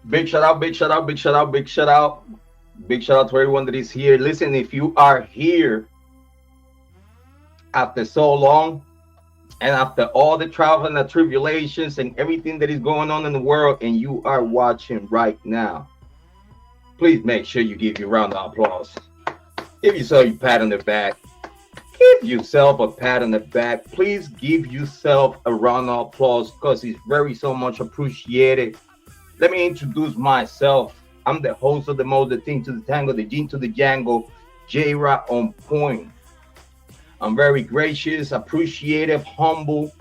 Big shout out, big shout out, big shout out, big shout out. Big shout out to everyone that is here. Listen, if you are here after so long and after all the travel and the tribulations and everything that is going on in the world, and you are watching right now, please make sure you give your round of applause. Give yourself a pat on the back. Give yourself a pat on the back. Please give yourself a round of applause because it's very so much appreciated. Let me introduce myself. I'm the host of the Mo, the Thing to the Tango, the Gene to the Django, Jrod on point. I'm very gracious, appreciative, humble,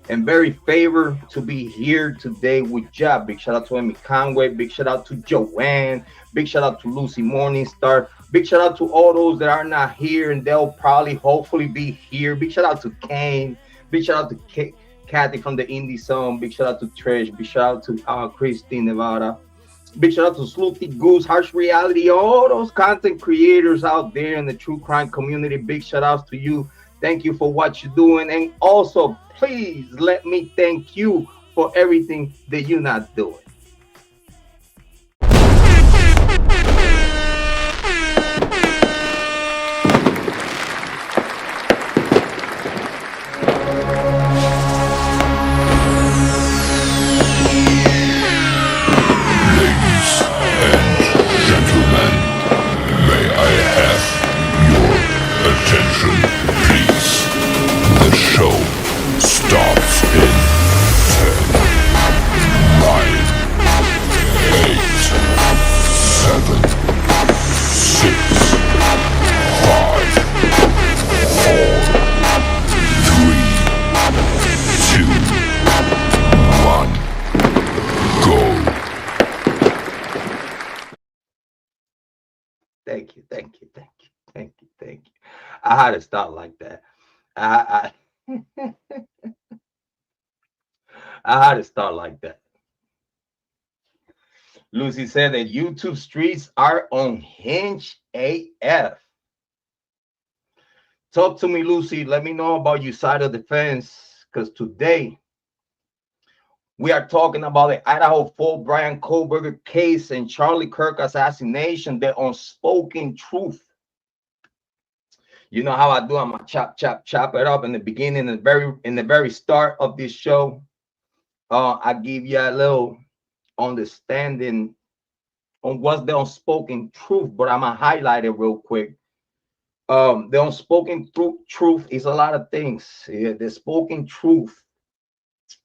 and very favored to be here today with Job. Big shout out to Amy Conway. Big shout out to Joanne. Big shout out to Lucy Morningstar. Big shout out to all those that are not here and they'll probably, hopefully, be here. Big shout out to Kane. Big shout out to Kathy from the Indie Zone. Big shout out to Trish. Big shout out to Christine Nevada. Big shout out to Sloopy Goose, Harsh Reality, all those content creators out there in the true crime community. Big shout outs to you. Thank you for what you're doing. And also, please let me thank you for everything that you're not doing. Thank you, thank you, thank you, thank you, thank you. I had to start like that. I I had to start like that. Lucy said that YouTube streets are on hinge AF. Talk to me, Lucy. Let me know about your side of the fence, because today we are talking about the Idaho 4 Bryan Kohberger case and Charlie Kirk assassination, the unspoken truth. You know how I do. I'm gonna chop it up in the beginning, in the very start of this show. I give you a little understanding on what's the unspoken truth, but I'm gonna highlight it real quick. The unspoken truth is a lot of things. Yeah, the spoken truth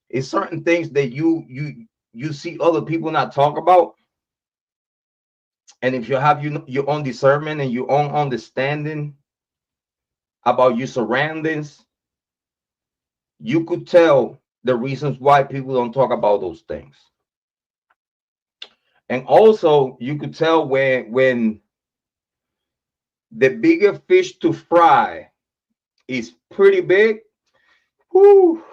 is certain things that you see other people not talk about, and if you have your own discernment and your own understanding about your surroundings, you could tell the reasons why people don't talk about those things. And also you could tell when the bigger fish to fry is pretty big. Whew,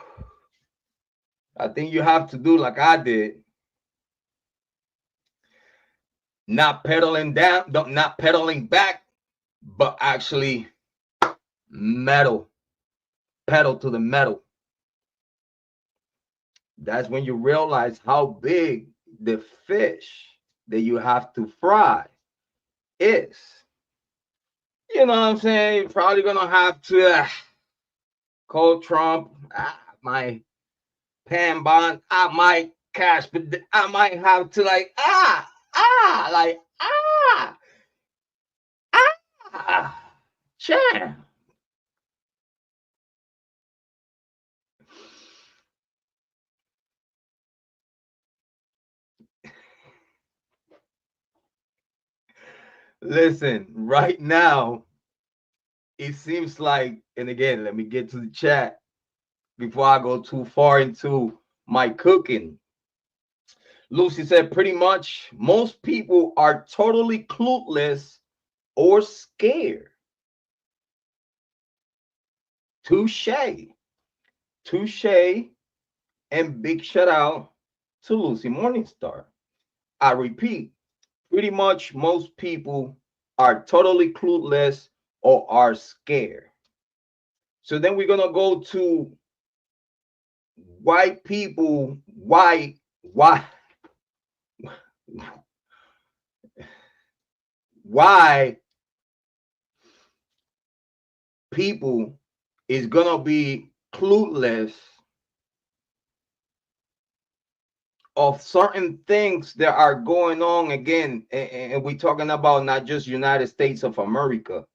I think you have to do like I did. Not pedaling down, not pedaling back, but actually pedal to the metal. That's when you realize how big the fish that you have to fry is. You know what I'm saying? You're probably gonna have to call Trump. My pan bond. I might cash, but I might have to like champ. Listen, right now, it seems like, and again, let me get to the chat before I go too far into my cooking. Lucy said, pretty much most people are totally clueless or scared. Touche. Touche. And big shout out to Lucy Morningstar. I repeat, pretty much most people are totally clueless or are scared. So then we're going to go to white people. Why why people is gonna be clueless of certain things that are going on again, and we're talking about not just United States of America,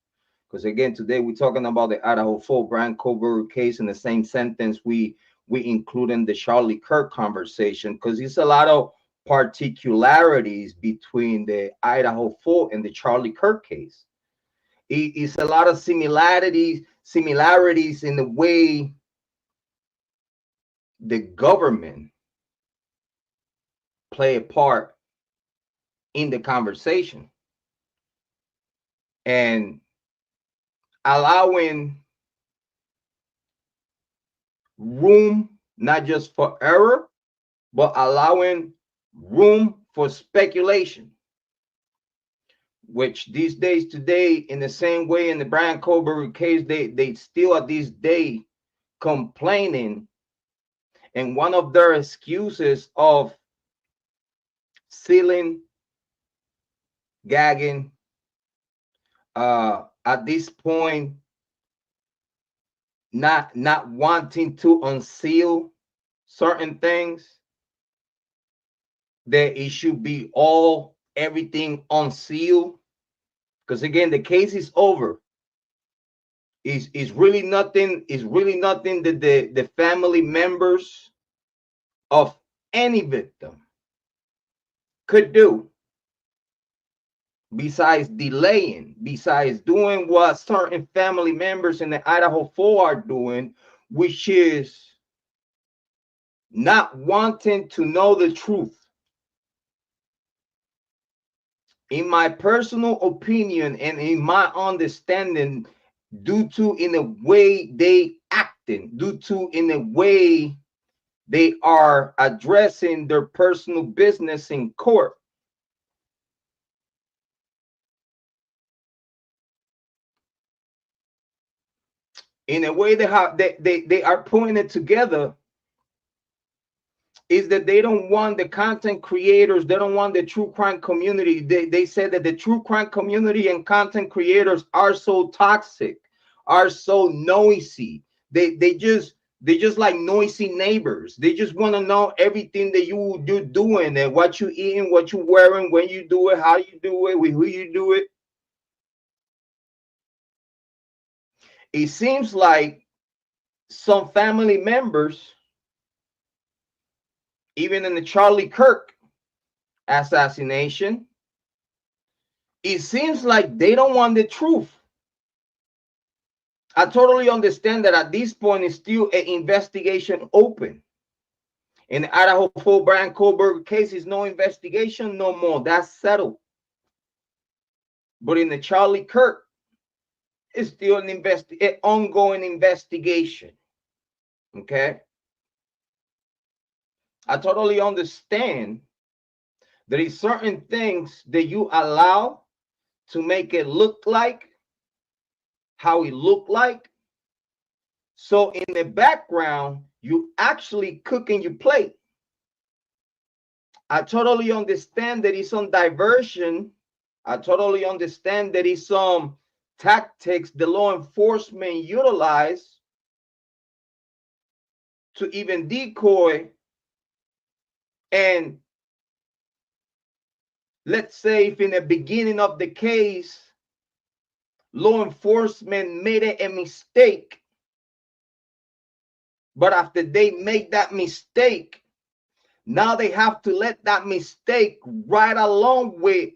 because again today we're talking about the Idaho 4 Bryan Kohberger case. In the same sentence, we include in the Charlie Kirk conversation, because it's a lot of particularities between the Idaho 4 and the Charlie Kirk case. It's a lot of similarities in the way the government play a part in the conversation, and allowing room not just for error, but allowing room for speculation, which these days today, in the same way in the Bryan Kohberger case, they still at this day complaining, and one of their excuses of sealing, gagging, at this point not wanting to unseal certain things, that it should be everything unsealed, because again the case is over. Is really nothing that the family members of any victim could do besides delaying, besides doing what certain family members in the Idaho 4 are doing, which is not wanting to know the truth. In my personal opinion and in my understanding, due to in the way they acting, due to in the way they are addressing their personal business in court, in a way they are putting it together, is that they don't want the content creators, they don't want the true crime community. They said that the true crime community and content creators are so toxic, are so noisy. They just like noisy neighbors. They just want to know everything that you're doing, and what you eating, what you wearing, when you do it, how you do it, with who you do it. It seems like some family members, even in the Charlie Kirk assassination, it seems like they don't want the truth. I totally understand that at this point it's still an investigation open. In the Idaho 4 Bryan Kohberger case, is no investigation no more. That's settled. But in the Charlie Kirk, it's still an ongoing investigation. Okay? I totally understand there is certain things that you allow to make it look like how it looked like. So in the background, you actually cooking your plate. I totally understand that it's some diversion. I totally understand that it's some tactics the law enforcement utilize to even decoy. And let's say if in the beginning of the case, law enforcement made a mistake, but after they make that mistake, now they have to let that mistake right along with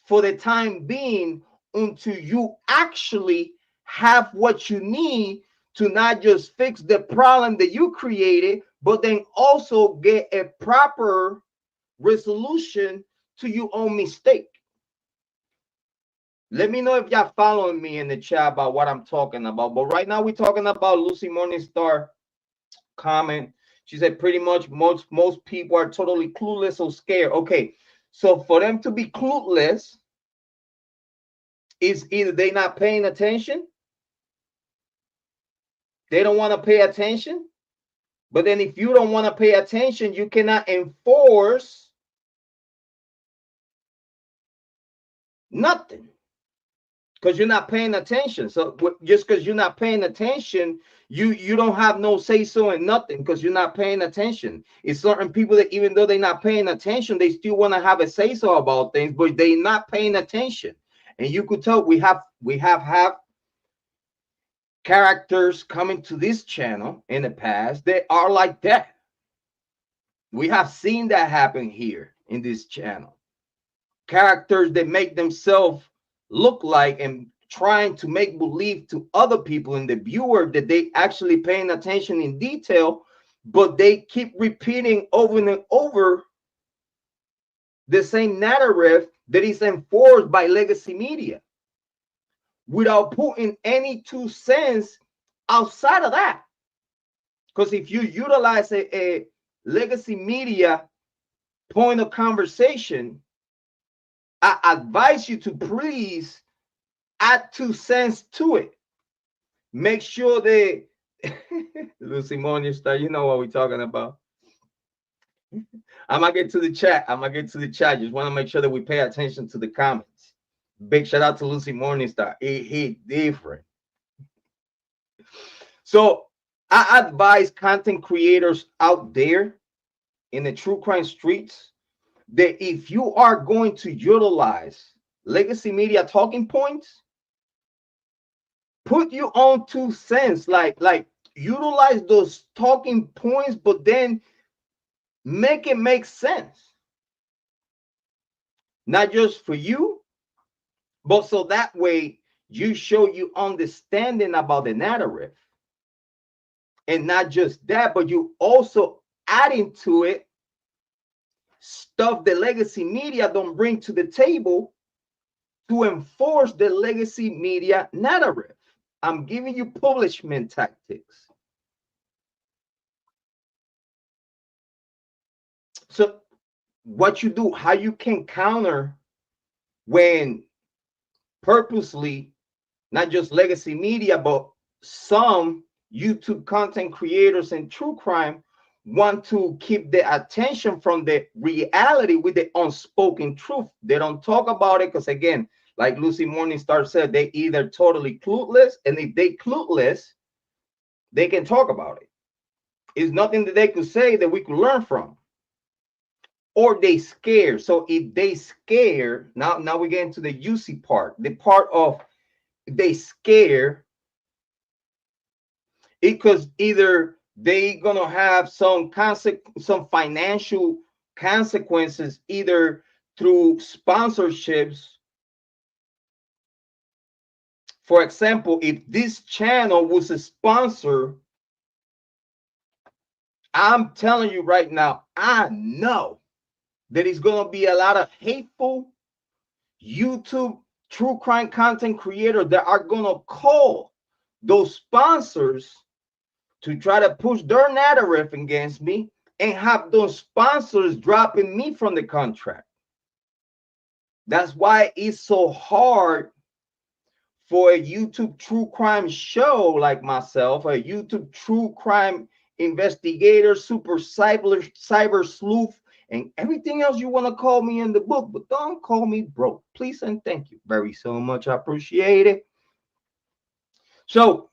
for the time being, until you actually have what you need to not just fix the problem that you created, but then also get a proper resolution to your own mistake. Let me know if y'all following me in the chat about what I'm talking about. But right now we're talking about Lucy Morningstar comment. She said pretty much most people are totally clueless or scared. Okay, so for them to be clueless, is either they not paying attention, they don't want to pay attention. But then if you don't want to pay attention, you cannot enforce Nothing. Because you're not paying attention. So just because you're not paying attention, you don't have no say so in nothing because you're not paying attention. It's certain people that even though they're not paying attention, they still want to have a say so about things, but they're not paying attention. And you could tell we have characters coming to this channel in the past that are like that. We have seen that happen here in this channel. Characters that make themselves look like and trying to make believe to other people and the viewer that they actually paying attention in detail, but they keep repeating over and over the same narrative that is enforced by legacy media without putting any 2 cents outside of that. Because if you utilize a legacy media point of conversation, I advise you to please add 2 cents to it. Make sure they Lucy Morning Star, you know what we're talking about. I'm gonna get to the chat. Just want to make sure that we pay attention to the comments. Big shout out to Lucy Morningstar. He different. So I advise content creators out there in the true crime streets that if you are going to utilize legacy media talking points, put your own 2 cents, like utilize those talking points, but then make it make sense. Not just for you, but so that way you show you understanding about the narrative. And not just that, but you also adding to it stuff the legacy media don't bring to the table to enforce the legacy media narrative. I'm giving you publishment tactics. So what you do, how you can counter when purposely, not just legacy media, but some YouTube content creators and true crime want to keep the attention from the reality with the unspoken truth. They don't talk about it because, again, like Lucy Morningstar said, they either totally clueless, and if they clueless, they can talk about it. It's nothing that they could say that we could learn from. Or they scared. So if they scare, now we get into the juicy part, the part of they scare, because either they gonna have some financial consequences, either through sponsorships. For example, if this channel was a sponsor, I'm telling you right now, I know that it's gonna be a lot of hateful YouTube true crime content creators that are gonna call those sponsors to try to push their narrative against me and have those sponsors dropping me from the contract. That's why it's so hard for a YouTube true crime show like myself, a YouTube true crime investigator, super cyber sleuth, and everything else you want to call me in the book, but don't call me broke, please and thank you very so much. I appreciate it. So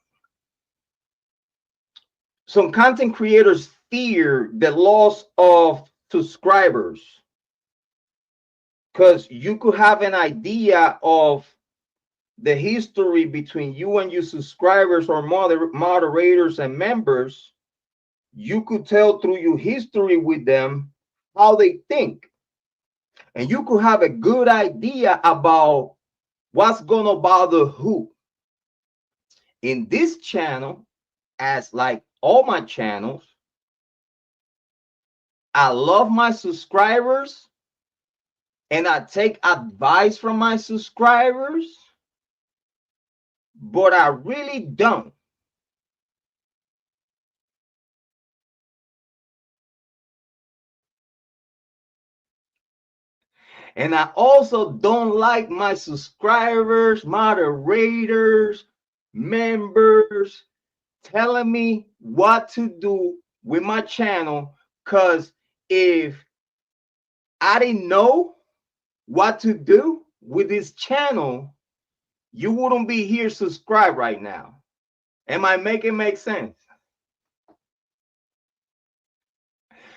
some content creators fear the loss of subscribers because you could have an idea of the history between you and your subscribers or moderators and members. You could tell through your history with them how they think, and you could have a good idea about what's gonna bother who. In this channel, as like all my channels, I love my subscribers and I take advice from my subscribers, but I really don't and I also don't like my subscribers, moderators, members telling me what to do with my channel, because if I didn't know what to do, with this channel, you wouldn't be here subscribed right now. Am I making make sense?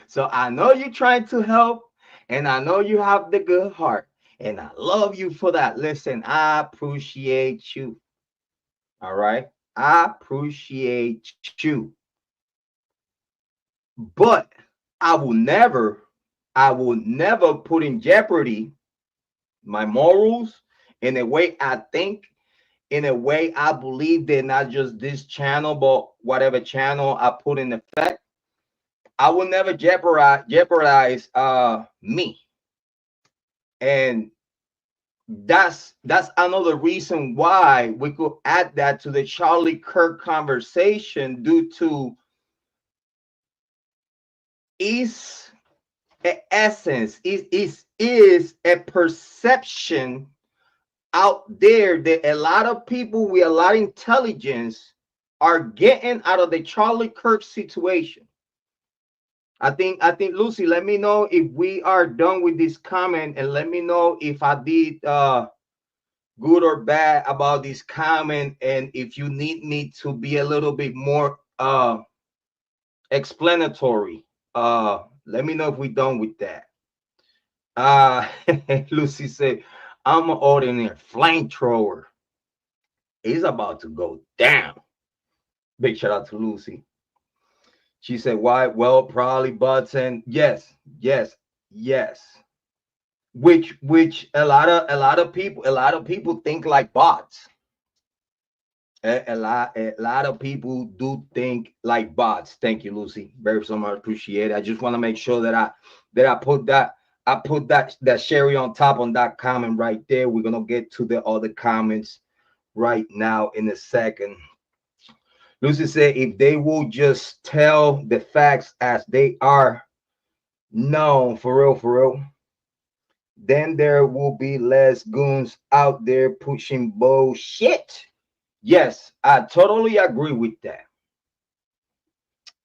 So I know you're trying to help, and I know you have the good heart, and I love you for that. Listen, I appreciate you. All right, I appreciate you. But I will never put in jeopardy my morals in a way I think, in a way I believe that not just this channel, but whatever channel I put in effect. I will never jeopardize me. And that's another reason why we could add that to the Charlie Kirk conversation, due to is essence is a perception out there that a lot of people with a lot of intelligence are getting out of the Charlie Kirk situation. I think Lucy, let me know if we are done with this comment, and let me know if I did good or bad about this comment, and if you need me to be a little bit more explanatory. Let me know if we're done with that. Lucy said, I'm an ordinary flamethrower. It's about to go down. Big shout out to Lucy. She said, why? Well, probably bots. And yes. Which a lot of people think like bots. A lot of people do think like bots. Thank you, Lucy. Very so much appreciated. I just want to make sure that I put that cherry on top on that comment right there. We're gonna get to the other comments right now in a second. Lucy said, if they will just tell the facts as they are, no, for real, then there will be less goons out there pushing bullshit. Yes, I totally agree with that.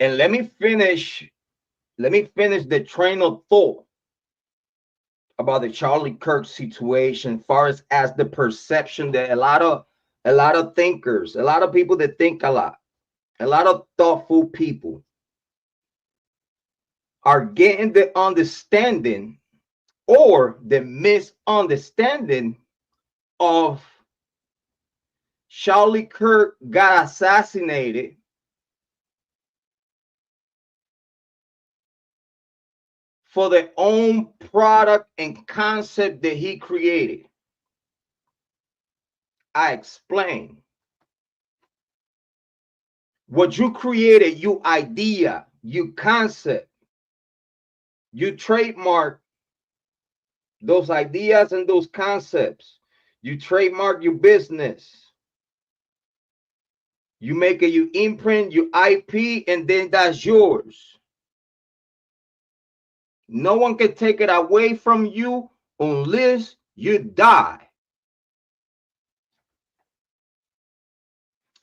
And let me finish the train of thought about the Charlie Kirk situation, far as the perception that a lot of thinkers, a lot of people that think a lot of thoughtful people are getting the understanding or the misunderstanding of Charlie Kirk got assassinated for their own product and concept that he created. I explain. What you created, you idea, you concept, you trademark those ideas and those concepts. You trademark your business. You make it, you imprint your IP, and then that's yours. No one can take it away from you unless you die.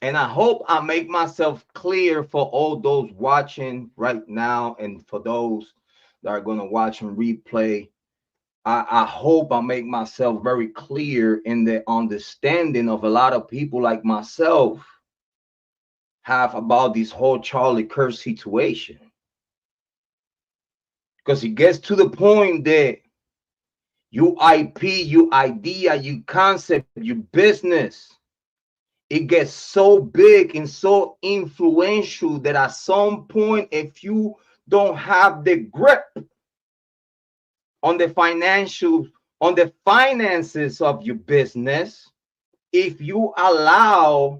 And I hope I make myself clear for all those watching right now, and for those that are going to watch and replay. I hope I make myself very clear in the understanding of a lot of people like myself have about this whole Charlie Kirk situation. Because it gets to the point that your IP, your idea, your concept, your business, it gets so big and so influential that at some point, if you don't have the grip on the finances of your business, if you allow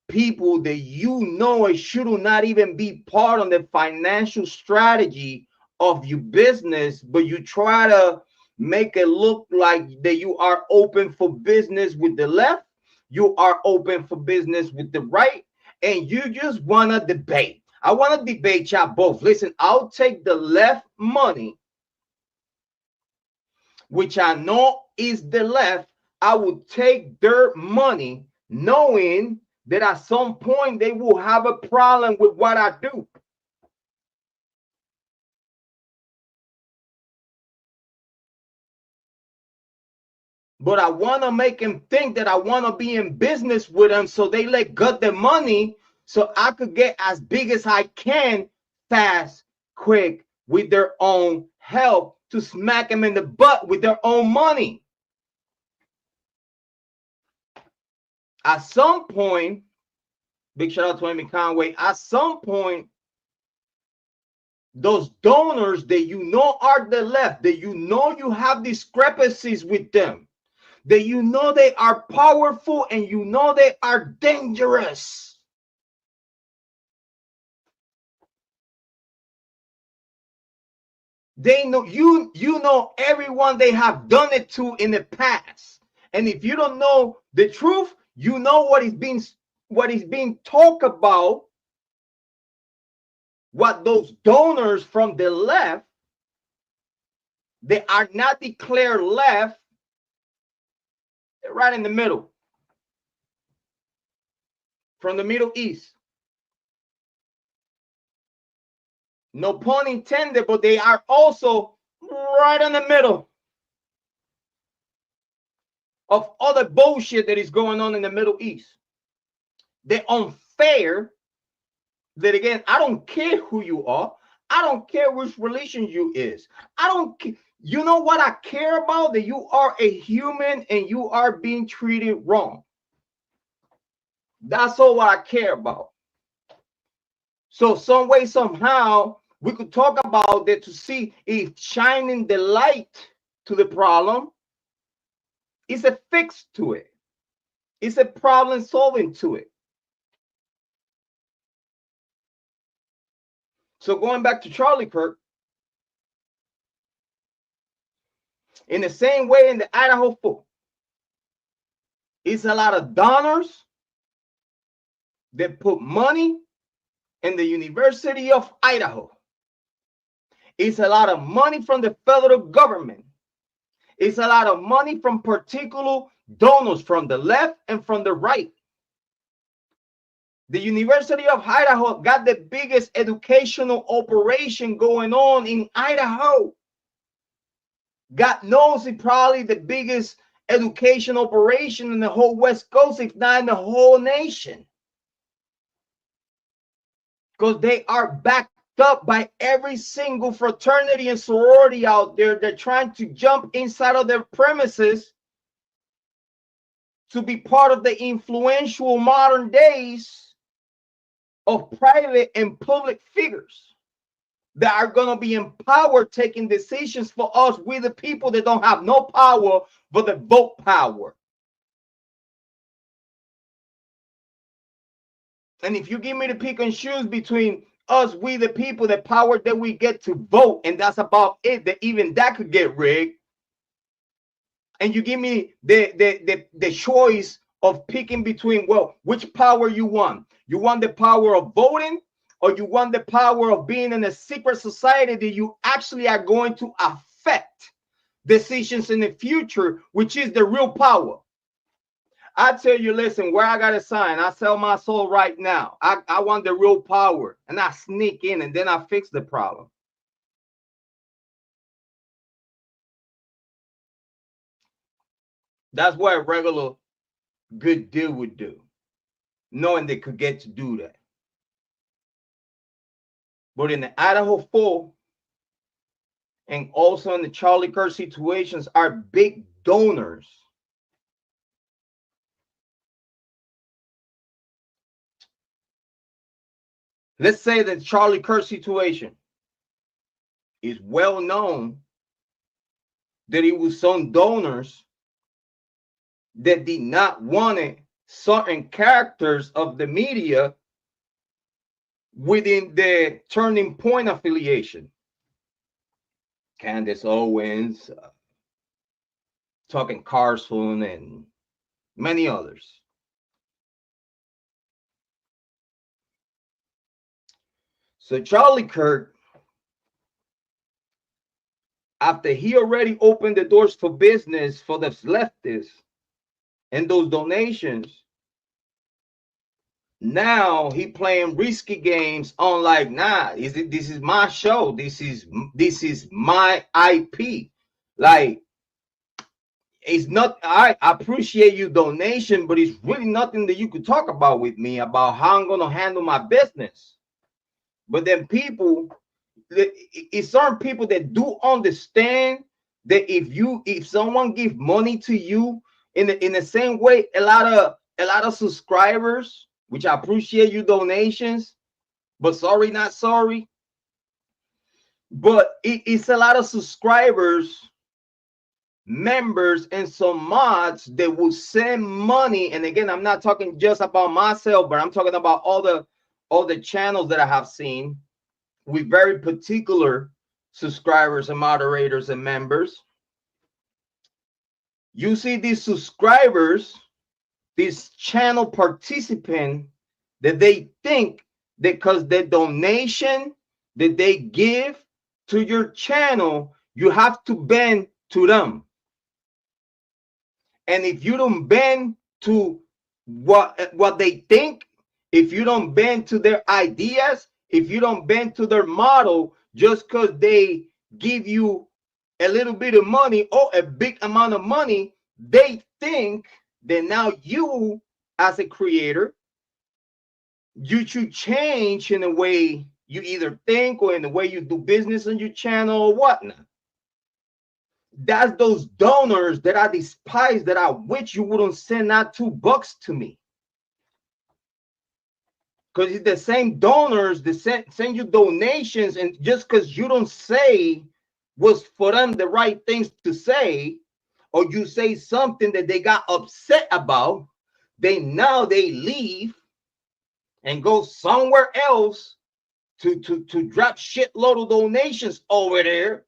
people that you know it should not even be part of the financial strategy of your business, but you try to make it look like that you are open for business with the left, you are open for business with the right, and you just want to debate. I want to debate y'all both. Listen, I'll take the left money, which I know is the left. I will take their money knowing that at some point they will have a problem with what I do. But I want to make them think that I want to be in business with them, so they let gut their money so I could get as big as I can, fast, quick, with their own help, to smack them in the butt with their own money. At some point, big shout out to Amy Conway, at some point, those donors that you know are the left, that you know you have discrepancies with them, that you know they are powerful and you know they are dangerous. They know you know everyone they have done it to in the past. And if you don't know the truth, you know what is being talked about, what those donors from the left, they are not declared left, they're right in the middle, from the Middle East. No pun intended, but they are also right in the middle of all the bullshit that is going on in the Middle East. They're unfair. That again, I don't care who you are. I don't care which religion you is. I don't care. You know what I care about? That you are a human and you are being treated wrong. That's all what I care about. So some way, somehow, we could talk about that to see if shining the light to the problem is a fix to it. It's a problem solving to it. So going back to Charlie Kirk, in the same way in the Idaho 4, it's a lot of donors that put money in the University of Idaho. It's a lot of money from the federal government. It's a lot of money from particular donors from the left and from the right. The University of Idaho got the biggest educational operation going on in Idaho. God knows it's probably the biggest education operation in the whole West Coast, if not in the whole nation. Because they are backed up by every single fraternity and sorority out there. They're trying to jump inside of their premises to be part of the influential modern days of private and public figures that are going to be empowered, taking decisions for us, we the people that don't have no power but the vote power. And if you give me to pick and choose between us, we the people, the power that we get to vote, and that's about it, that even that could get rigged, and you give me the choice of picking between, well, which power you want? You want the power of voting, or you want the power of being in a secret society that you actually are going to affect decisions in the future, which is the real power? I tell you, listen, where I got to sign, I sell my soul right now. I want the real power, and I sneak in, and then I fix the problem. That's what a regular good deal would do, knowing they could get to do that. But in the Idaho 4 and also in the Charlie Kirk situations are big donors. Let's say that Charlie Kirk situation is well known that it was some donors that did not want certain characters of the media within the Turning Point affiliation. Candace Owens, Tucker Carlson, and many others. So Charlie Kirk, after he already opened the doors for business for the leftists and those donations, now he playing risky games on like, nah, this is my show. This is my IP. Like, it's not, I appreciate you donation, but it's really nothing that you could talk about with me about how I'm going to handle my business. But then people, it's certain people that do understand that if someone give money to you in the same way, a lot of subscribers, which I appreciate you donations, but sorry, not sorry. But it's a lot of subscribers, members, and some mods that will send money. And again, I'm not talking just about myself, but I'm talking about all the channels that I have seen with very particular subscribers and moderators and members. You see these subscribers, this channel participant, that they think that because the donation that they give to your channel, you have to bend to them. And if you don't bend to what they think, if you don't bend to their ideas, if you don't bend to their model, just because they give you a little bit of money or a big amount of money, they think that now you, as a creator, you should change in the way you either think or in the way you do business on your channel or whatnot. That's those donors that I despise, that I wish you wouldn't send that $2 to me. Because it's the same donors that send you donations, and just because you don't say was for them the right things to say, or you say something that they got upset about, they leave and go somewhere else to drop shitload of donations over there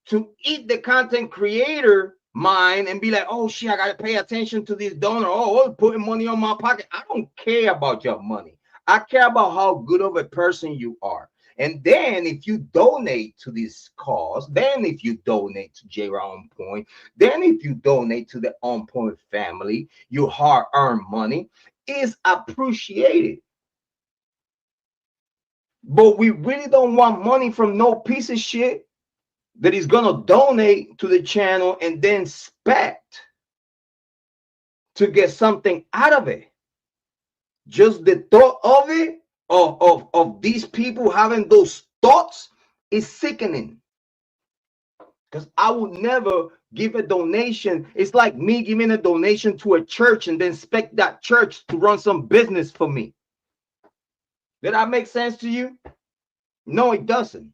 to eat the content creator mind and be like, oh shit, I gotta pay attention to this donor. Oh, putting money on my pocket. I don't care about your money. I care about how good of a person you are. And then if you donate to this cause, then if you donate to Jrod On Point, then if you donate to the On Point family, your hard-earned money is appreciated. But we really don't want money from no piece of shit that is going to donate to the channel and then expect to get something out of it. Just the thought of it, of these people having those thoughts, is sickening. Because I would never give a donation. It's like me giving a donation to a church and then expect that church to run some business for me. Did that make sense to you? No, it doesn't.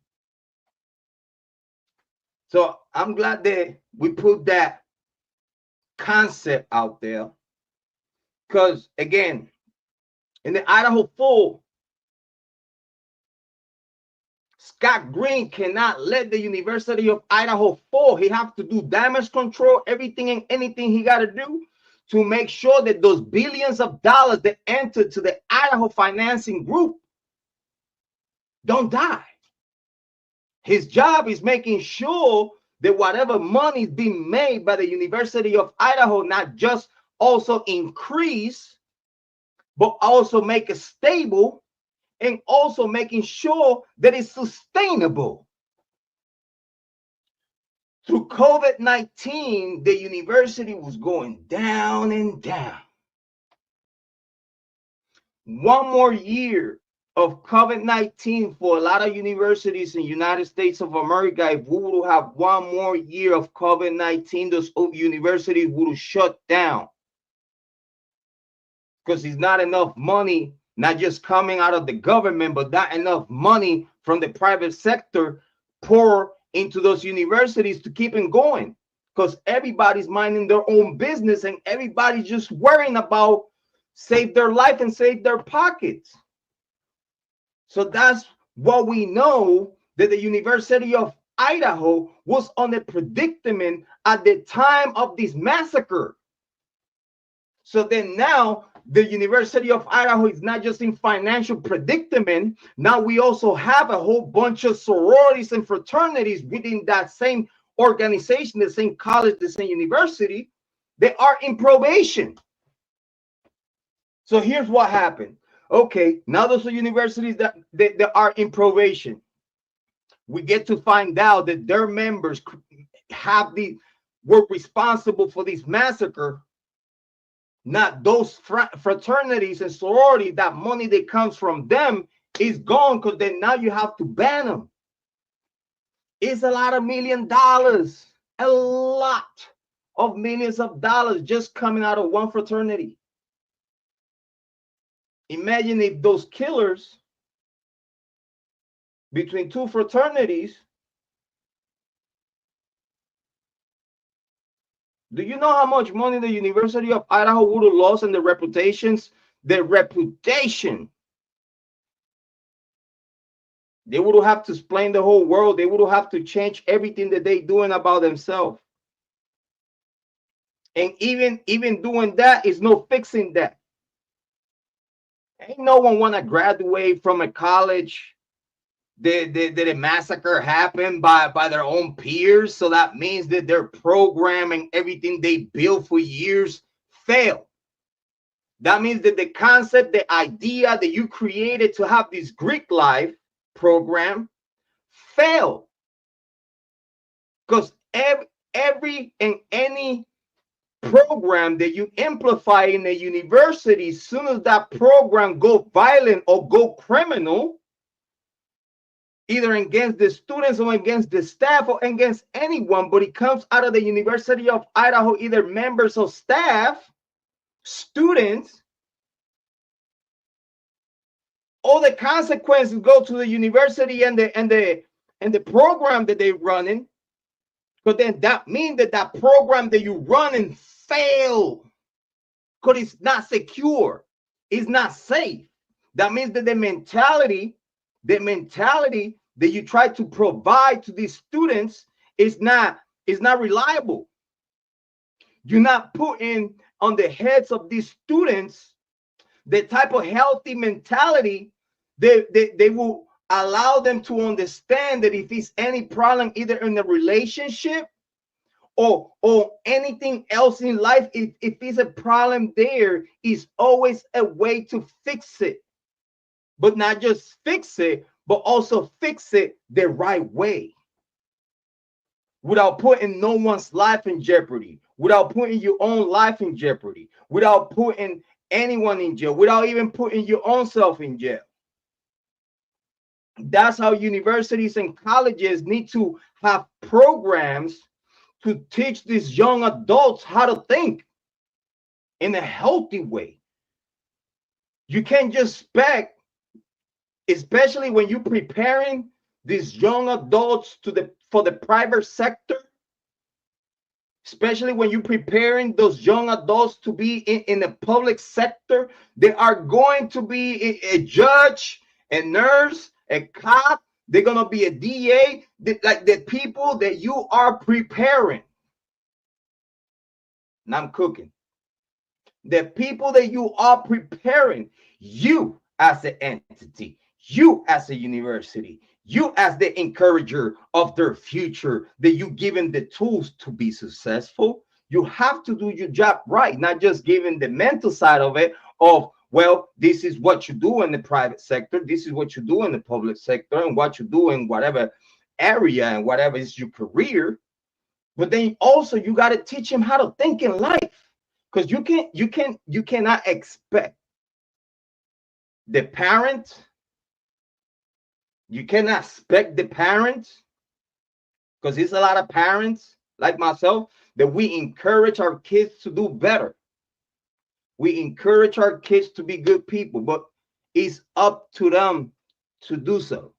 So I'm glad that we put that concept out there. Because again, in the Idaho 4, Scott Green cannot let the University of Idaho fall. He have to do damage control, everything and anything he got to do to make sure that those billions of dollars that enter to the Idaho financing group don't die. His job is making sure that whatever money is being made by the University of Idaho not just also increase, but also make it stable, and also making sure that it's sustainable. Through COVID-19, the university was going down and down. One more year of COVID-19 for a lot of universities in the United States of America, if we would have one more year of COVID-19, those universities would have shut down. Because there's not enough money, not just coming out of the government, but not enough money from the private sector pour into those universities to keep it going. Because everybody's minding their own business and everybody's just worrying about save their life and save their pockets. So that's what we know, that the University of Idaho was on a predicament at the time of this massacre. So then now the University of Idaho is not just in financial predicament. Now we also have a whole bunch of sororities and fraternities within that same organization, the same college, the same university. They are in probation. So here's what happened. Okay, now those are universities that are in probation. We get to find out that their members have were responsible for this massacre, not those fraternities and sororities. That money that comes from them is gone, because then now you have to ban them. It's a lot of $1 million, a lot of millions of dollars just coming out of one fraternity. Imagine if those killers between two fraternities, do you know how much money the University of Idaho would have lost, and the reputations, their reputation? They would have to explain the whole world. They would have to change everything that they doing about themselves. And even doing that is no fixing that. Ain't no one want to graduate from a college that a massacre happened by their own peers. So that means that their program and everything they built for years failed. That means that the concept, the idea that you created to have this Greek life program failed. Because every and any program that you amplify in a university, as soon as that program go violent or go criminal, either against the students or against the staff or against anyone, but it comes out of the University of Idaho, either members or staff, students, all the consequences go to the university and the program that they're running. But then that means that that program that you're running fail, because it's not secure, it's not safe. That means that the mentality that you try to provide to these students is not reliable. You're not putting on the heads of these students the type of healthy mentality that they will allow them to understand that if it's any problem, either in the relationship or anything else in life, if it's a problem, there is always a way to fix it. But not just fix it, but also fix it the right way, without putting no one's life in jeopardy, without putting your own life in jeopardy, without putting anyone in jail, without even putting your own self in jail. That's how universities and colleges need to have programs to teach these young adults how to think in a healthy way. You can't just expect, especially when you're preparing these young adults for the private sector, especially when you're preparing those young adults to be in the public sector. They are going to be a judge, a nurse, a cop. They're going to be a DA, like the people that you are preparing. And I'm cooking. The people that you are preparing, you as an entity, you as a university, you as the encourager of their future, that you given the tools to be successful. You have to do your job right, not just giving the mental side of it, of, well, this is what you do in the private sector, this is what you do in the public sector, and what you do in whatever area and whatever is your career. But then also you got to teach them how to think in life, because you cannot expect the parent. You cannot expect the parents, because there's a lot of parents like myself that we encourage our kids to do better. We encourage our kids to be good people, but it's up to them to do so.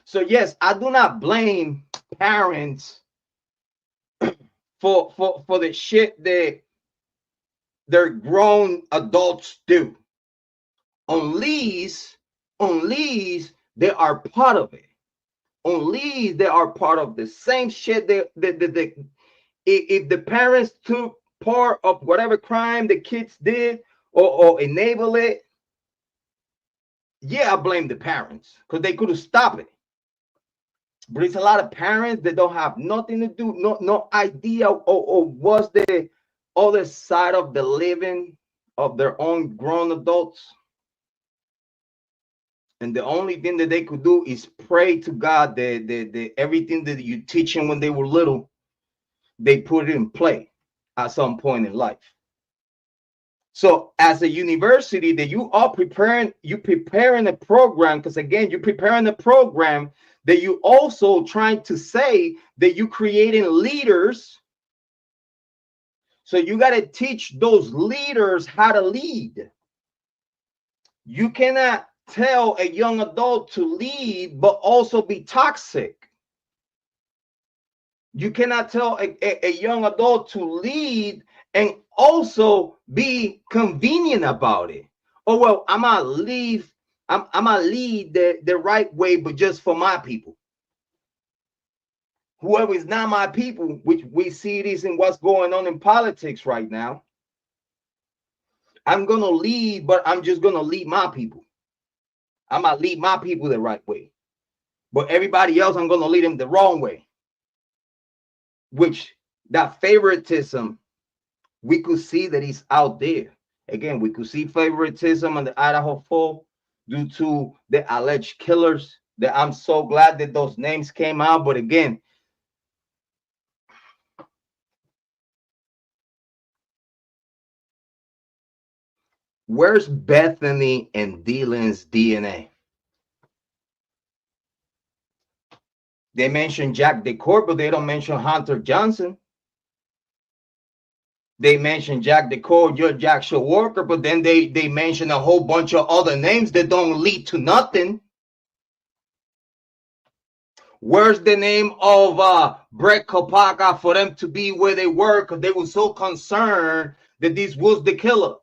So yes, I do not blame parents for the shit that their grown adults do, unless they are part of it. Unless they are part of the same shit that if the parents took part of whatever crime the kids did or enable it, yeah, I blame the parents, because they could have stopped it. But it's a lot of parents that don't have nothing to do, no idea or what's the other side of the living of their own grown adults. And the only thing that they could do is pray to God that everything that you teach them when they were little, they put it in play at some point in life. So as a university that you are preparing, you preparing a program, because again, you're preparing a program that you also trying to say that you creating leaders. So you got to teach those leaders how to lead. You cannot tell a young adult to lead, but also be toxic. You cannot tell a young adult to lead and also be convenient about it. Oh, well, I'm gonna leave. I'm gonna lead the right way, but just for my people. Whoever is not my people, which we see this in what's going on in politics right now. I'm gonna lead, but I'm just gonna lead my people. I'm gonna lead my people the right way. But everybody else, I'm gonna lead them the wrong way. Which that favoritism, we could see that he's out there. Again, we could see favoritism on the Idaho 4 due to the alleged killers. That I'm so glad that those names came out. But again, where's Bethany and Dylan's DNA? They mention Jack DeCourt, but they don't mention Hunter Johnson. They mention Jack DeCourt, you're Jack Showalker, but then they mention a whole bunch of other names that don't lead to nothing. Where's the name of Brett Kopaka for them to be where they were because they were so concerned that this was the killer?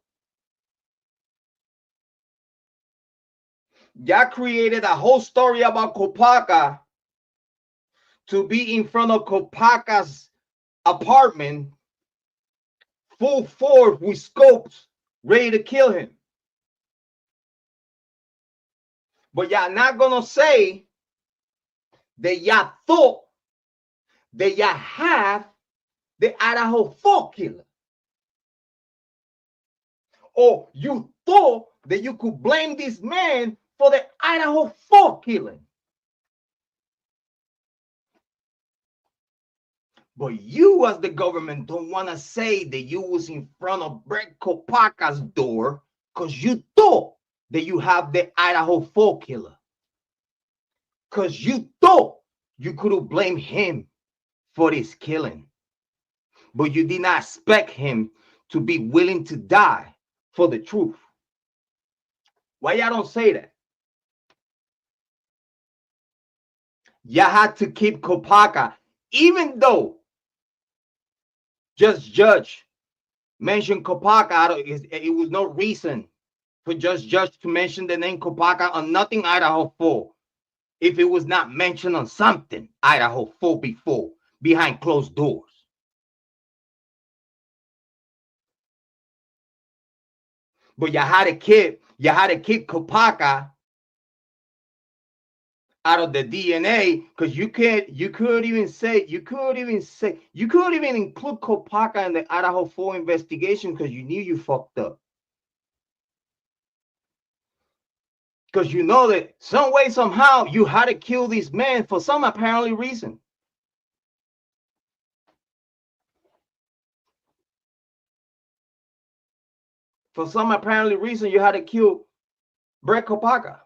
Y'all created a whole story about Kopaka to be in front of Kopaka's apartment, full force with scopes, ready to kill him. But y'all not gonna say that y'all thought that y'all have the Idaho 4 killer. Or you thought that you could blame this man for the Idaho 4 killing. But you as the government don't want to say that you was in front of Brett Kopaka's door because you thought that you have the Idaho 4 killer. Because you thought you could have blamed him for this killing. But you did not expect him to be willing to die for the truth. Why y'all don't say that? Y'all had to keep Kopaka, even though Judge mentioned Kopaka. It was no reason for Judge to mention the name Kopaka on nothing Idaho 4 if it was not mentioned on something Idaho 4 before, behind closed doors. But you had to keep Kopaka out of the DNA because you could even include Kopaka in the Idaho 4 investigation because you knew you fucked up. Because you know that some way, somehow, you had to kill this man for some apparently reason. For some apparently reason, you had to kill Brett Kopaka.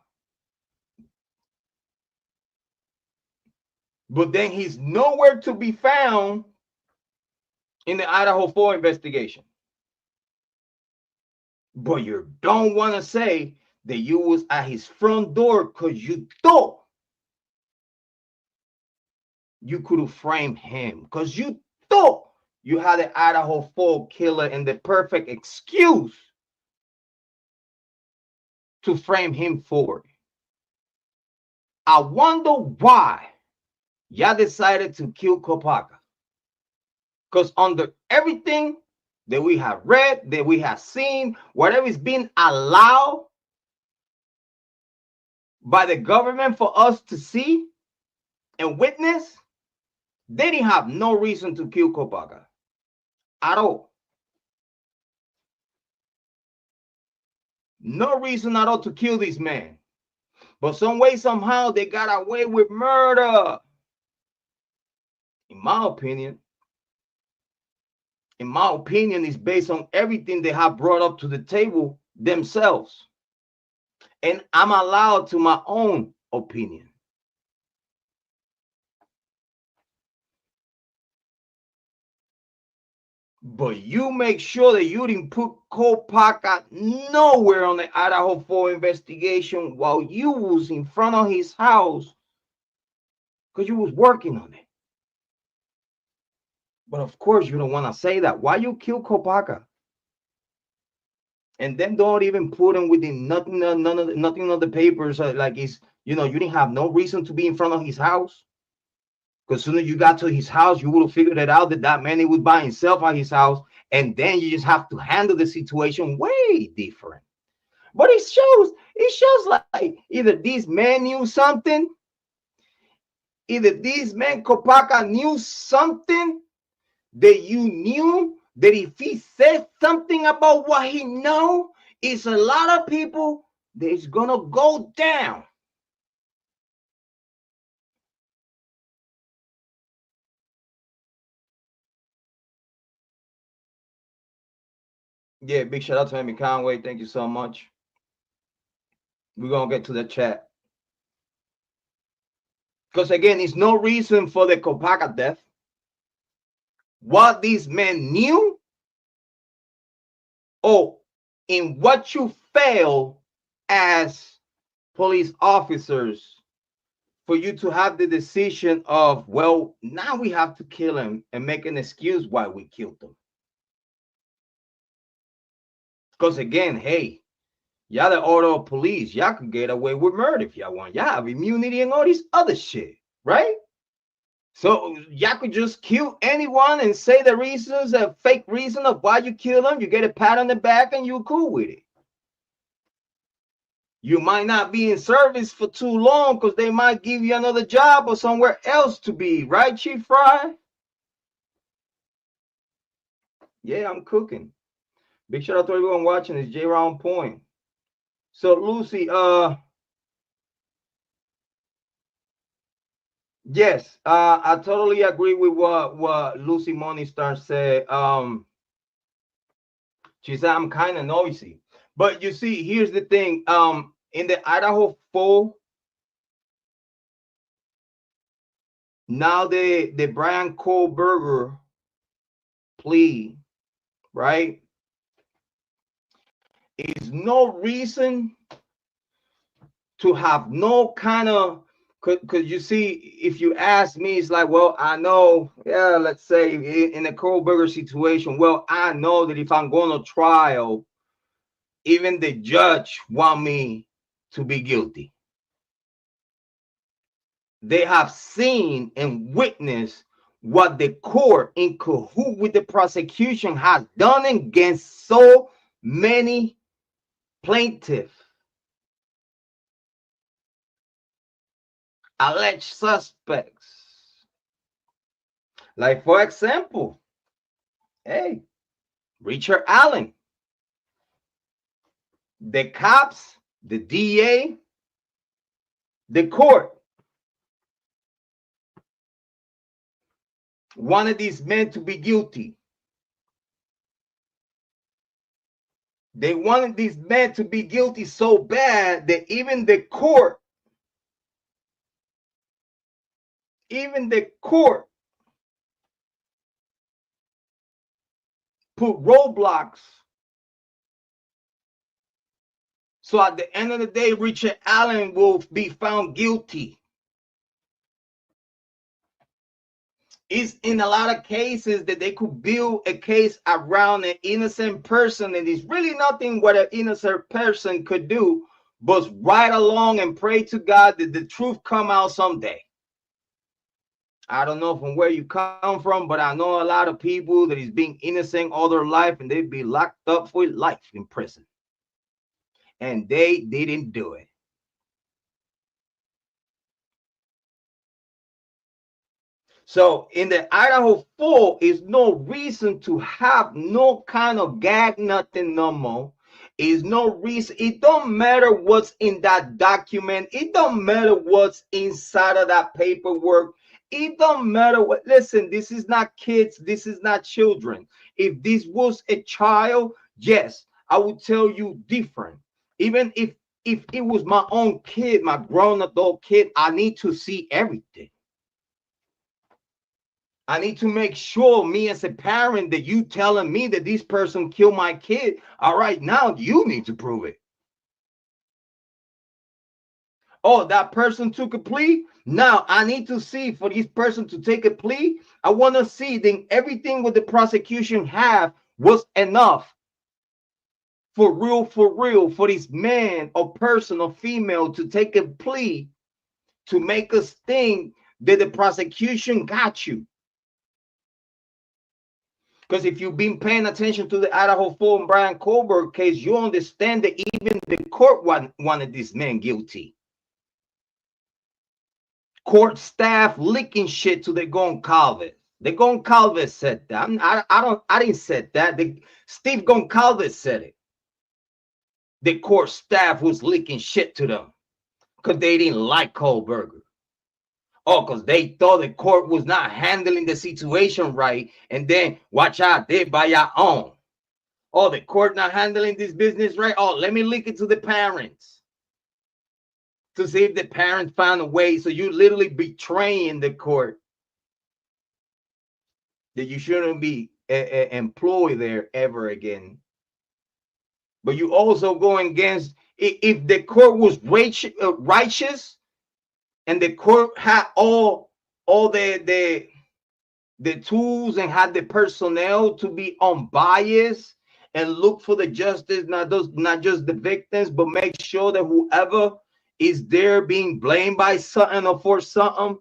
But then he's nowhere to be found in the Idaho 4 investigation. But you don't want to say that you was at his front door because you thought you could have framed him. Because you thought you had the Idaho 4 killer and the perfect excuse to frame him for it. I wonder why y'all decided to kill Kopaka. Because under everything that we have read, that we have seen, whatever is being allowed by the government for us to see and witness, they didn't have no reason to kill Kopaka at all. No reason at all to kill this man. But some way, somehow, they got away with murder. In my opinion, is based on everything they have brought up to the table themselves. And I'm allowed to my own opinion. But you make sure that you didn't put Kohberger nowhere on the Idaho 4 investigation while you was in front of his house because you was working on it. But of course, you don't want to say that. Why you kill Kohberger? And then don't even put him within nothing of the papers. Like it's, you didn't have no reason to be in front of his house. Because as soon as you got to his house, you would have figured it out that man, he was by himself at his house. And then you just have to handle the situation way different. But it shows like either this man knew something, either this man Kohberger knew something that you knew, that if he said something about what he know, it's a lot of people that's gonna go down. Yeah, big shout out to Amy Conway. Thank you so much. We're gonna get to the chat. Because again, it's no reason for the Kohberger death. What these men knew, or in what you fail as police officers for you to have the decision of, well, now we have to kill him and make an excuse why we killed him. Because again, hey, y'all the order of police. Y'all could get away with murder if y'all want. Y'all have immunity and all this other shit, right? So y'all could just kill anyone and say the reasons, a fake reason of why you kill them. You get a pat on the back and you're cool with it. You might not be in service for too long because they might give you another job or somewhere else to be, right, Chief Fry? Yeah, I'm cooking. Big shout out to everyone watching. It's Jrod on point. So Lucy, yes, I totally agree with what Lucy Morningstar said. She said I'm kind of noisy, but you see, here's the thing. In the Idaho 4, now the Bryan Kohberger plea, right? Is no reason to have no kind of, because you see, if you ask me, it's like, well, I know, yeah, let's say in the Kohberger situation, well, I know that if I'm going to trial, even the judge want me to be guilty. They have seen and witnessed what the court in cahoot with the prosecution has done against so many plaintiffs, alleged suspects. Like, for example, hey, Richard Allen, the cops, the DA, the court wanted these men to be guilty. They wanted these men to be guilty so bad that even the court put roadblocks. So at the end of the day, Richard Allen will be found guilty. It's in a lot of cases that they could build a case around an innocent person, and it's really nothing what an innocent person could do, but ride along and pray to God that the truth come out someday. I don't know from where you come from, but I know a lot of people that is being innocent all their life, and they'd be locked up for life in prison. And they didn't do it. So in the Idaho 4 is no reason to have no kind of gag, nothing no more. Is no reason. It don't matter what's in that document. It don't matter what's inside of that paperwork. It don't matter what. Listen, this is not kids. This is not children. If this was a child, yes, I would tell you different. Even if it was my own kid, my grown adult kid, I need to see everything. I need to make sure, me as a parent, that you telling me that this person killed my kid. All right, now you need to prove it. Oh, that person took a plea. Now I need to see, for this person to take a plea, I want to see then everything what the prosecution have was enough for real, for this man or person or female to take a plea to make us think that the prosecution got you. Because if you've been paying attention to the Idaho 4 and Bryan Kohberger case, you understand that even the court wanted this man guilty. Court staff leaking shit to the Goncalves. The Goncalves said that. I didn't say that. Steve Goncalves said it. The court staff was leaking shit to them because they didn't like Kohberger. Oh, because they thought the court was not handling the situation right. And then watch out, they by your own. Oh, the court not handling this business right. Oh, let me leak it to the parents to see if the parents found a way. So you literally betraying the court that you shouldn't be employed there ever again. But you also going against, if the court was righteous and the court had all the tools and had the personnel to be unbiased and look for the justice, not just the victims, but make sure that whoever is there being blamed by something or for something,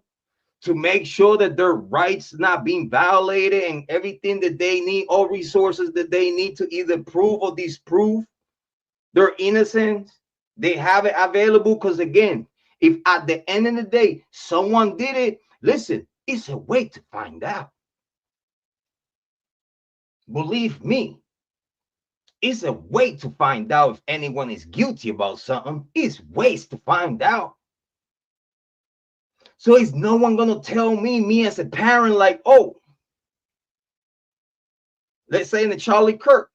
to make sure that their rights not being violated and everything that they need, all resources that they need to either prove or disprove their innocence, they have it available. Because again, if at the end of the day someone did it, listen, it's a way to find out. Believe me, it's a way to find out if anyone is guilty about something. It's ways to find out. So is no one gonna tell me as a parent, like, oh, let's say in the Charlie Kirk,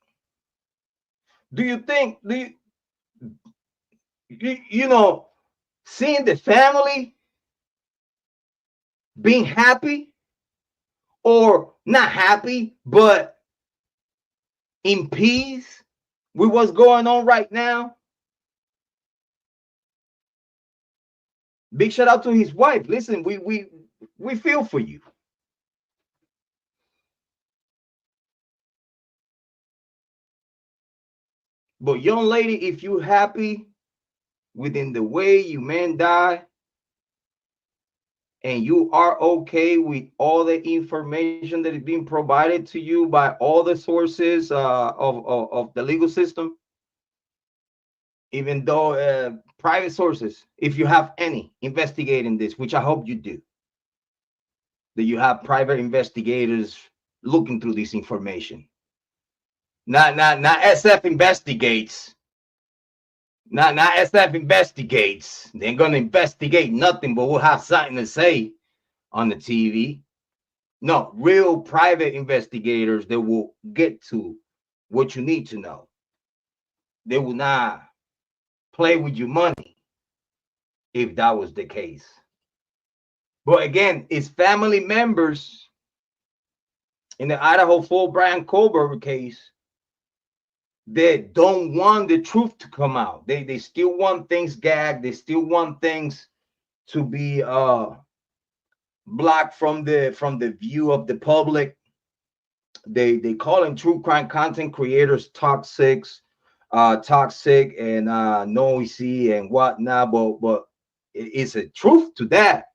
do you think, you know, seeing the family being happy or not happy, but in peace with what's going on right now? Big shout out to his wife. Listen, we feel for you. But young lady, if you happy within the way you man die, and you are okay with all the information that is being provided to you by all the sources of the legal system, even though private sources, if you have any investigating this, which I hope you do, that you have private investigators looking through this information. Not SF investigates. Not SF investigates. They're gonna investigate nothing, but we'll have something to say on the TV. No, real private investigators that will get to what you need to know. They will not play with your money if that was the case. But again, it's family members in the Idaho 4 Bryan Kohberger case that don't want the truth to come out. They still want things gagged. They still want things to be blocked from the view of the public. They call them true crime content creators toxic and noisy and whatnot. But it's a truth to that.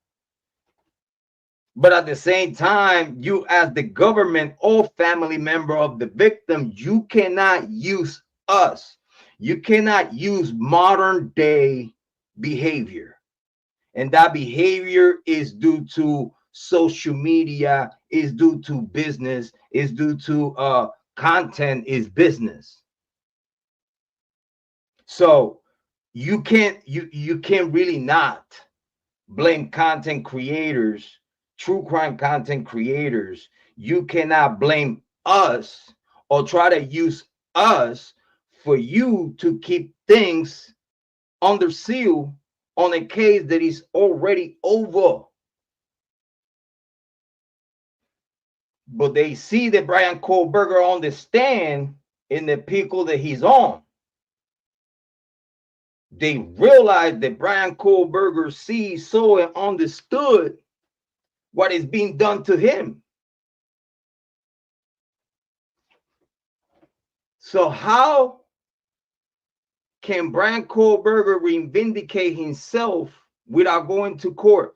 But at the same time, you as the government or family member of the victim, you cannot use us. You cannot use modern day behavior. And that behavior is due to social media, is due to business, is due to content is business. So you can't really not blame content creators, true crime content creators. You cannot blame us or try to use us for you to keep things under seal on a case that is already over. But they see that Bryan Kohberger on the stand in the pickle that he's on. They realize that Bryan Kohberger sees, saw, and understood what is being done to him. So how can Bryan Kohberger reivindicate himself without going to court?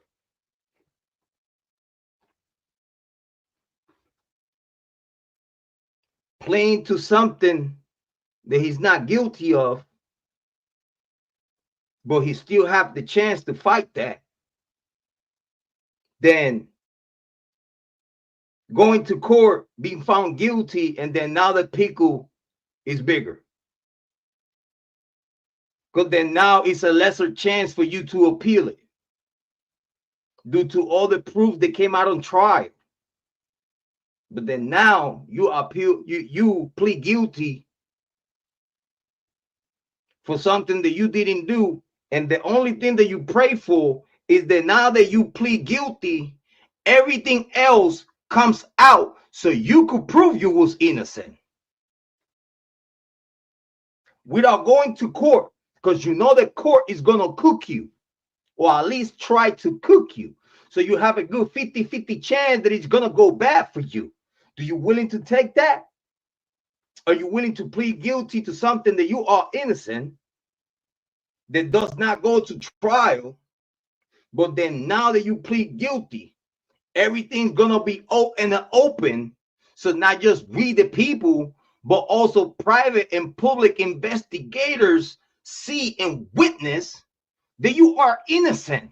Playing to something that he's not guilty of, but he still have the chance to fight that. Then going to court, being found guilty, and then now the pickle is bigger. Because then now it's a lesser chance for you to appeal it due to all the proof that came out on trial. But then now you appeal, you plead guilty for something that you didn't do. And the only thing that you pray for is that now that you plead guilty, everything else comes out so you could prove you was innocent without going to court, because you know the court is going to cook you, or at least try to cook you. So you have a good 50-50 chance that it's going to go bad for you. Do you willing to take that? Are you willing to plead guilty to something that you are innocent, that does not go to trial, but then now that you plead guilty, everything's going to be open. So not just we the people, but also private and public investigators see and witness that you are innocent.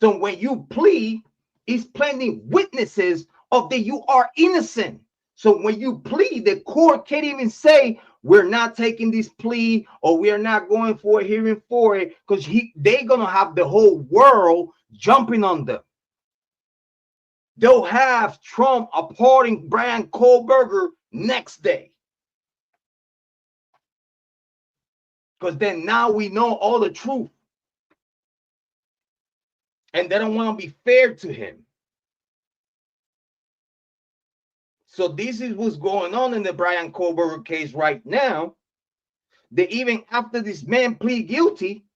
So when you plead, it's plenty witnesses of that you are innocent. So when you plead, the court can't even say we're not taking this plea or we are not going for a hearing for it, because they're gonna have the whole world jumping on them. They'll have Trump applauding Bryan Kohberger next day, because then now we know all the truth, and they don't want to be fair to him. So this is what's going on in the Bryan Kohberger case right now. That even after this man plead guilty,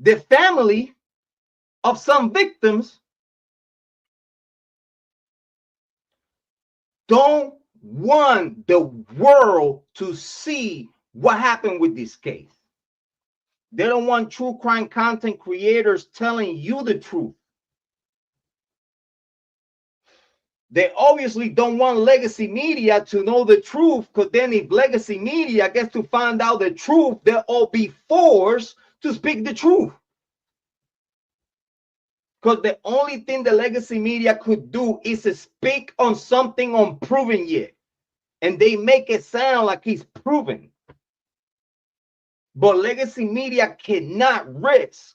the family of some victims don't want the world to see what happened with this case. They don't want true crime content creators telling you the truth. They obviously don't want legacy media to know the truth, because then if legacy media gets to find out the truth, they'll all be forced to speak the truth. Because the only thing the legacy media could do is to speak on something unproven yet. And they make it sound like it's proven. But legacy media cannot risk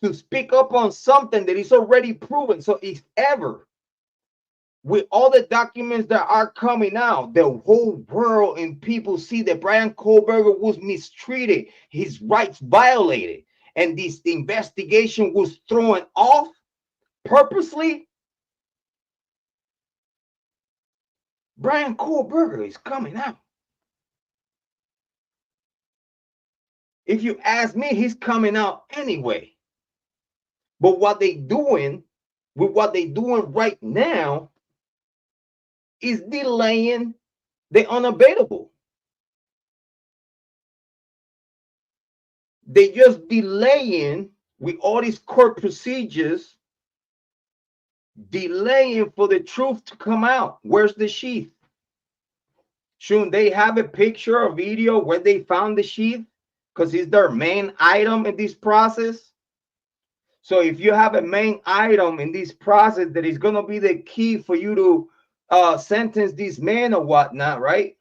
to speak up on something that is already proven. So if ever, with all the documents that are coming out, the whole world and people see that Bryan Kohberger was mistreated, his rights violated, and this investigation was thrown off purposely, Bryan Kohberger is coming out. If you ask me, he's coming out anyway. But what they doing, with what they doing right now, is delaying the unabateable. They just delaying with all these court procedures, delaying for the truth to come out. Where's the sheath? Shouldn't they have a picture or video where they found the sheath? Because it's their main item in this process. So if you have a main item in this process that is going to be the key for you to sentence this man or whatnot, right?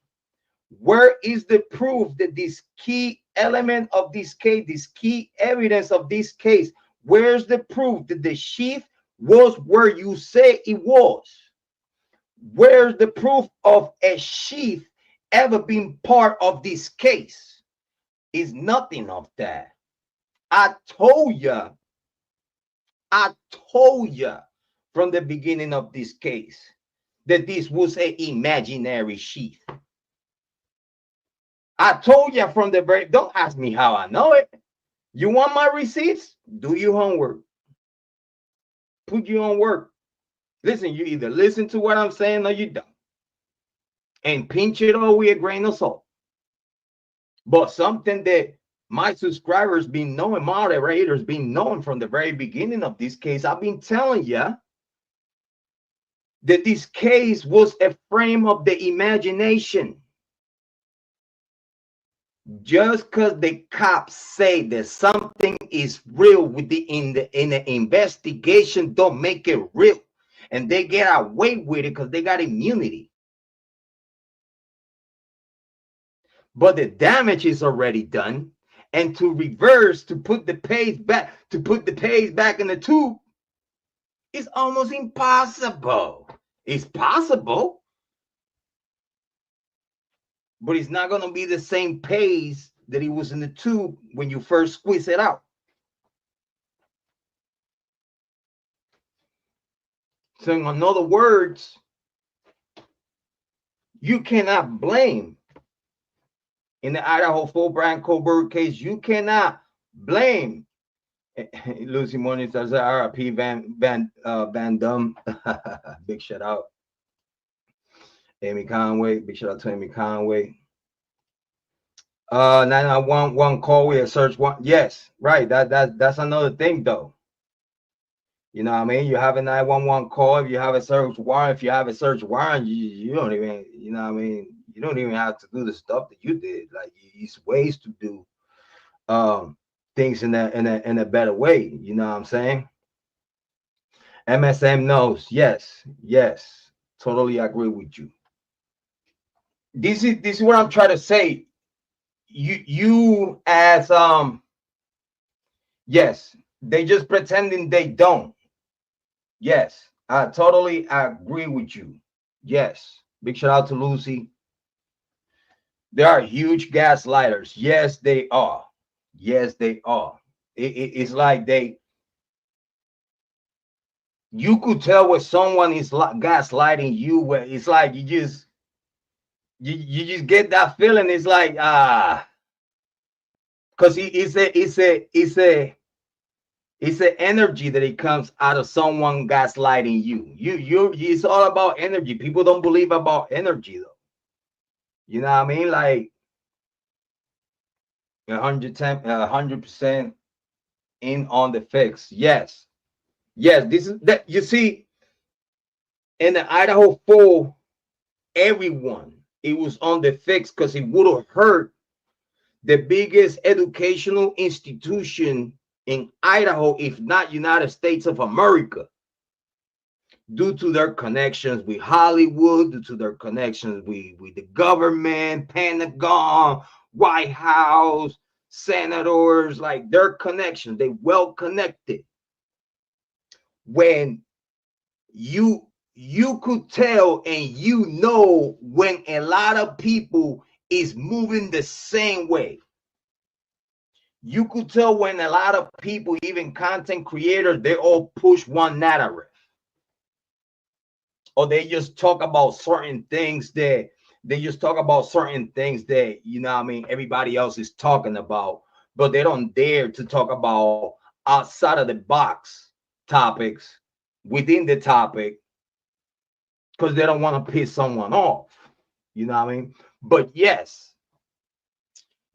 Where is the proof that this key element of this case, this key evidence of this case, where's the proof that the sheath was where you say it was? Where's the proof of a sheath ever being part of this case? Is nothing of that. I told ya from the beginning of this case that this was an imaginary sheath. I told you from the very, don't ask me how I know it. You want my receipts? Do your homework. Put your own work. Listen, you either listen to what I'm saying or you don't. And pinch it all with a grain of salt. But something that my subscribers been knowing, moderators been knowing from the very beginning of this case, I've been telling you that this case was a frame of the imagination. Just because the cops say that something is real in the investigation, don't make it real. And they get away with it because they got immunity. But the damage is already done. And to reverse, to put the page back in the tube, it's almost impossible. It's possible, but it's not going to be the same pace that it was in the tube when you first squeeze it out. So in other words, you cannot blame, in the Idaho full Bryan Kohberger case, you cannot blame Lucy Morning says RIP Van Dum. Big shout out. Amy Conway, big shout out to Amy Conway. 911 call, we have search one. Yes, right. That's another thing though. You know what I mean? You have a 911 call, if you have a search warrant, you don't even, you know what I mean? You don't even have to do the stuff that you did. Like, it's ways to do things in a better way. You know what I'm saying? MSM knows. Yes, totally agree with you. This is what I'm trying to say. You as yes, they just pretending they don't. Yes, I totally agree with you. Yes, big shout out to Lucy. They are huge gaslighters. Yes, they are. Yes, they are. It's like you could tell when someone is gaslighting you, where it's like you just get that feeling. It's like because it's an energy that it comes out of someone gaslighting you. It's all about energy. People don't believe about energy though. You know what I mean? Like 100% in on the fix. Yes. This is that you see in the Idaho 4, everyone, it was on the fix because it would have hurt the biggest educational institution in Idaho, if not United States of America, due to their connections with Hollywood, due to their connections with the government, Pentagon, White House, senators, like their connections, they well connected. When you could tell and you know when a lot of people is moving the same way. You could tell when a lot of people, even content creators, they all push one narrative. Or they just talk about certain things that you know what I mean, everybody else is talking about, but they don't dare to talk about outside of the box topics within the topic because they don't want to piss someone off. You know what I mean? But yes,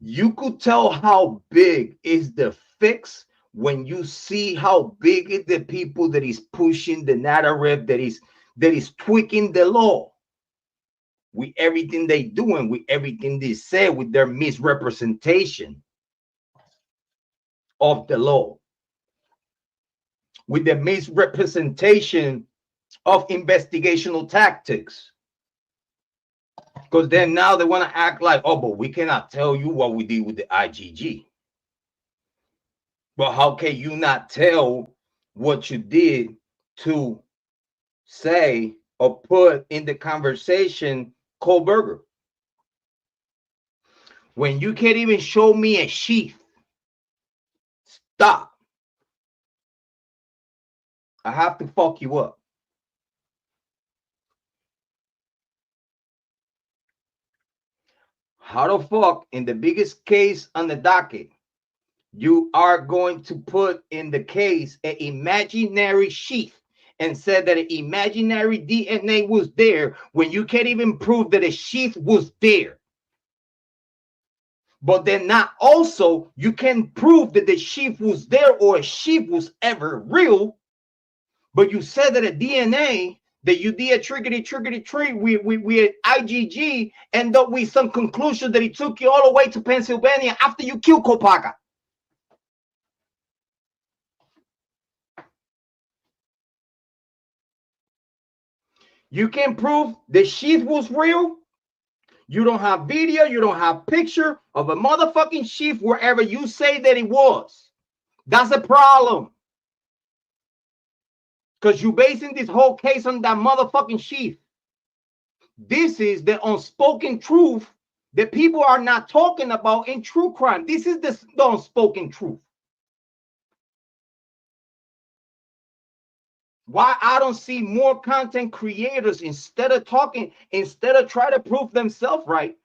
you could tell how big is the fix when you see how big is the people that is pushing the narrative, that is tweaking the law with everything they doing, with everything they say, with their misrepresentation of the law, with the misrepresentation of investigational tactics. Because then now they want to act like, oh, but we cannot tell you what we did with the IGG. But how can you not tell what you did to say or put in the conversation Kohberger? When you can't even show me a sheath, stop. I have to fuck you up. How the fuck, in the biggest case on the docket, you are going to put in the case an imaginary sheath and said that an imaginary DNA was there when you can't even prove that a sheath was there? But then not also, you can prove that the sheath was there or a sheath was ever real, but you said that a DNA that you did a tree we IGG end up with some conclusion that it took you all the way to Pennsylvania after you killed Kopaka. You can prove the sheath was real. You don't have video, you don't have picture of a motherfucking sheath wherever you say that it was. That's a problem. Because you're basing this whole case on that motherfucking sheath. This is the unspoken truth that people are not talking about in true crime. This is the unspoken truth. Why I don't see more content creators instead of trying to prove themselves right.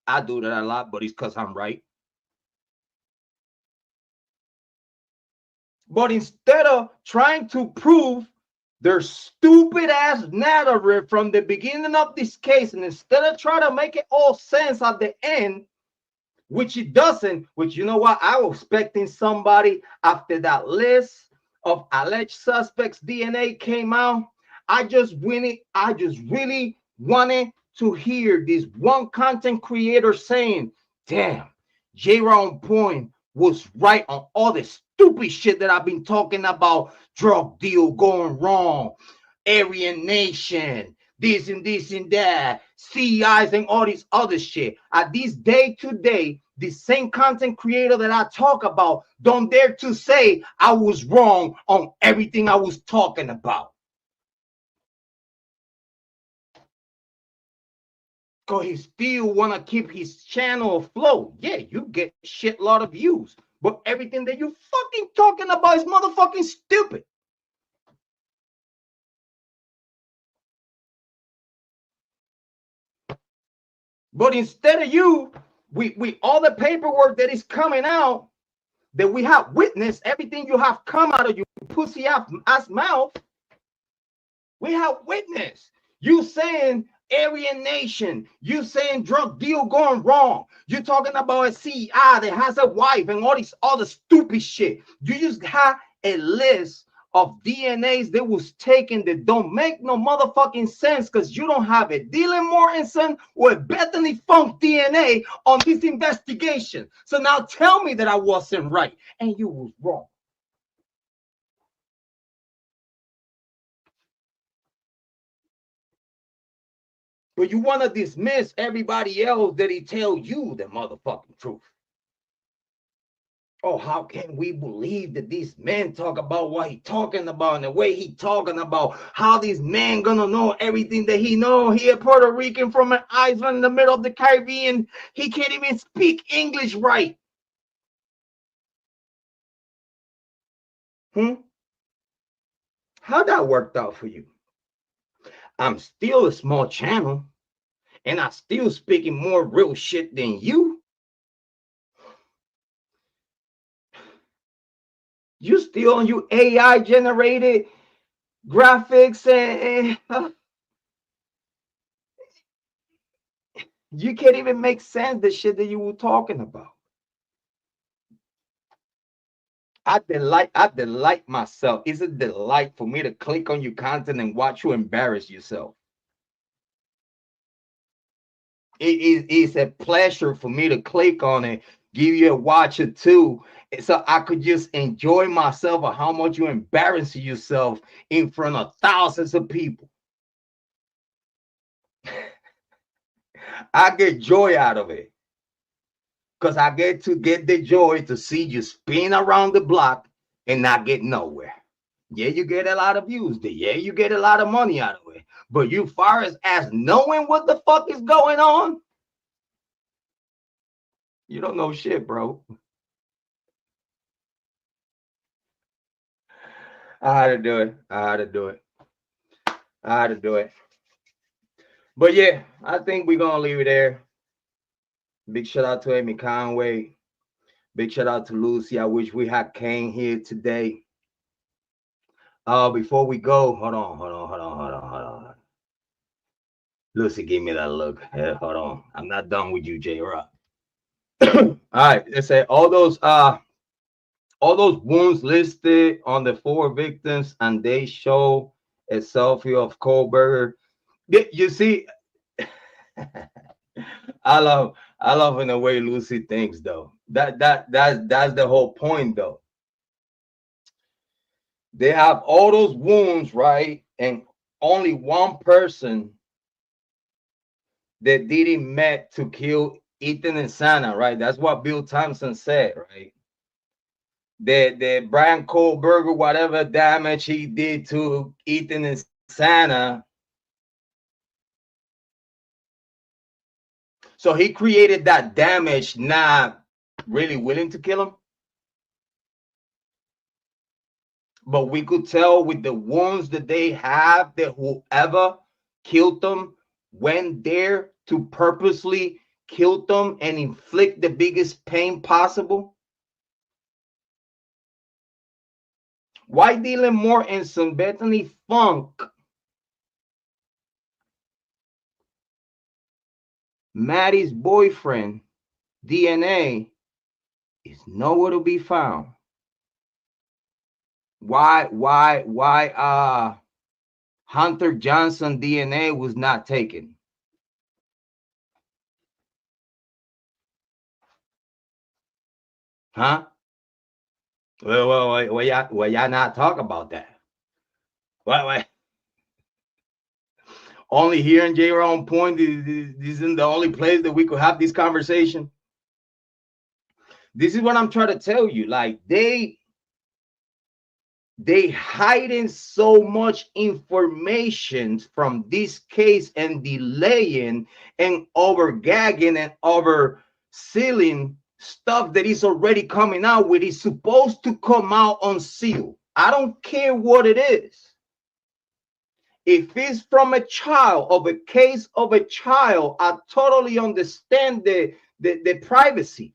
I do that a lot, but it's because I'm right. But instead of trying to prove their stupid ass narrative from the beginning of this case, and instead of trying to make it all sense at the end, which it doesn't, which, you know what, I was expecting somebody after that list of alleged suspects DNA came out. I just really wanted to hear this one content creator saying, damn, Jrod Point was right on all this stupid shit that I've been talking about. Drug deal going wrong, Aryan Nation, this and that, CIs and all this other shit. At this day to day, the same content creator that I talk about don't dare to say I was wrong on everything I was talking about. Because he still want to keep his channel afloat. Yeah, you get shit lot of views. But everything that you fucking talking about is motherfucking stupid. But instead of you, we all the paperwork that is coming out, that we have witnessed everything you have come out of your pussy ass mouth. We have witnessed you saying Aryan Nation, you saying drug deal going wrong. You talking about a CI that has a wife and all this other stupid shit. You just have a list of DNAs that was taken that don't make no motherfucking sense because you don't have a Dylan Mortensen or a Bethany Funk DNA on this investigation. So now tell me that I wasn't right and you was wrong. But you want to dismiss everybody else that he tell you the motherfucking truth. Oh, how can we believe that these men talk about what he talking about and the way he talking about how these men gonna know everything that he know? He a Puerto Rican from an island in the middle of the Caribbean. He can't even speak English right. How that worked out for you? I'm still a small channel and I still speaking more real shit than you. You still on you AI generated graphics and you can't even make sense the shit that you were talking about. I delight myself. It's a delight for me to click on your content and watch you embarrass yourself. It's a pleasure for me to click on it, give you a watch or two, so I could just enjoy myself of how much you embarrass yourself in front of thousands of people. I get joy out of it. Because I get to get the joy to see you spin around the block and not get nowhere. Yeah, you get a lot of views. Yeah, you get a lot of money out of it. But you far as knowing what the fuck is going on, you don't know shit, bro. I had to do it. I had to do it. I had to do it. But yeah, I think we're gonna leave it there. Big shout out to Amy Conway. Big shout out to Lucy. I wish we had Kane here today. Before we go, hold on. Lucy gave me that look. Hold on. I'm not done with you, Jrod. All right. They say all those wounds listed on the 4 victims, and they show a selfie of Kohberger. You see, I love in the way Lucy thinks, though. That's the whole point, though. They have all those wounds, right? And only one person that didn't met to kill Ethan and Sana, right? That's what Bill Thompson said, right? The Bryan Kohberger, whatever damage he did to Ethan and Sana. So he created that damage, not really willing to kill him. But we could tell with the wounds that they have that whoever killed them went there to purposely kill them and inflict the biggest pain possible. Why Dylan Mortensen, Bethany Funk, Maddie's boyfriend, DNA is nowhere to be found? Why Hunter Johnson DNA was not taken? Huh? Well, y'all not talk about that? Why? Only here in J on Point, this isn't the only place that we could have this conversation. This is what I'm trying to tell you. Like they hiding so much information from this case and delaying and over gagging and over sealing stuff that is already coming out with is supposed to come out unsealed. I don't care what it is. If it's from a child, of a case of a child, I totally understand the privacy.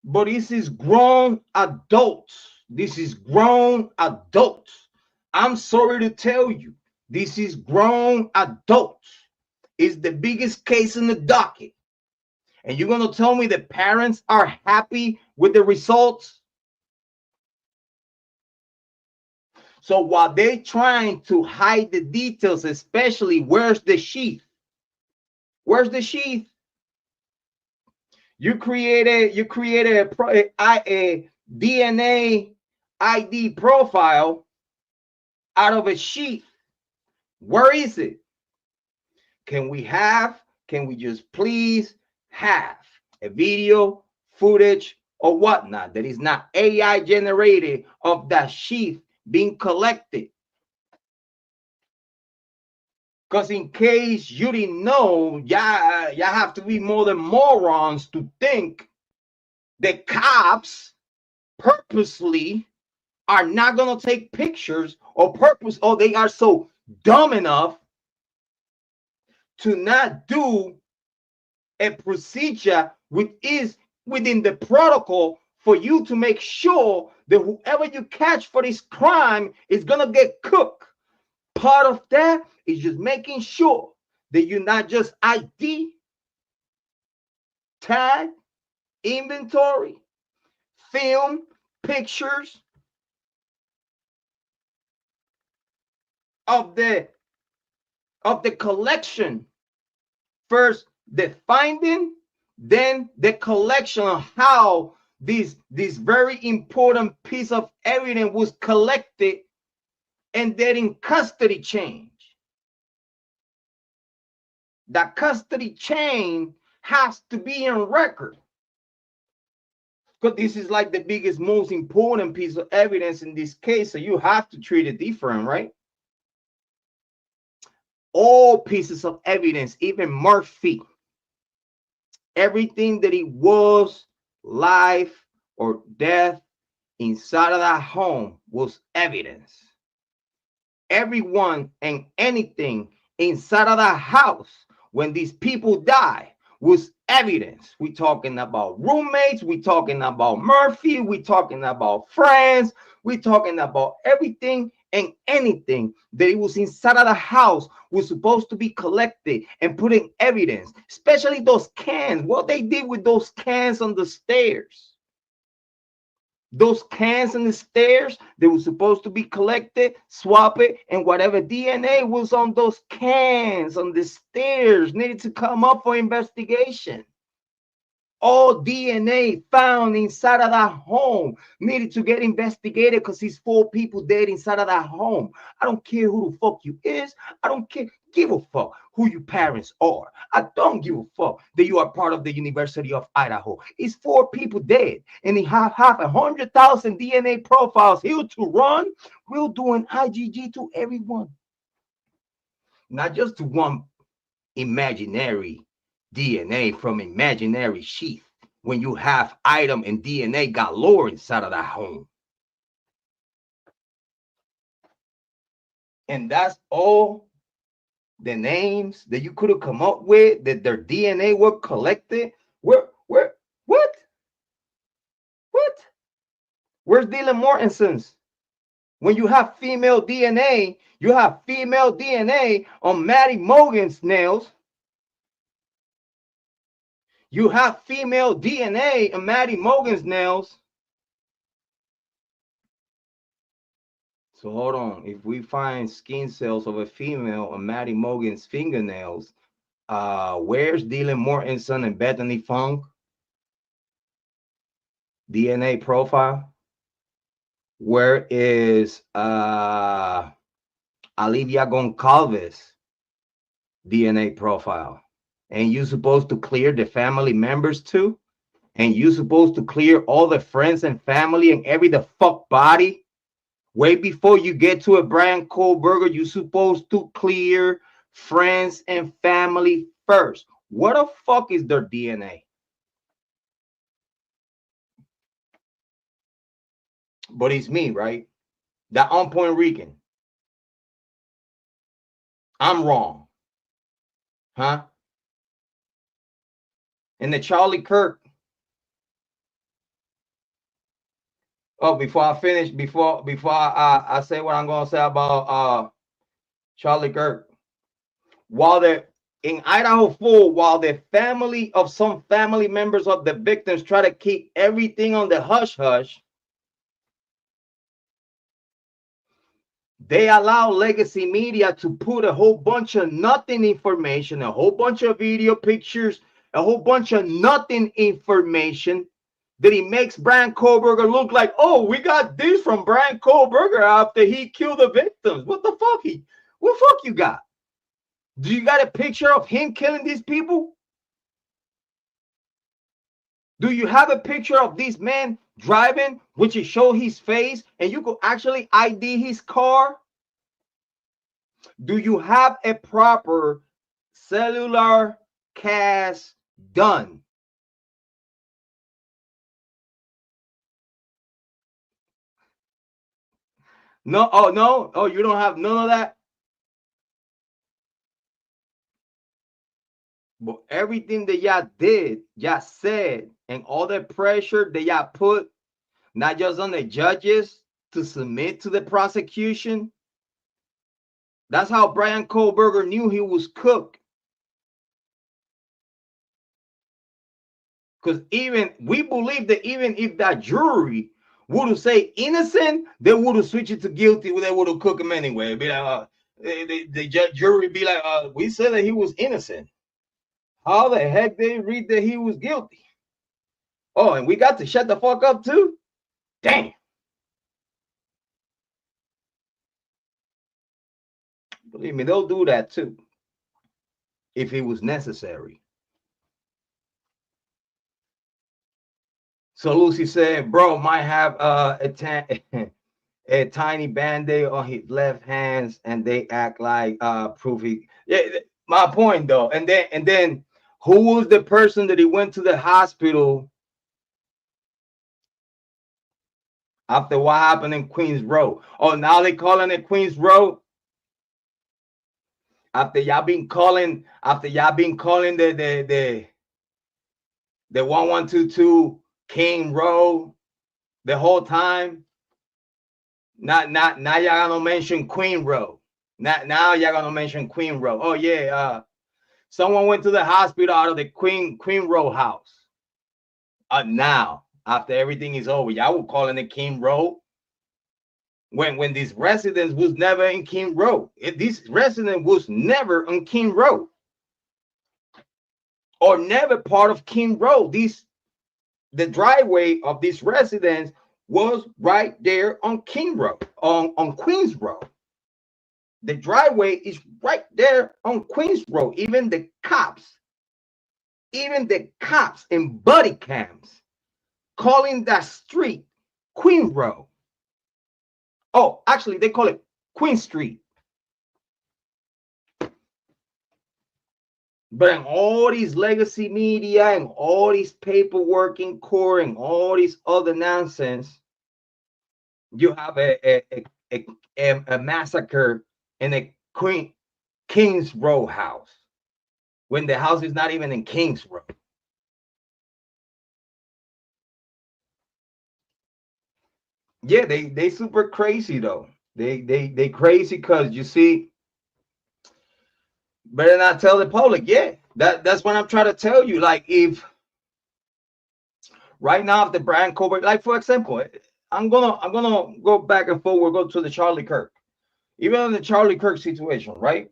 But this is grown adults. This is grown adults. I'm sorry to tell you, this is grown adults. It's the biggest case in the docket. And you're going to tell me the parents are happy with the results? So while they're trying to hide the details, especially where's the sheath? Where's the sheath? You created a DNA ID profile out of a sheath. Where is it? Can we just please have a video footage or whatnot that is not AI generated of that sheath being collected? Because in case you didn't know, y'all have to be more than morons to think that cops purposely are not going to take pictures or they are so dumb enough to not do a procedure which is within the protocol for you to make sure that whoever you catch for this crime is going to get cooked. Part of that is just making sure that you're not just ID, tag, inventory, film, pictures of the collection. First, the finding, then the collection of how this very important piece of evidence was collected and then in custody change. that custody chain has to be in record. Because this is like the biggest, most important piece of evidence in this case. So you have to treat it different, right? All pieces of evidence, even Murphy, everything that it was, life or death inside of that home was evidence. Everyone and anything inside of that house when these people die was evidence. We talking about roommates, we talking about Murphy, we talking about friends, we talking about everything and anything that it was inside of the house was supposed to be collected and put in evidence, especially those cans. What they did with those cans on the stairs. Those cans on the stairs, they were supposed to be collected, swap it, and whatever DNA was on those cans on the stairs needed to come up for investigation. All DNA found inside of that home needed to get investigated because these 4 people dead inside of that home. I don't care who the fuck you is. I don't give a fuck who your parents are. I don't give a fuck that you are part of the University of Idaho. It's 4 people dead, and they have 100,000 DNA profiles here to run. We'll do an IgG to everyone, not just to one imaginary DNA from imaginary sheath. When you have item and DNA galore inside of that home. And that's all the names that you could have come up with, that their DNA were collected. What? Where's Dylan Mortensen's? When you have female DNA, you have female DNA on Maddie Morgan's nails. You have female DNA on Maddie Morgan's nails. So hold on. If we find skin cells of a female on Maddie Morgan's fingernails, where's Dylan Mortensen and Bethany Funk? DNA profile. Where is Olivia Goncalves DNA profile? And you supposed to clear the family members too? And you supposed to clear all the friends and family and every the fuck body? Way before you get to a Bryan Kohberger, you supposed to clear friends and family first. What the fuck is their DNA? But it's me, right? The on point Rican. I'm wrong. Huh? And the Charlie Kirk. Oh, before I finish, before I say what I'm gonna say about Charlie Kirk. While in Idaho 4, while the family of some family members of the victims try to keep everything on the hush hush, they allow legacy media to put a whole bunch of nothing information, a whole bunch of video pictures, a whole bunch of nothing information that he makes Bryan Kohberger look like, oh, we got this from Bryan Kohberger after he killed the victims. What the fuck? What fuck you got? Do you got a picture of him killing these people? Do you have a picture of this man driving, which is show his face, and you could actually ID his car? Do you have a proper cellular cast done? No, oh no, oh you don't have none of that. But everything that y'all did, y'all said, and all the pressure that y'all put, not just on the judges to submit to the prosecution. That's how Bryan Kohberger knew he was cooked. Because even we believe that even if that jury would have said innocent, they would have switched it to guilty. They would have cooked him anyway. Be like, the jury be like, we said that he was innocent. How the heck they read that he was guilty? Oh, and we got to shut the fuck up too? Damn. Believe me, they'll do that too. if it was necessary. So Lucy said, bro might have a tiny band-aid on his left hands and they act like proving. Yeah, my point though. And then who was the person that he went to the hospital after what happened in Queens Road? Oh, now they calling it Queens Road? After y'all been calling the 1122 King Road the whole time. Now y'all gonna mention Queen Road. Now y'all gonna mention Queen Road. Oh yeah, someone went to the hospital out of the Queen Road house. Now after everything is over, y'all were calling it King Road when this residence was never in King Road. This residence was never on King Road or never part of King Road. The driveway of this residence was right there on King Road, on Queens Road. The driveway is right there on Queens Road. Even the cops in body cams calling that street Queen Road. Oh, actually, they call it Queen Street. But in all these legacy media and all these paperwork in court and all these other nonsense, you have a massacre in a Kings Road house when the house is not even in Kings Road. Yeah, they super crazy though. They crazy because you see, better not tell the public. Yeah, that's what I'm trying to tell you. Like if right now, if the Bryan Kohberger, like for example, I'm gonna go back and forth. We'll go to the Charlie Kirk. Even in the Charlie Kirk situation, right?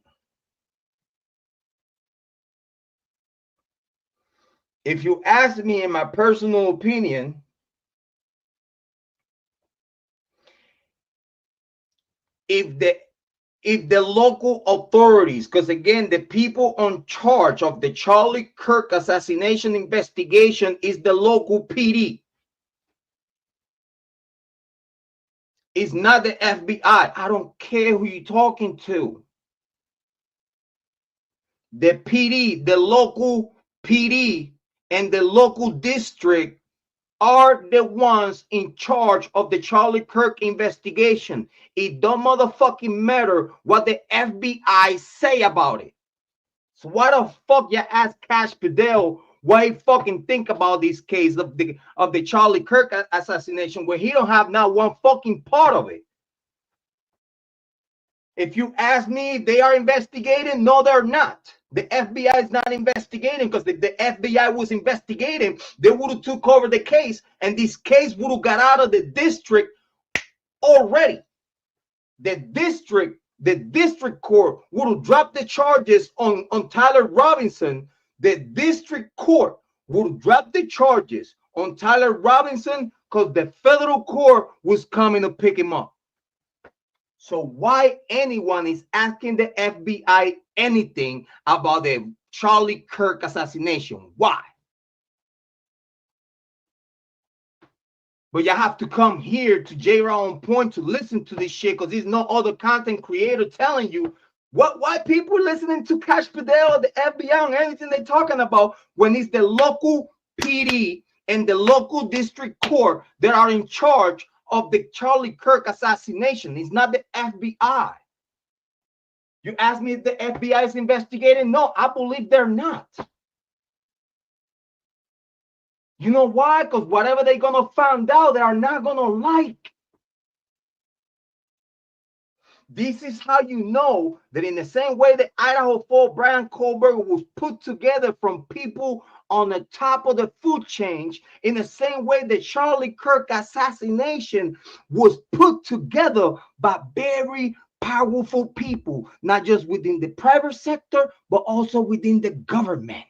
If you ask me, in my personal opinion, if the local authorities, because again, the people on charge of the Charlie Kirk assassination investigation is the local PD. It's not the FBI. I don't care who you're talking to. The PD, the local PD, and the local district are the ones in charge of the Charlie Kirk investigation. It don't motherfucking matter what the FBI say about it. So why the fuck you ask Cash Padel what he fucking think about this case of the Charlie Kirk assassination where he don't have not one fucking part of it? If you ask me if they are investigating, no, they're not. The FBI is not investigating, because if the FBI was investigating, they would have took over the case and this case would have got out of the district already. The district court would have dropped the charges on Tyler Robinson. The district court would have dropped the charges on Tyler Robinson because the federal court was coming to pick him up. So why anyone is asking the FBI anything about the Charlie Kirk assassination? Why? But you have to come here to Jrod on Point to listen to this shit, because there's no other content creator telling you why people listening to Cash Padel or the FBI and anything they're talking about when it's the local PD and the local district court that are in charge of the Charlie Kirk assassination. It's not the FBI. You ask me if the FBI is investigating? No, I believe they're not. You know why? Because whatever they're going to find out, they are not going to like. This is how you know that in the same way that Idaho 4 Bryan Kohberger was put together from people on the top of the food chain, in the same way the Charlie Kirk assassination was put together by very powerful people, not just within the private sector, but also within the government.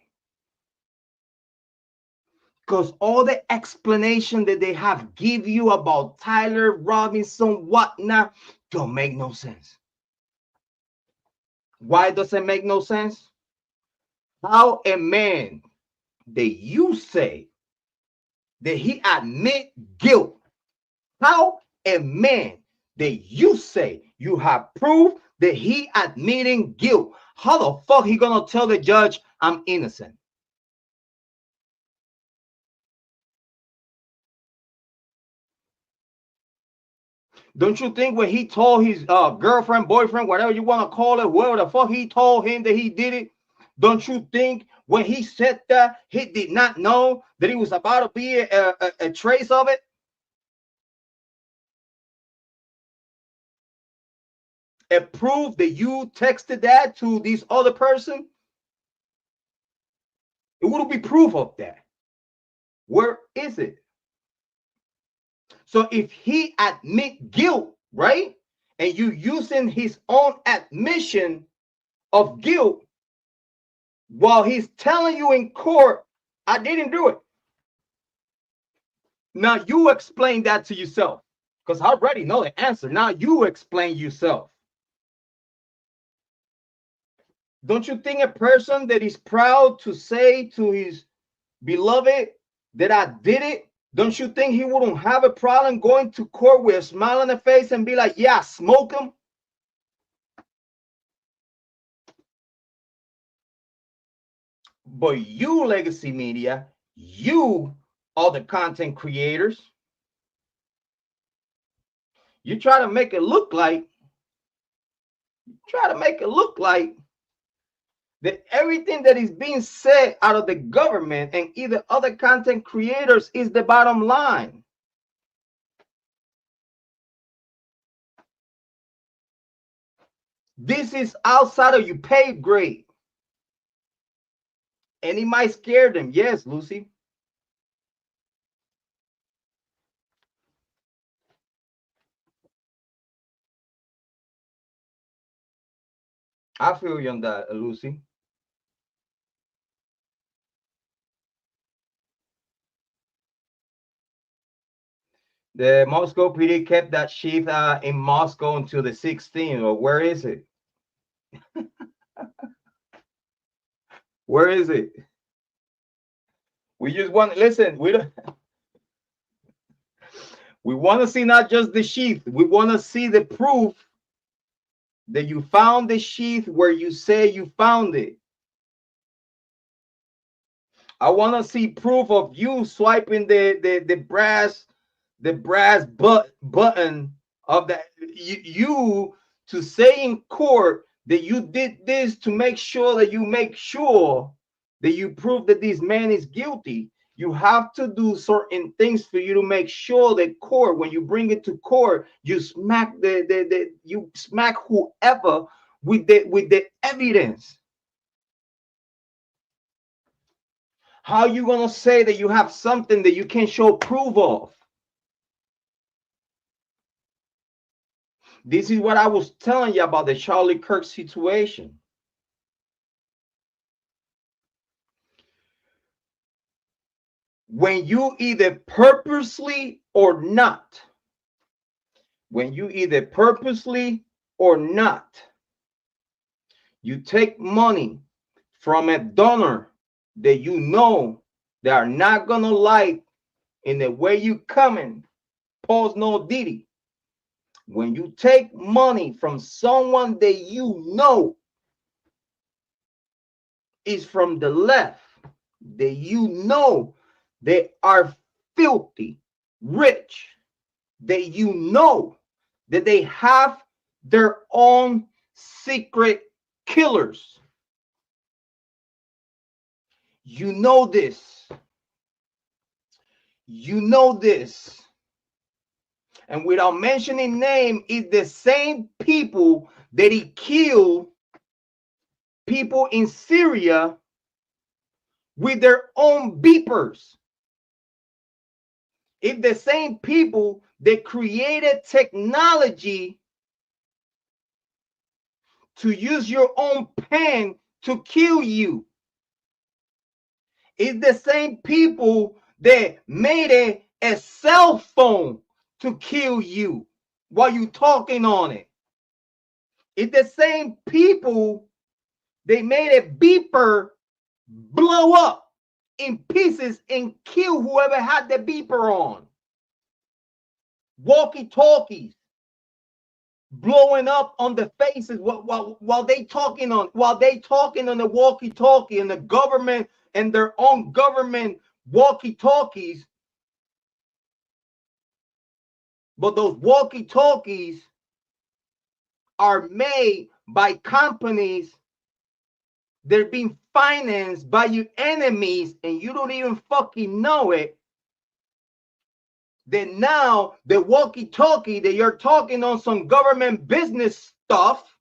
Because all the explanation that they have give you about Tyler Robinson, whatnot, don't make no sense. Why does it make no sense? How a man that you say that he admit guilt, how a man that you say you have proof that he admitting guilt, how the fuck he gonna tell the judge I'm innocent? Don't you think when he told his girlfriend, boyfriend, whatever you want to call it, whoever the fuck he told him that he did it, don't you think when he said that he did not know that he was about to be a trace of it? A proof that you texted that to this other person? It would be proof of that. Where is it? So if he admit guilt, right, and you using his own admission of guilt while he's telling you in court, I didn't do it. Now you explain that to yourself, because I already know the answer. Now you explain yourself. Don't you think a person that is proud to say to his beloved that I did it, don't you think he wouldn't have a problem going to court with a smile on the face and be like, yeah, smoke him? But you, legacy media, you, all the content creators, you try to make it look like that everything that is being said out of the government and either other content creators is the bottom line. This is outside of your pay grade. And it might scare them. Yes, Lucy. I feel you on that, Lucy. The Moscow PD kept that shift in Moscow until the 16th. Or where is it? Where is it? We just want listen. We don't. We want to see not just the sheath. We want to see the proof that you found the sheath where you say you found it. I want to see proof of you swiping the brass button of that you to say in court that you did this to make sure that you prove that this man is guilty. You have to do certain things for you to make sure that court, when you bring it to court, you smack you smack whoever with the evidence. How you gonna say that you have something that you can't show proof of? This is what I was telling you about the Charlie Kirk situation. When you either purposely or not, you take money from a donor that you know they are not gonna like in the way you coming, pause no diddy. When you take money from someone that you know is from the left, that you know they are filthy rich, that you know that they have their own secret killers. You know this. You know this. And without mentioning name, it's the same people that he killed people in Syria with their own beepers. It's the same people that created technology to use your own pen to kill you. It's the same people that made a cell phone to kill you while you talking on it. It's the same people they made a beeper blow up in pieces and kill whoever had the beeper on. Walkie-talkies blowing up on the faces while they talking on the walkie-talkie, and the government and their own government walkie-talkies. But those walkie-talkies are made by companies. They're being financed by your enemies, and you don't even fucking know it. Then now the walkie-talkie that you're talking on some government business stuff,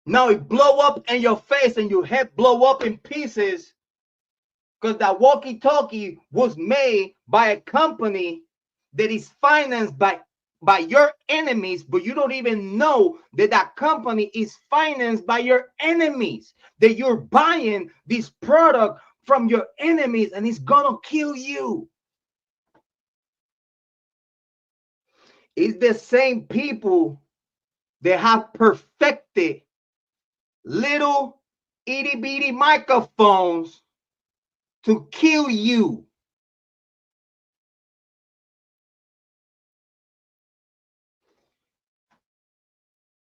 now it blow up in your face and your head blow up in pieces, because that walkie-talkie was made by a company that is financed by your enemies, but you don't even know that that company is financed by your enemies, that you're buying this product from your enemies and it's gonna kill you. It's the same people that have perfected little itty-bitty microphones to kill you.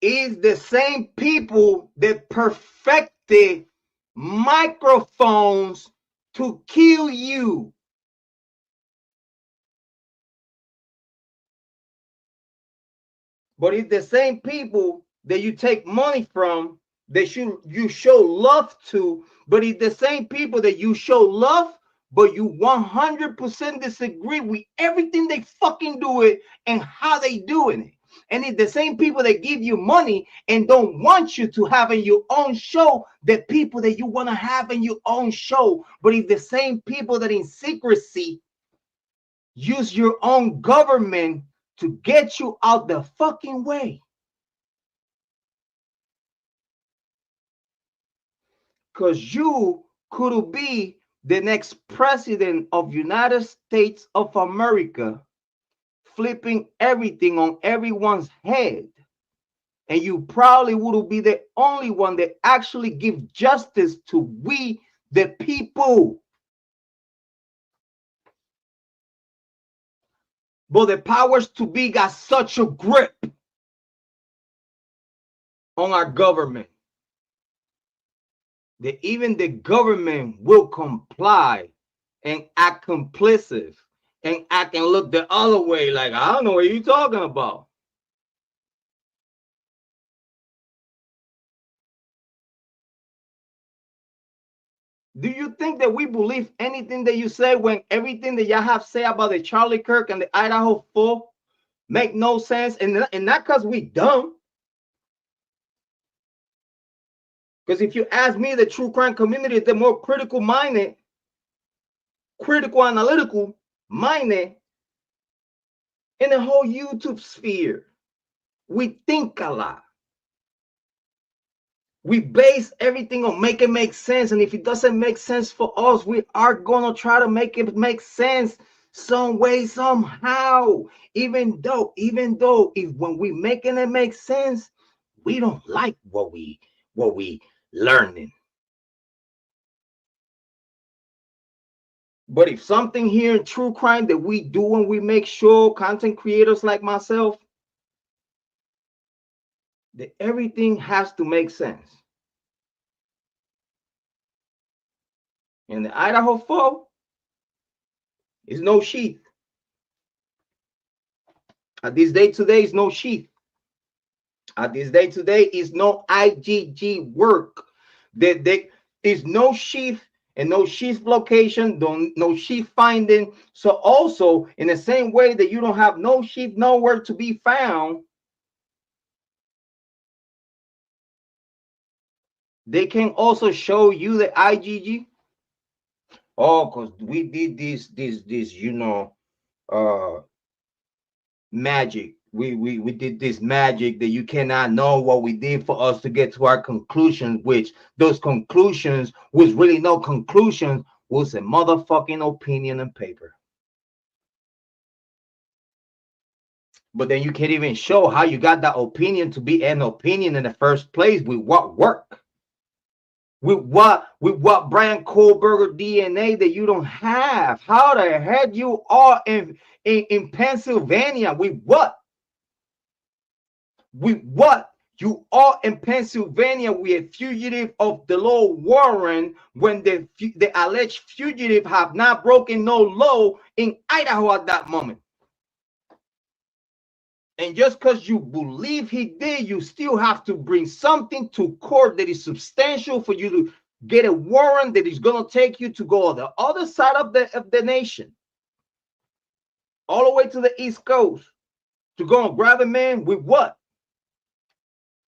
Is the same people that perfected microphones to kill you. But it's the same people that you take money from, that you show love to, but it's the same people that you show love, but you 100% disagree with everything they fucking do it and how they doing it. And it's the same people that give you money and don't want you to have in your own show the people that you want to have in your own show. But it's the same people that in secrecy use your own government to get you out the fucking way. Because you could be the next president of United States of America, flipping everything on everyone's head. And you probably would be the only one that actually give justice to we, the people. But the powers to be got such a grip on our government that even the government will comply and act complicit and act and look the other way like, I don't know what you're talking about. Do you think that we believe anything that you say when everything that y'all have said about the Charlie Kirk and the Idaho 4 make no sense? And not because we dumb. Because if you ask me, the true crime community is the more critical minded, critical analytical minded in the whole YouTube sphere. We think a lot. We base everything on make it make sense. And if it doesn't make sense for us, we are going to try to make it make sense some way, somehow. Even though if when we making it make sense, we don't like what we learning. But if something here in true crime that we do and we make sure, content creators like myself, that everything has to make sense. And the Idaho 4 is no sheath. At this day today is no sheath. At this day today is no IGG work. There is no sheath and no sheath location, no sheath finding. So also in the same way that you don't have no sheath nowhere to be found, they can also show you the IGG. Oh, because we did this, magic. We did this magic that you cannot know what we did for us to get to our conclusions, which those conclusions was really no conclusions, was a motherfucking opinion and paper. But then you can't even show how you got that opinion to be an opinion in the first place with what work. With what Bryan Kohberger DNA that you don't have? How the heck you are in Pennsylvania? With what? With what? You are in Pennsylvania with a fugitive of the law warrant when the alleged fugitive have not broken no law in Idaho at that moment. And just because you believe he did, you still have to bring something to court that is substantial for you to get a warrant that is going to take you to go on the other side of the nation, all the way to the East Coast, to go and grab a man with what?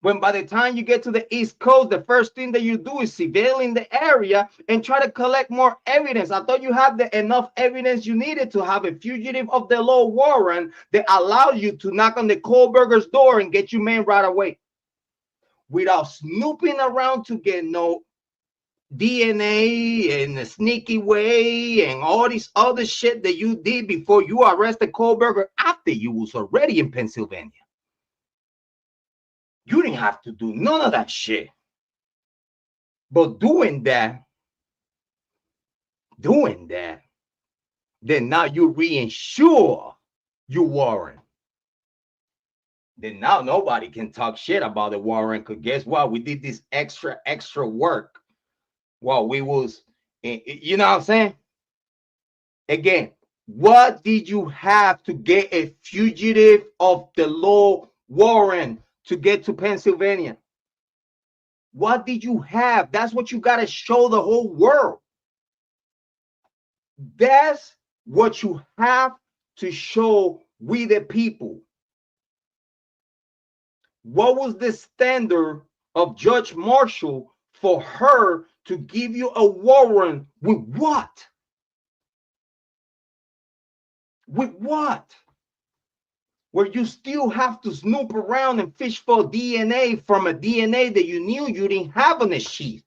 When by the time you get to the East Coast, the first thing that you do is surveil in the area and try to collect more evidence. I thought you had enough evidence you needed to have a fugitive of the law warrant that allowed you to knock on the Kohberger's door and get your man right away without snooping around to get no DNA in a sneaky way and all this other shit that you did before you arrested Kohberger after you was already in Pennsylvania. You didn't have to do none of that shit. But doing that, then now you reinsure your warrant. Then now nobody can talk shit about the warrant, because guess what? We did this extra work while we was, you know what I'm saying? Again, what did you have to get a fugitive of the law warrant to get to Pennsylvania? What did you have? That's what you got to show the whole world. That's what you have to show we the people. What was the standard of Judge Marshall for her to give you a warrant with what? With what? Where you still have to snoop around and fish for DNA from a DNA that you knew you didn't have on the sheet.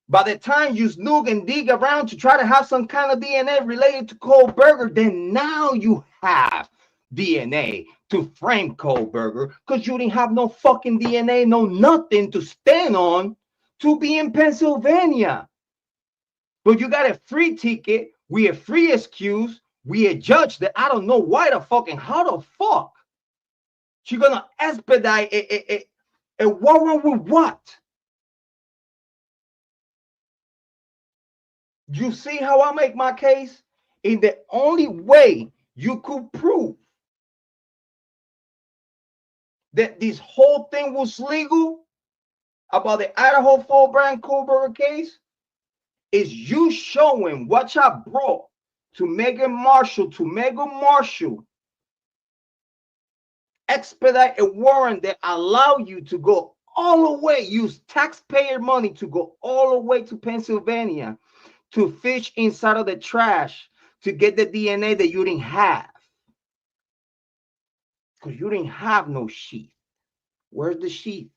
By the time you snoop and dig around to try to have some kind of DNA related to Kohberger, then now you have DNA to frame Kohberger, because you didn't have no fucking DNA, no nothing to stand on to be in Pennsylvania. But you got a free ticket, we a free excuse, we a judge that I don't know why the fucking, how the fuck she gonna expedite a warrant with what? You see how I make my case? In the only way you could prove that this whole thing was legal about the Idaho Fall Bryan Kohberger case is you showing what I brought to Megan Marshall expedite a warrant that allow you to go all the way, use taxpayer money to go all the way to Pennsylvania to fish inside of the trash to get the DNA that you didn't have. Because you didn't have no sheath. Where's the sheath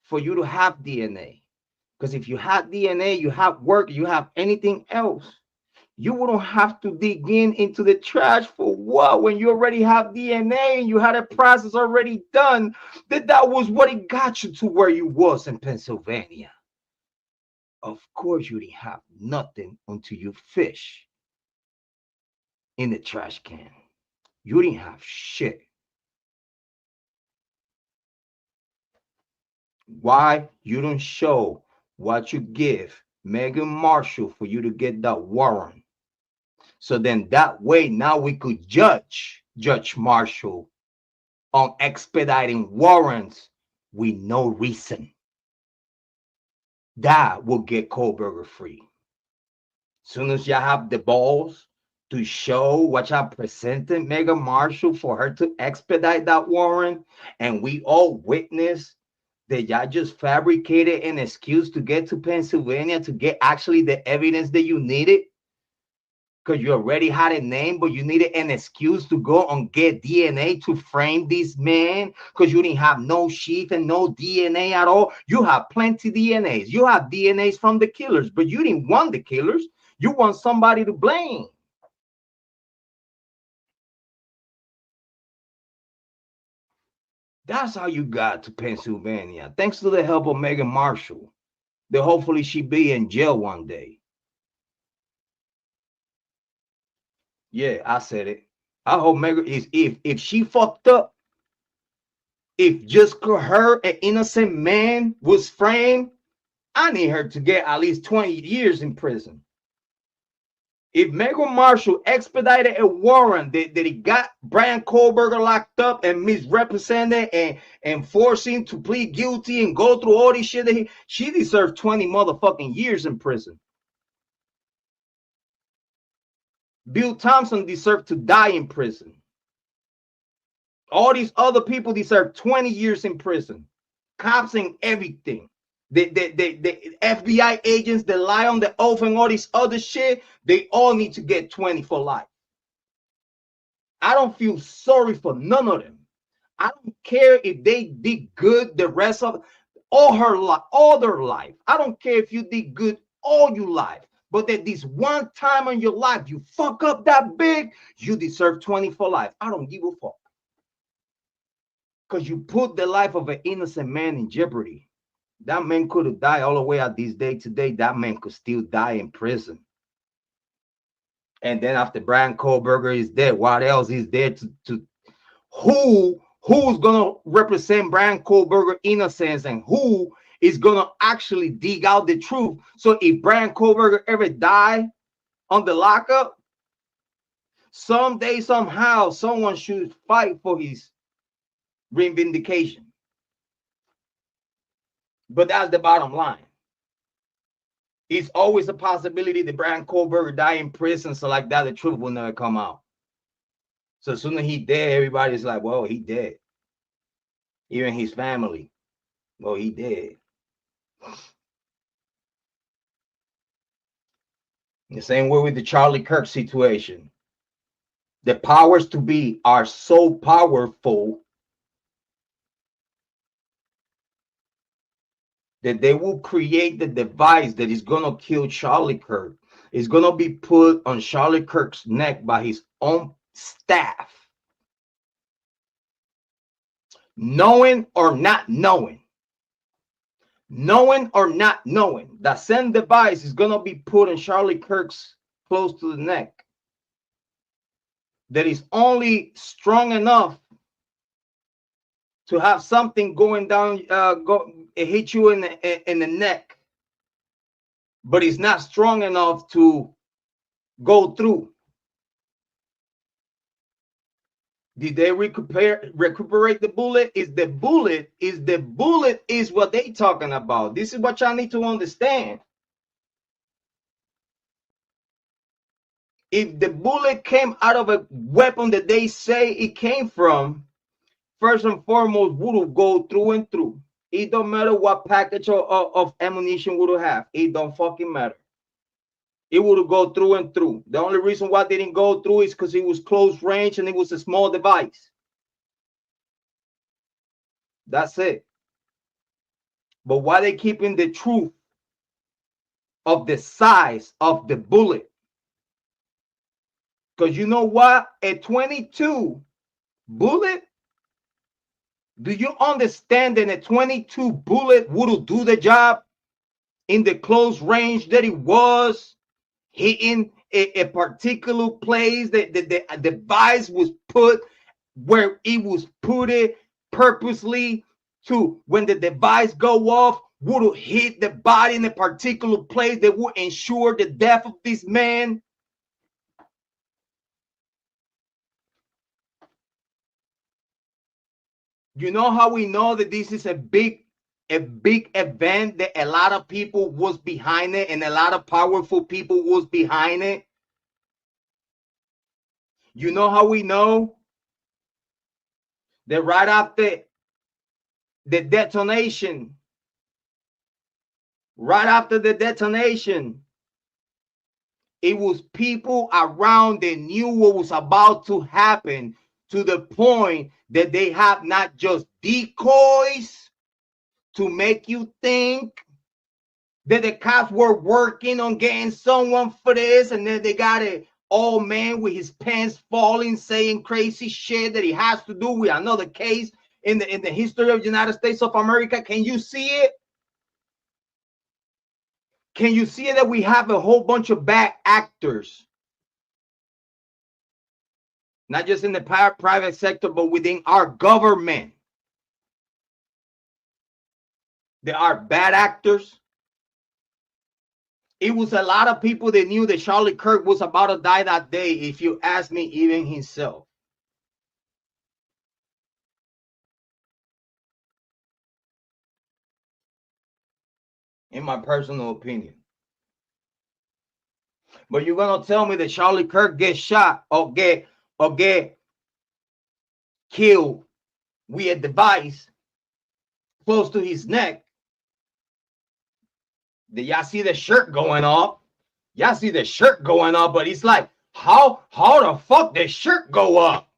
for you to have DNA? Because if you had DNA, you have work, you have anything else, you wouldn't have to dig into the trash for what? When you already have DNA and you had a process already done, that was what it got you to where you was in Pennsylvania. Of course, you didn't have nothing until you fish in the trash can. You didn't have shit. Why you don't show what you give Megan Marshall for you to get that warrant? So then that way now we could judge Judge Marshall on expediting warrants with no reason. That will get Kohberger free. Soon as you have the balls to show what I presented Megan Marshall for her to expedite that warrant, and we all witness that y'all just fabricated an excuse to get to Pennsylvania to get actually the evidence that you needed, because you already had a name, but you needed an excuse to go and get DNA to frame this man because you didn't have no sheath and no DNA at all. You have plenty DNAs. You have DNAs from the killers, but you didn't want the killers. You want somebody to blame. That's how you got to Pennsylvania. Thanks to the help of Megan Marshall. That hopefully she be in jail one day. Yeah, I said it. I hope Megan is if she fucked up, if just her an innocent man was framed, I need her to get at least 20 years in prison. If Megan Marshall expedited a warrant that he got Bryan Kohberger locked up and misrepresented and forced him to plead guilty and go through all this shit, she deserves 20 motherfucking years in prison. Bill Thompson deserved to die in prison. All these other people deserve 20 years in prison. Cops and everything. The FBI agents that lie on the oath and all this other shit, they all need to get 20 for life. I don't feel sorry for none of them. I don't care if they did good the rest of all their life. I don't care if you did good all your life. But that this one time in your life you fuck up that big, you deserve 20 for life. I don't give a fuck. Because you put the life of an innocent man in jeopardy. That man could have died all the way at this day today. That man could still die in prison. And then after Bryan Kohberger is dead, what else is there to who's gonna represent Bryan Kohberger innocence and who is gonna actually dig out the truth? So if Bryan Kohberger ever die on the lockup, someday, somehow, someone should fight for his reivindication. But that's the bottom line. It's always a possibility that Bryan Kohberger die in prison, so like that, the truth will never come out. So as soon as he dead, everybody's like, well, he dead. Even his family, well, he dead. The same way with the Charlie Kirk situation. The powers to be are so powerful that they will create the device that is going to kill Charlie Kirk. It's going to be put on Charlie Kirk's neck by his own staff. Knowing or not knowing. Knowing or not knowing. That same device is going to be put on Charlie Kirk's close to the neck. That is only strong enough to have something going down, it hit you in the neck, but it's not strong enough to go through. Did they recuperate the bullet? Is the bullet is what they talking about? This is what y'all need to understand. If the bullet came out of a weapon that they say it came from, first and foremost, would go through and through. It don't matter what package of ammunition would have. It don't fucking matter. It would go through and through. The only reason why it didn't go through is because it was close range and it was a small device. That's it. But why they keeping the truth of the size of the bullet? Because you know what? A 22 bullet, do you understand that a 22 bullet would do the job in the close range that it was, hitting a particular place that the device was put where it was put it purposely to when the device go off, would hit the body in a particular place that would ensure the death of this man? You know how we know that this is a big event, that a lot of people was behind it and a lot of powerful people was behind it? You know how we know that right after the detonation, it was people around that knew what was about to happen, to the point that they have not just decoys to make you think that the cops were working on getting someone for this, and then they got an old man with his pants falling saying crazy shit that he has to do with another case, in the history of the United States of America? Can you see it? Can you see that we have a whole bunch of bad actors? Not just in the private sector, but within our government. There are bad actors. It was a lot of people that knew that Charlie Kirk was about to die that day, if you ask me, even himself. In my personal opinion. But you're gonna tell me that Charlie Kirk gets shot or get killed with a device close to his neck? Did y'all see the shirt going off? Y'all see the shirt going up, but it's like, how the fuck did shirt go up?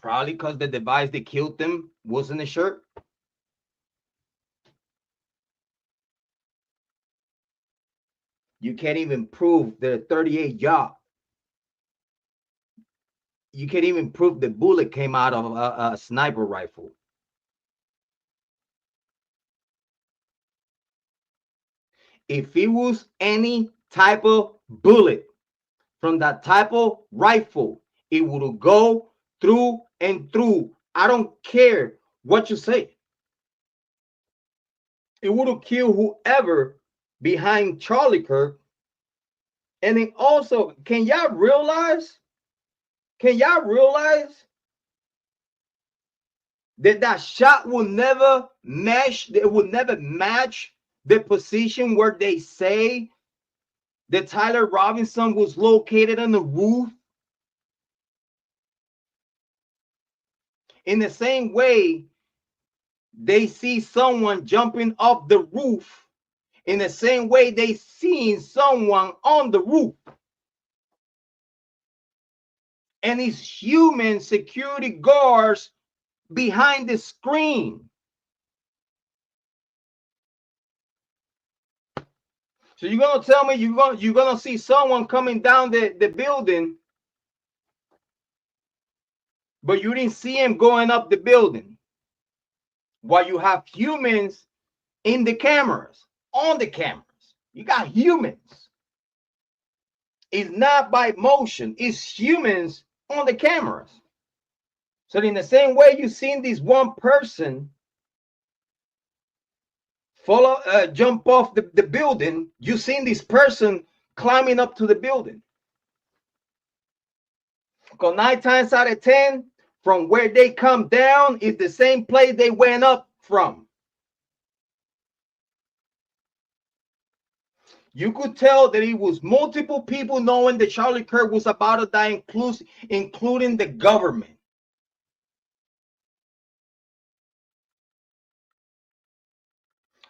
Probably because the device that killed them was in the shirt. You can't even prove the 38 yard. You can't even prove the bullet came out of a sniper rifle. If it was any type of bullet from that type of rifle, it would go through and through. I don't care what you say. It would have killed whoever behind Charlie Kirk. And then also, can y'all realize that that shot will never mesh? It will never match the position where they say that Tyler Robinson was located on the roof. In the same way, they see someone jumping off the roof. In the same way, they seen someone on the roof. And it's human security guards behind the screen. So you're gonna tell me you're gonna see someone coming down the building, but you didn't see him going up the building, while you have humans in the cameras, on the cameras. You got humans. It's not by motion, it's humans on the cameras. So in the same way you've seen this one person jump off the building, you've seen this person climbing up to the building. Because 9 times out of 10, from where they come down is the same place they went up from. You could tell that it was multiple people knowing that Charlie Kirk was about to die, including the government.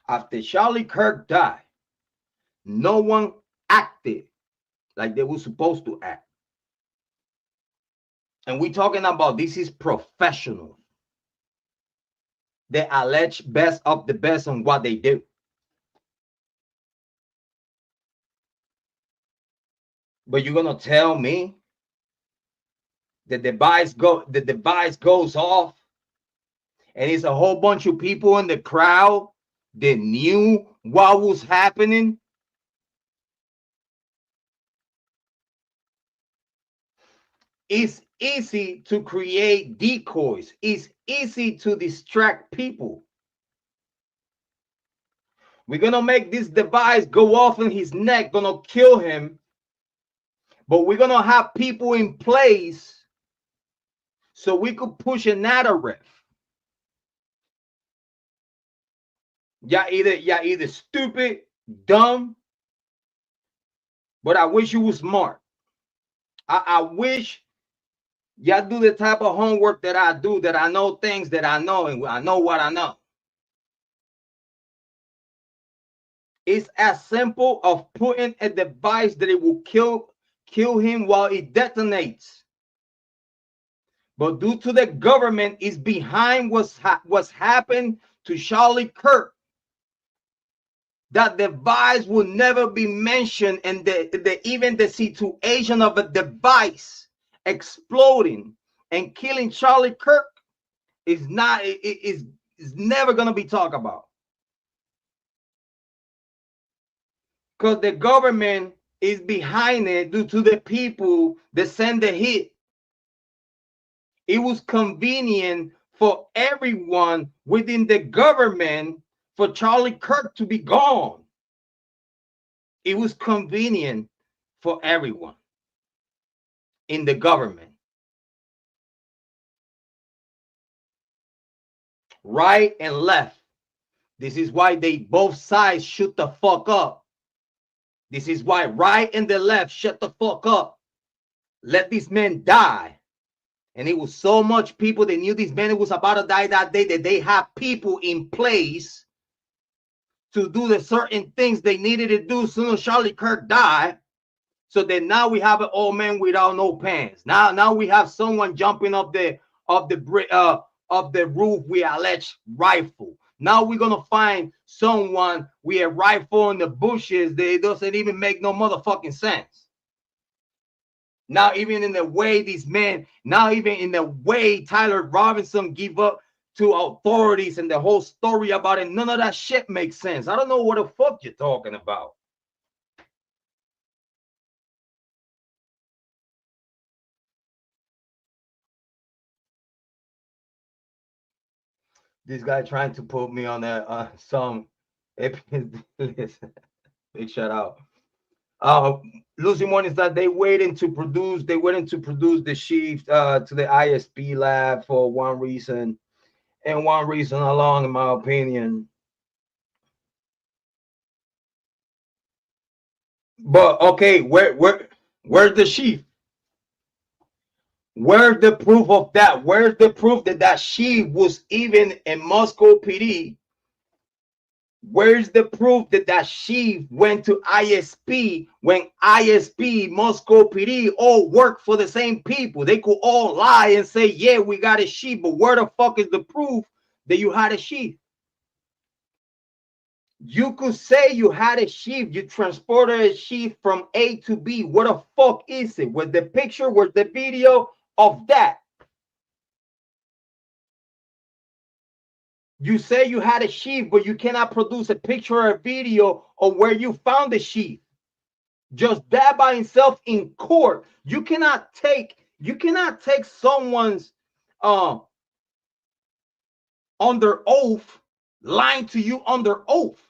After Charlie Kirk died, no one acted like they were supposed to act. And we're talking about this is professionals. They allege best of the best on what they do. But you're gonna tell me the device goes off, and it's a whole bunch of people in the crowd that knew what was happening? It's easy to create decoys. It's easy to distract people. We're gonna make this device go off in his neck, gonna kill him. But we're gonna have people in place so we could push a narrative. Y'all either stupid, dumb, but I wish you was smart. I wish y'all do the type of homework that I do, that I know things that I know, and I know what I know. It's as simple of putting a device that it will kill him while it detonates. But due to the government is behind what's happened to Charlie Kirk, that device will never be mentioned, and even the situation of a device exploding and killing Charlie Kirk is not is never gonna be talked about, because the government is behind it due to the people that send the hit. It was convenient for everyone within the government for Charlie Kirk to be gone. It was convenient for everyone in the government. Right and left. This is why they both sides shoot the fuck up. This is why right and the left shut the fuck up. Let these men die. And it was so much people that knew this man was about to die that day that they had people in place to do the certain things they needed to do as soon as Charlie Kirk died. So that now we have an old man without no pants. Now we have someone jumping up the roof with a alleged rifle. Now we're gonna find someone with a rifle in the bushes that it doesn't even make no motherfucking sense. Now even in the way these men, now even in the way Tyler Robinson give up to authorities and the whole story about it, none of that shit makes sense. I don't know what the fuck you're talking about. This guy trying to put me on some big shout out. Lucy Morning is that they waiting to produce the sheath to the ISP lab for one reason and one reason alone, in my opinion. But okay, where's the sheath? Where's the proof of that? Where's the proof that that sheath was even in Moscow PD? Where's the proof that that sheath went to ISP when ISP, Moscow PD all work for the same people? They could all lie and say, yeah, we got a sheath, but where the fuck is the proof that you had a sheath? You could say you had a sheath, you transported a sheath from A to B. What the fuck is it? Where's the picture? Where's the video of that? You say you had a sheath, but you cannot produce a picture or a video of where you found the sheath. Just that by itself in court, you cannot take someone's under oath, lying to you under oath,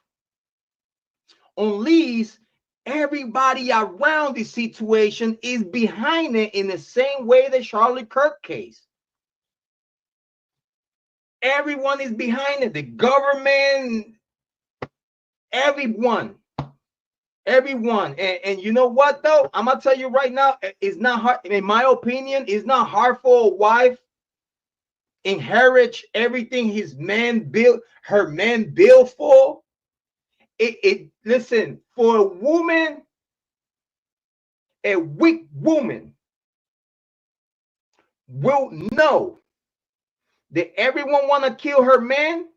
unless everybody around the situation is behind it in the same way the Charlie Kirk case. Everyone is behind it. The government, everyone. And you know what though? I'm gonna tell you right now, it's not hard. In my opinion, it's not hard for a wife inherit everything her man built for. Listen, for a woman, a weak woman will know that everyone want to kill her man.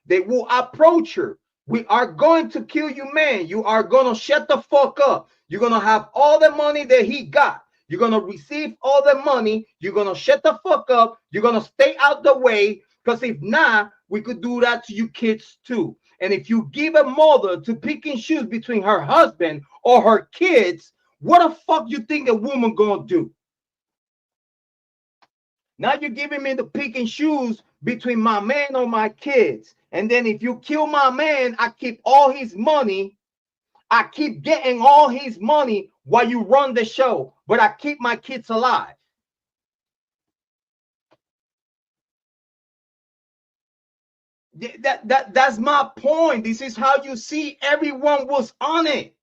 They will approach her. We are going to kill you, man. You are going to shut the fuck up. You're going to have all the money that he got. You're going to receive all the money. You're going to shut the fuck up. You're going to stay out the way, because if not, we could do that to you kids too. And if you give a mother to pick and choose between her husband or her kids, what the fuck you think a woman going to do? Now you're giving me the pick and choose between my man or my kids. And then if you kill my man, I keep all his money. I keep getting all his money while you run the show, but I keep my kids alive. That's my point. This is how you see everyone was on it.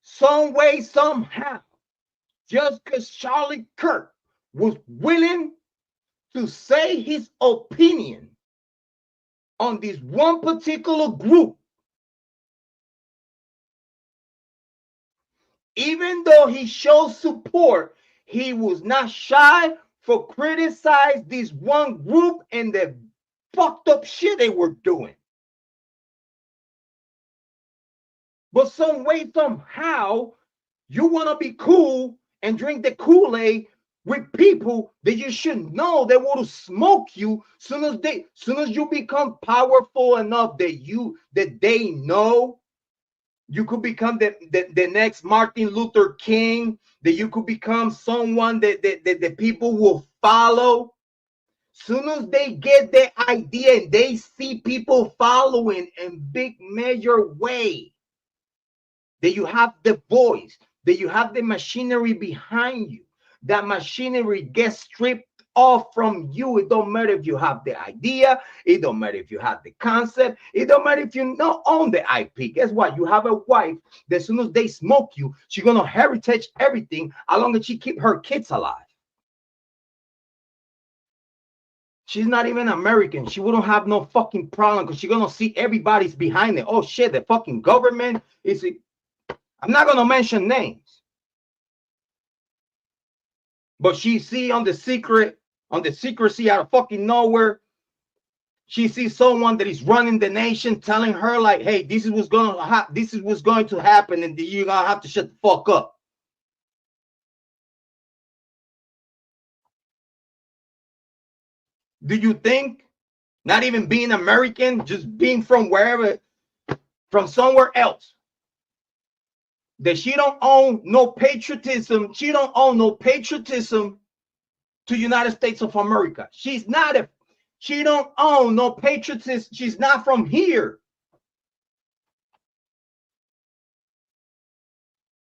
Some way, somehow, just because Charlie Kirk was willing to say his opinion on this one particular group, even though he showed support, he was not shy for criticize this one group and the fucked up shit they were doing. But some way, somehow, you want to be cool and drink the Kool-Aid with people that you should know they want to smoke you soon as you become powerful enough that they know you could become the next Martin Luther King, that you could become someone that people will follow. Soon as they get the idea and they see people following in big measure way, that you have the voice, that you have the machinery behind you, that machinery gets stripped off from you. It don't matter if you have the idea, it don't matter if you have the concept, it don't matter if you don't own the IP. Guess what? You have a wife that as soon as they smoke you, she's gonna heritage everything as long as she keep her kids alive. She's not even American. She wouldn't have no fucking problem because she's gonna see everybody's behind it. Oh shit, the fucking government is. I'm not gonna mention names, but she see on the secrecy out of fucking nowhere. She sees someone that is running the nation, telling her like, "Hey, this is what's going to happen, and you're gonna have to shut the fuck up." Do you think, not even being American, just being from wherever, from somewhere else, that she don't own no patriotism? She don't own no patriotism to United States of America. She don't own no patriotism. She's not from here.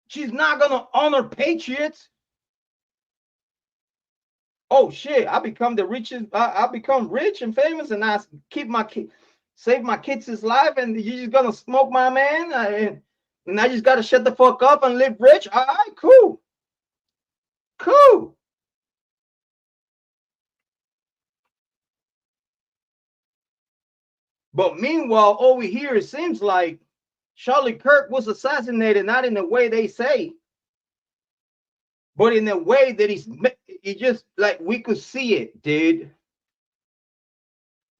She's not gonna honor patriots. Oh shit, I become the richest. I become rich and famous, and I keep my kid, save my kids' life, and you're just gonna smoke my man, and I just gotta shut the fuck up and live rich. All right, cool. But meanwhile, over here, it seems like Charlie Kirk was assassinated, not in the way they say, but in a way that it just like we could see it, dude.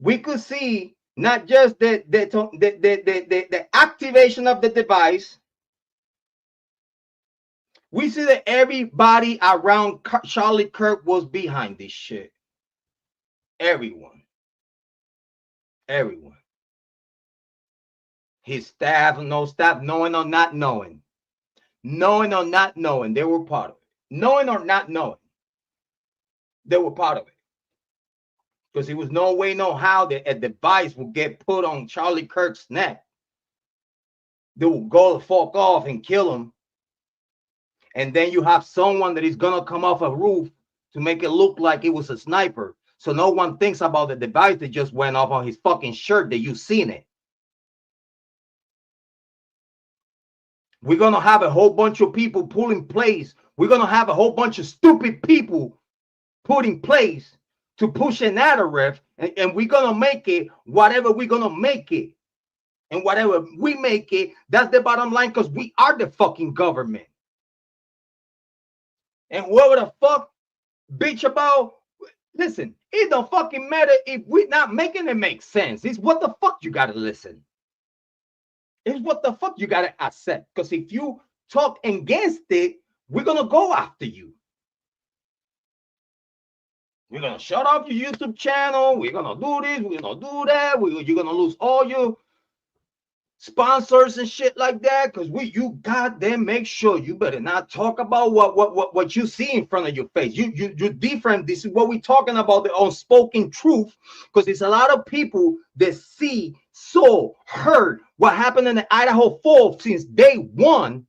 We could see not just the activation of the device. We see that everybody around Charlie Kirk was behind this shit. Everyone. His staff, no staff, knowing or not knowing. Knowing or not knowing, they were part of it. Knowing or not knowing, they were part of it. Because there was no way, no how that a device would get put on Charlie Kirk's neck. They would go the fuck off and kill him. And then you have someone that is gonna come off a roof to make it look like it was a sniper. So no one thinks about the device that just went off on his fucking shirt that you've seen it. We're gonna have a whole bunch of people put in place. We're gonna have a whole bunch of stupid people put in place to push an narrative, and we're gonna make it whatever we're gonna make it. And whatever we make it, that's the bottom line, because we are the fucking government. And whoever the fuck bitch about, listen, it don't fucking matter if we're not making it make sense. It's what the fuck you gotta listen. It's what the fuck you gotta accept. Because if you talk against it, we're gonna go after you. We're gonna shut off your YouTube channel. We're gonna do this. We're gonna do that. You're gonna lose all your sponsors and shit like that. Because you goddamn make sure you better not talk about what you see in front of your face. You're different. This is what we're talking about, the unspoken truth. Because there's a lot of people that see, saw, heard what happened in the Idaho Fall since day one,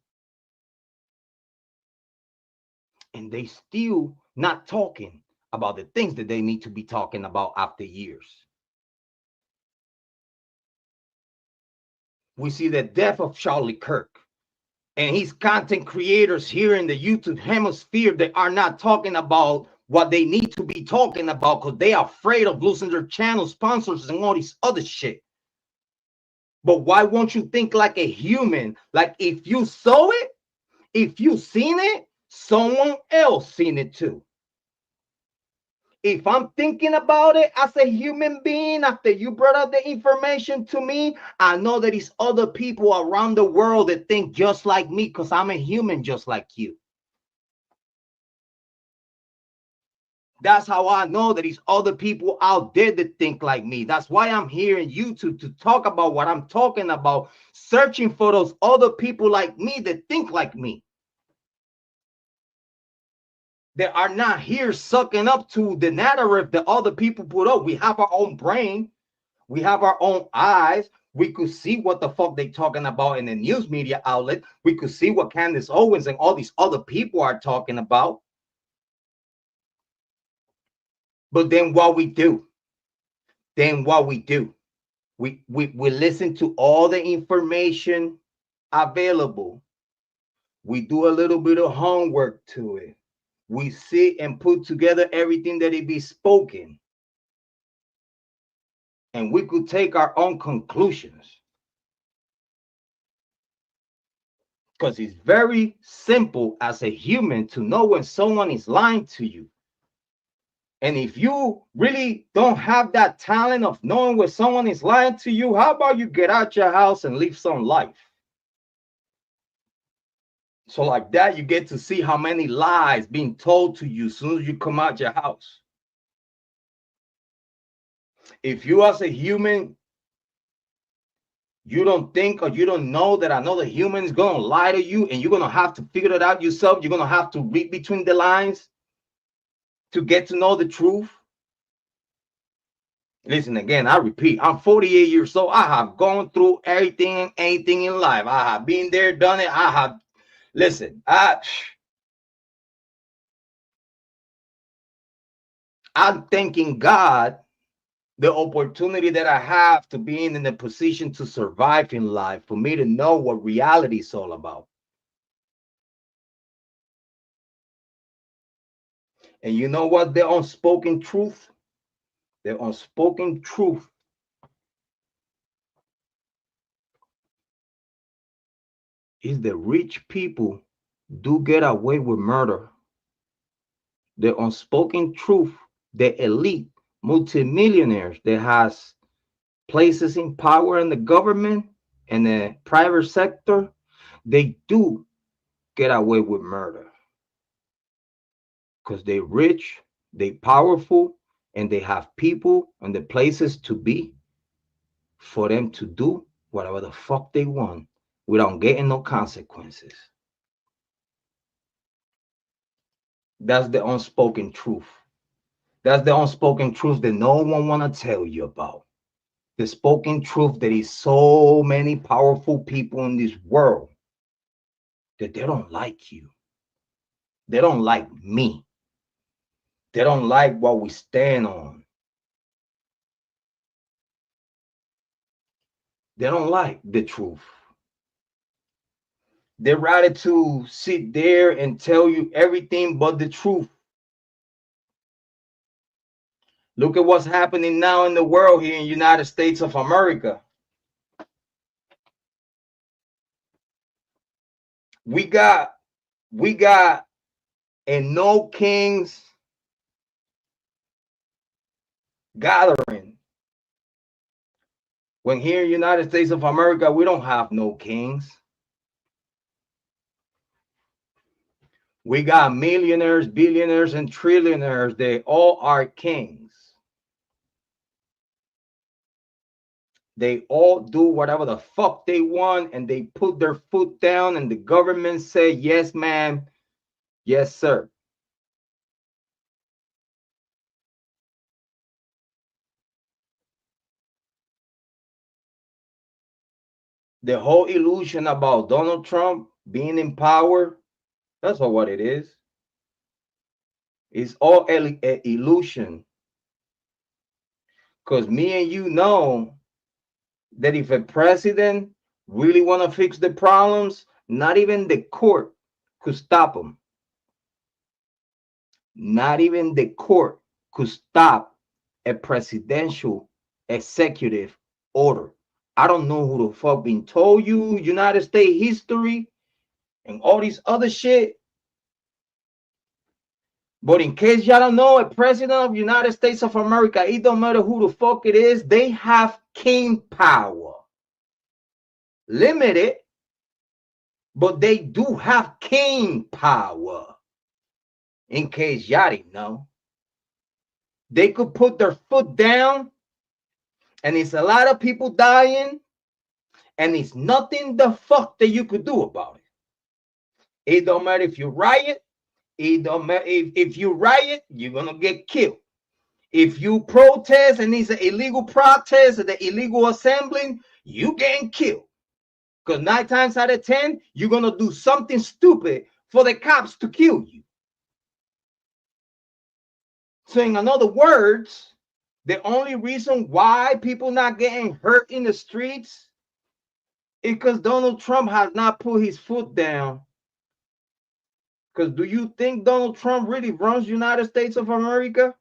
and they still not talking about the things that they need to be talking about after years. We see the death of Charlie Kirk and his content creators here in the YouTube hemisphere that are not talking about what they need to be talking about because they are afraid of losing their channel sponsors and all this other shit. But why won't you think like a human? Like if you saw it, if you seen it, someone else seen it too. if I'm thinking about it as a human being, after you brought out the information to me, I know that it's other people around the world that think just like me, because I'm a human just like you. That's how I know that it's other people out there that think like me. That's why I'm here in YouTube to talk about what I'm talking about, searching for those other people like me that think like me. They are not here sucking up to the narrative that other people put up. We have our own brain. We have our own eyes. We could see what the fuck they talking about in the news media outlet. We could see what Candace Owens and all these other people are talking about. But then what we do, we listen to all the information available. We do a little bit of homework to it. We sit and put together everything that it be spoken. And we could take our own conclusions. Because it's very simple as a human to know when someone is lying to you. And if you really don't have that talent of knowing when someone is lying to you, how about you get out your house and live some life? So like that, you get to see how many lies being told to you as soon as you come out your house. If you as a human, you don't think or you don't know that another human is going to lie to you and you're going to have to figure it out yourself, you're going to have to read between the lines to get to know the truth. Listen, again, I repeat, I'm 48 years old. I have gone through everything and anything in life. I have been there, done it. I'm thanking God the opportunity that I have to be in the position to survive in life, for me to know what reality is all about. And you know what? The unspoken truth is the rich people do get away with murder. The unspoken truth, the elite multimillionaires that has places in power in the government and the private sector, they do get away with murder because they're rich, they powerful, and they have people and the places to be for them to do whatever the fuck they want without getting no consequences. That's the unspoken truth. That's the unspoken truth that no one want to tell you about. The spoken truth that is so many powerful people in this world that they don't like you. They don't like me. They don't like what we stand on. They don't like the truth. They're rather to sit there and tell you everything but the truth. Look at what's happening now in the world here in the United States of America. We got a no kings gathering. When here in the United States of America, we don't have no kings. We got millionaires, billionaires, and trillionaires. They all are kings. They all do whatever the fuck they want, and they put their foot down, and the government say, yes, ma'am, yes, sir. The whole illusion about Donald Trump being in power, that's all what it is. It's all an illusion. Because me and you know that if a president really want to fix the problems, not even the court could stop him. Not even the court could stop a presidential executive order. I don't know who the fuck been told you United States history and all these other shit. But in case y'all don't know, a president of the United States of America, it don't matter who the fuck it is, they have king power. Limited, but they do have king power. In case y'all didn't know, they could put their foot down, and it's a lot of people dying, and it's nothing the fuck that you could do about it. It don't matter if you riot. It don't matter if you riot, you're gonna get killed. If you protest and it's an illegal protest or the illegal assembling, you getting killed. Because 9 times out of 10, you're gonna do something stupid for the cops to kill you. So in other words, the only reason why people not getting hurt in the streets is because Donald Trump has not put his foot down. Because do you think Donald Trump really runs the United States of America?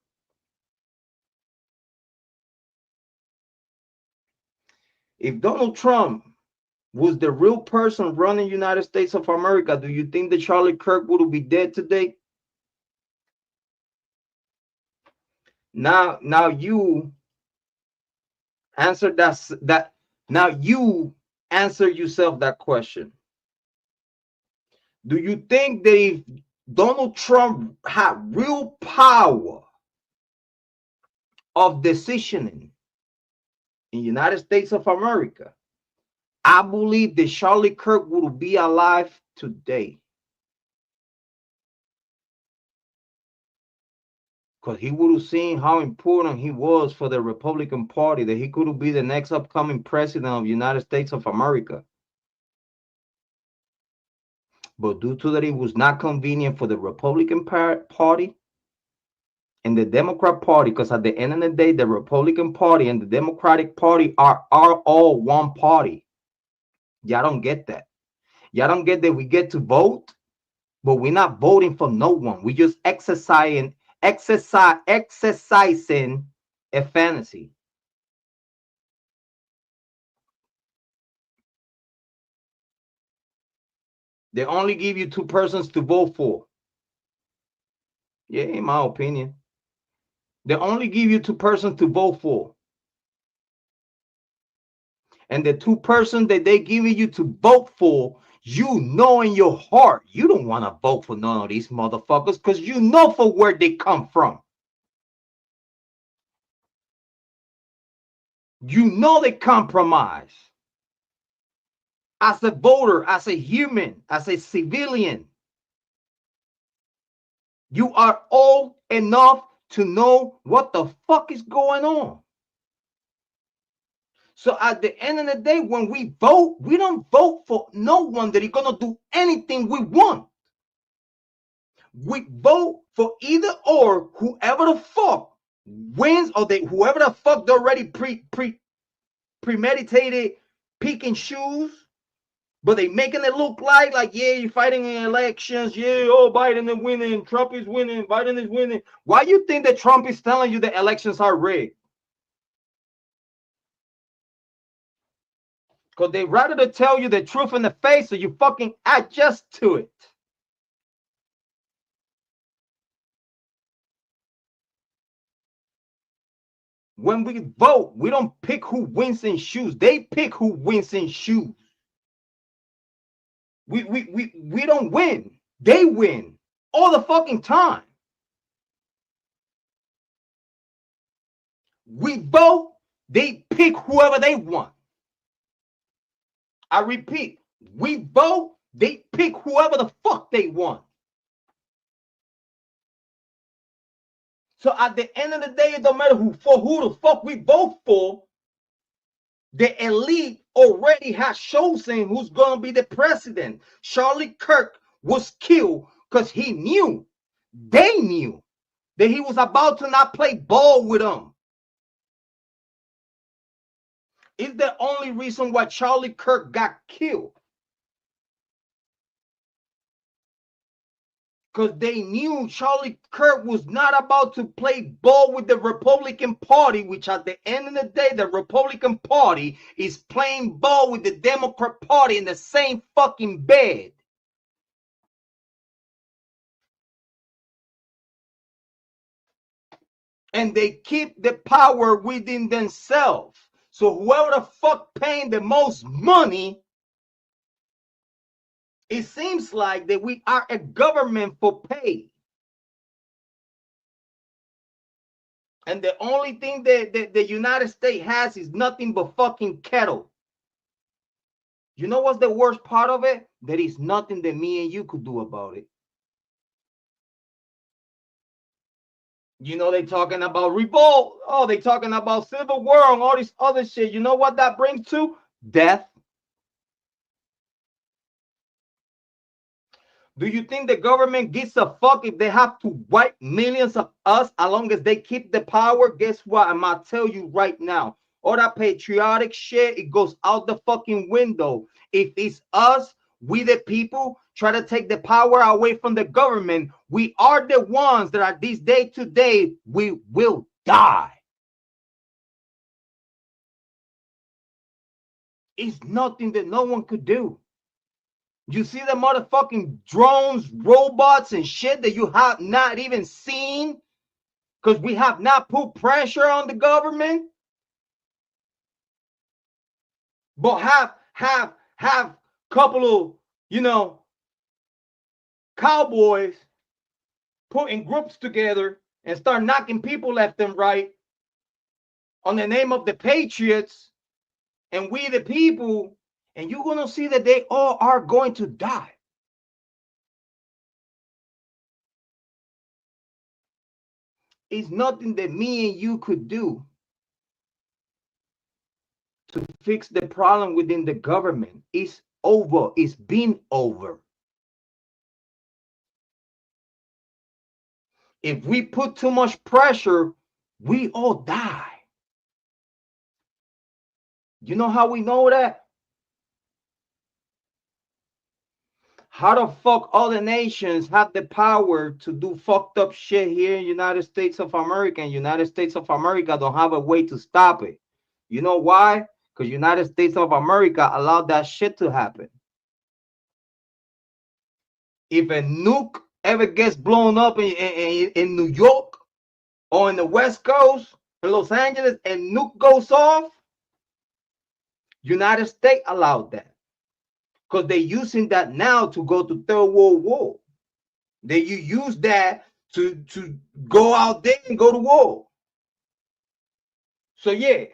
If Donald Trump was the real person running the United States of America, do you think that Charlie Kirk would be dead today? Now you answer that. Now you answer yourself that question. Do you think that if Donald Trump had real power of decisioning in the United States of America, I believe that Charlie Kirk would be alive today? Because he would have seen how important he was for the Republican Party, that he could be the next upcoming president of the United States of America. But due to that, it was not convenient for the Republican Party and the Democrat Party, because at the end of the day, the Republican Party and the Democratic Party are all one party. Y'all don't get that. Y'all don't get that we get to vote, but we're not voting for no one. We just exercising a fantasy. They only give you 2 persons to vote for. Yeah, in my opinion. They only give you 2 persons to vote for. And the 2 persons that they give you to vote for, you know in your heart, you don't want to vote for none of these motherfuckers because you know for where they come from. You know they compromise. As a voter, as a human, as a civilian, you are old enough to know what the fuck is going on. So at the end of the day, when we vote, we don't vote for no one that is going to do anything we want. We vote for either or whoever the fuck wins, or whoever the fuck they already premeditated picking shoes, but they making it look like yeah, you're fighting in elections. Yeah, oh, Biden is winning, Trump is winning, Biden is winning. Why you think that Trump is telling you the elections are rigged? Because they rather to tell you the truth in the face, so you fucking adjust to it. When we vote, we don't pick who wins in shoes. They pick who wins in shoes. We don't win. They win all the fucking time. We vote, they pick whoever they want. I repeat, we vote, they pick whoever the fuck they want. So at the end of the day, it don't matter who the fuck we vote for. The elite already has chosen who's going to be the president. Charlie Kirk was killed because he knew, they knew, that he was about to not play ball with them. It's the only reason why Charlie Kirk got killed. Because they knew Charlie Kirk was not about to play ball with the Republican Party, which at the end of the day, the Republican Party is playing ball with the Democrat Party in the same fucking bed. and they keep the power within themselves. So whoever the fuck paying the most money, it seems like that we are a government for pay. And the only thing that the United States has is nothing but fucking cattle. You know what's the worst part of it? There is nothing that me and you could do about it. You know, they talking about revolt. Oh, they talking about civil war and all this other shit. You know what that brings to? Death. Do you think the government gives a fuck if they have to wipe millions of us as long as they keep the power? Guess what? I'm gonna tell you right now. All that patriotic shit, it goes out the fucking window. If it's us, we the people, try to take the power away from the government, we are the ones that are this day to day, we will die. It's nothing that no one could do. You see the motherfucking drones, robots, and shit that you have not even seen because we have not put pressure on the government. But have couple of, you know, cowboys putting groups together and start knocking people left and right on the name of the patriots and we the people, and you're gonna see that they all are going to die. It's nothing that me and you could do to fix the problem within the government. It's over. It's been over. If we put too much pressure, we all die. You know how we know that? How the fuck other nations have the power to do fucked up shit here in United States of America, and United States of America don't have a way to stop it? You know why? Because United States of America allowed that shit to happen. If a nuke ever gets blown up in New York or in the West Coast, in Los Angeles, and nuke goes off, United States allowed that. Because they're using that now to go to Third World War. They use that to go out there and go to war. So yeah,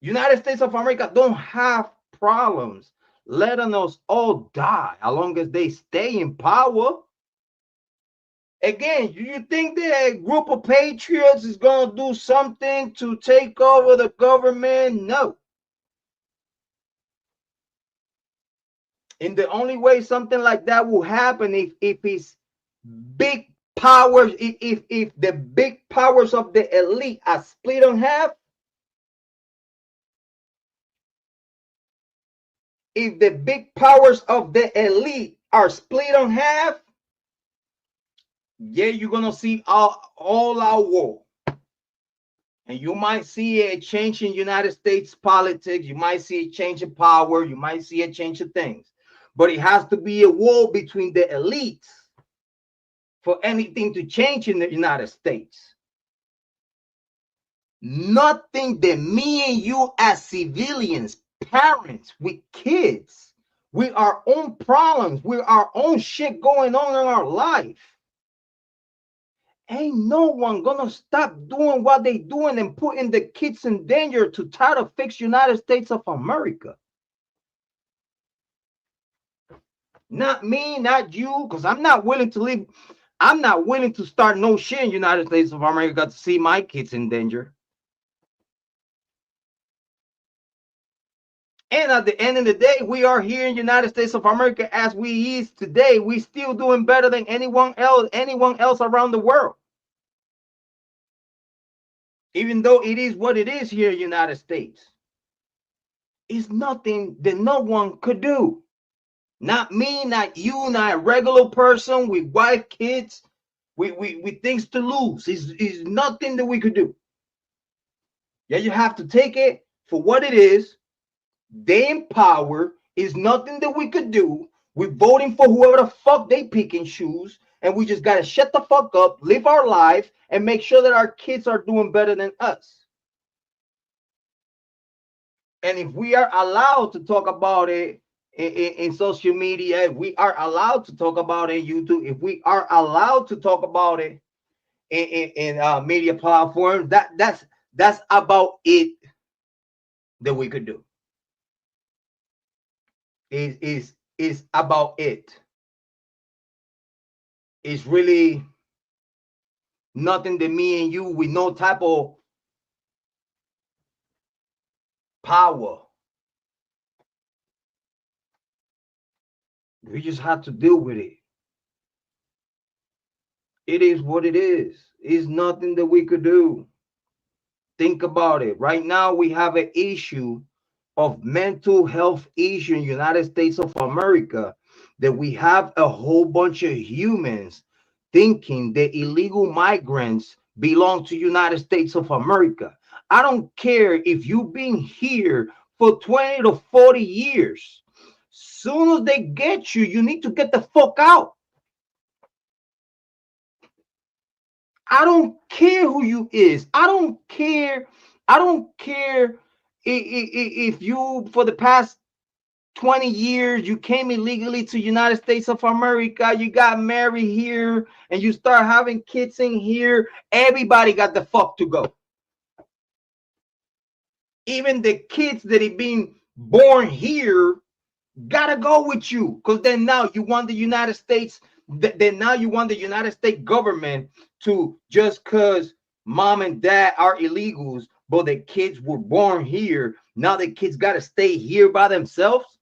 United States of America don't have problems letting us all die as long as they stay in power. Again, do you think that a group of patriots is going to do something to take over the government? No. And the only way something like that will happen if it's big powers, if the big powers of the elite are split in half, if the big powers of the elite are split in half, yeah, you're gonna see all our war. And you might see a change in United States politics, you might see a change in power, you might see a change of things. But it has to be a war between the elites for anything to change in the United States. Nothing that me and you as civilians, parents with kids, with our own problems, with our own shit going on in our life, ain't no one gonna stop doing what they doing and putting the kids in danger to try to fix United States of America. Not me, not you, because I'm not willing to leave. I'm not willing to start no shit in United States of America to see my kids in danger. And at the end of the day, we are here in United States of America as we is today. We still doing better than anyone else around the world. Even though it is what it is here in the United States. It's nothing that no one could do. Not me, not you, not a regular person with wife, kids, with things to lose. It's nothing that we could do. Yeah, you have to take it for what it is. They in power. Is nothing that we could do. We're voting for whoever the fuck they pick and choose. and we just got to shut the fuck up, live our life, and make sure that our kids are doing better than us. And if we are allowed to talk about it in social media, if we are allowed to talk about it in YouTube, if we are allowed to talk about it in media platforms, that's about it that we could do. Is about it. It's really nothing that me and you with no type of power. We just have to deal with it. It is what it is. It's nothing that we could do. Think about it. Right now, we have an issue of mental health issue in the United States of America, that we have a whole bunch of humans thinking that illegal migrants belong to United States of America. I don't care if you've been here for 20 to 40 years. Soon as they get you, you need to get the fuck out. I don't care who you is. I don't care. I don't care if you, for the past 20 years, you came illegally to United States of America, you got married here, and you start having kids in here. Everybody got the fuck to go. Even the kids that have been born here gotta go with you, because then now you want the United States. Then now you want the United States government to, just because mom and dad are illegals, but the kids were born here, now the kids got to stay here by themselves,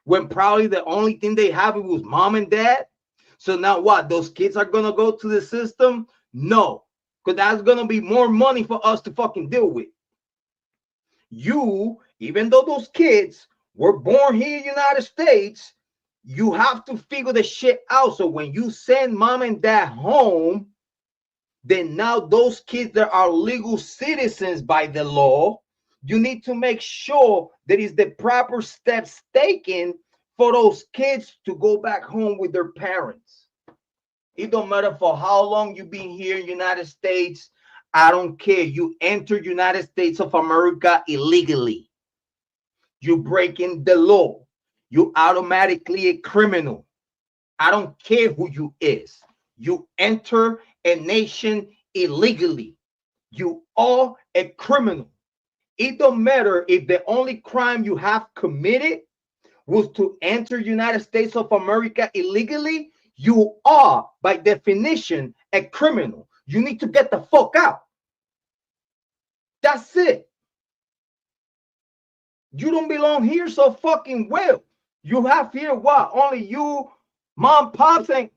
when probably the only thing they have was mom and dad. So now what? Those kids are going to go to the system? No, because that's going to be more money for us to fucking deal with. You, even though those kids were born here in the United States, you have to figure the shit out. So when you send mom and dad home, then now those kids that are legal citizens by the law, you need to make sure that is the proper steps taken for those kids to go back home with their parents. It don't matter for how long you've been here in the United States. I don't care. You enter United States of America illegally. You breaking the law. You automatically a criminal. I don't care who you is. You enter a nation illegally. You are a criminal. It don't matter if the only crime you have committed was to enter United States of America illegally. You are, by definition, a criminal. You need to get the fuck out. That's it. You don't belong here so fucking well. You have here what? Only you, mom, pops, and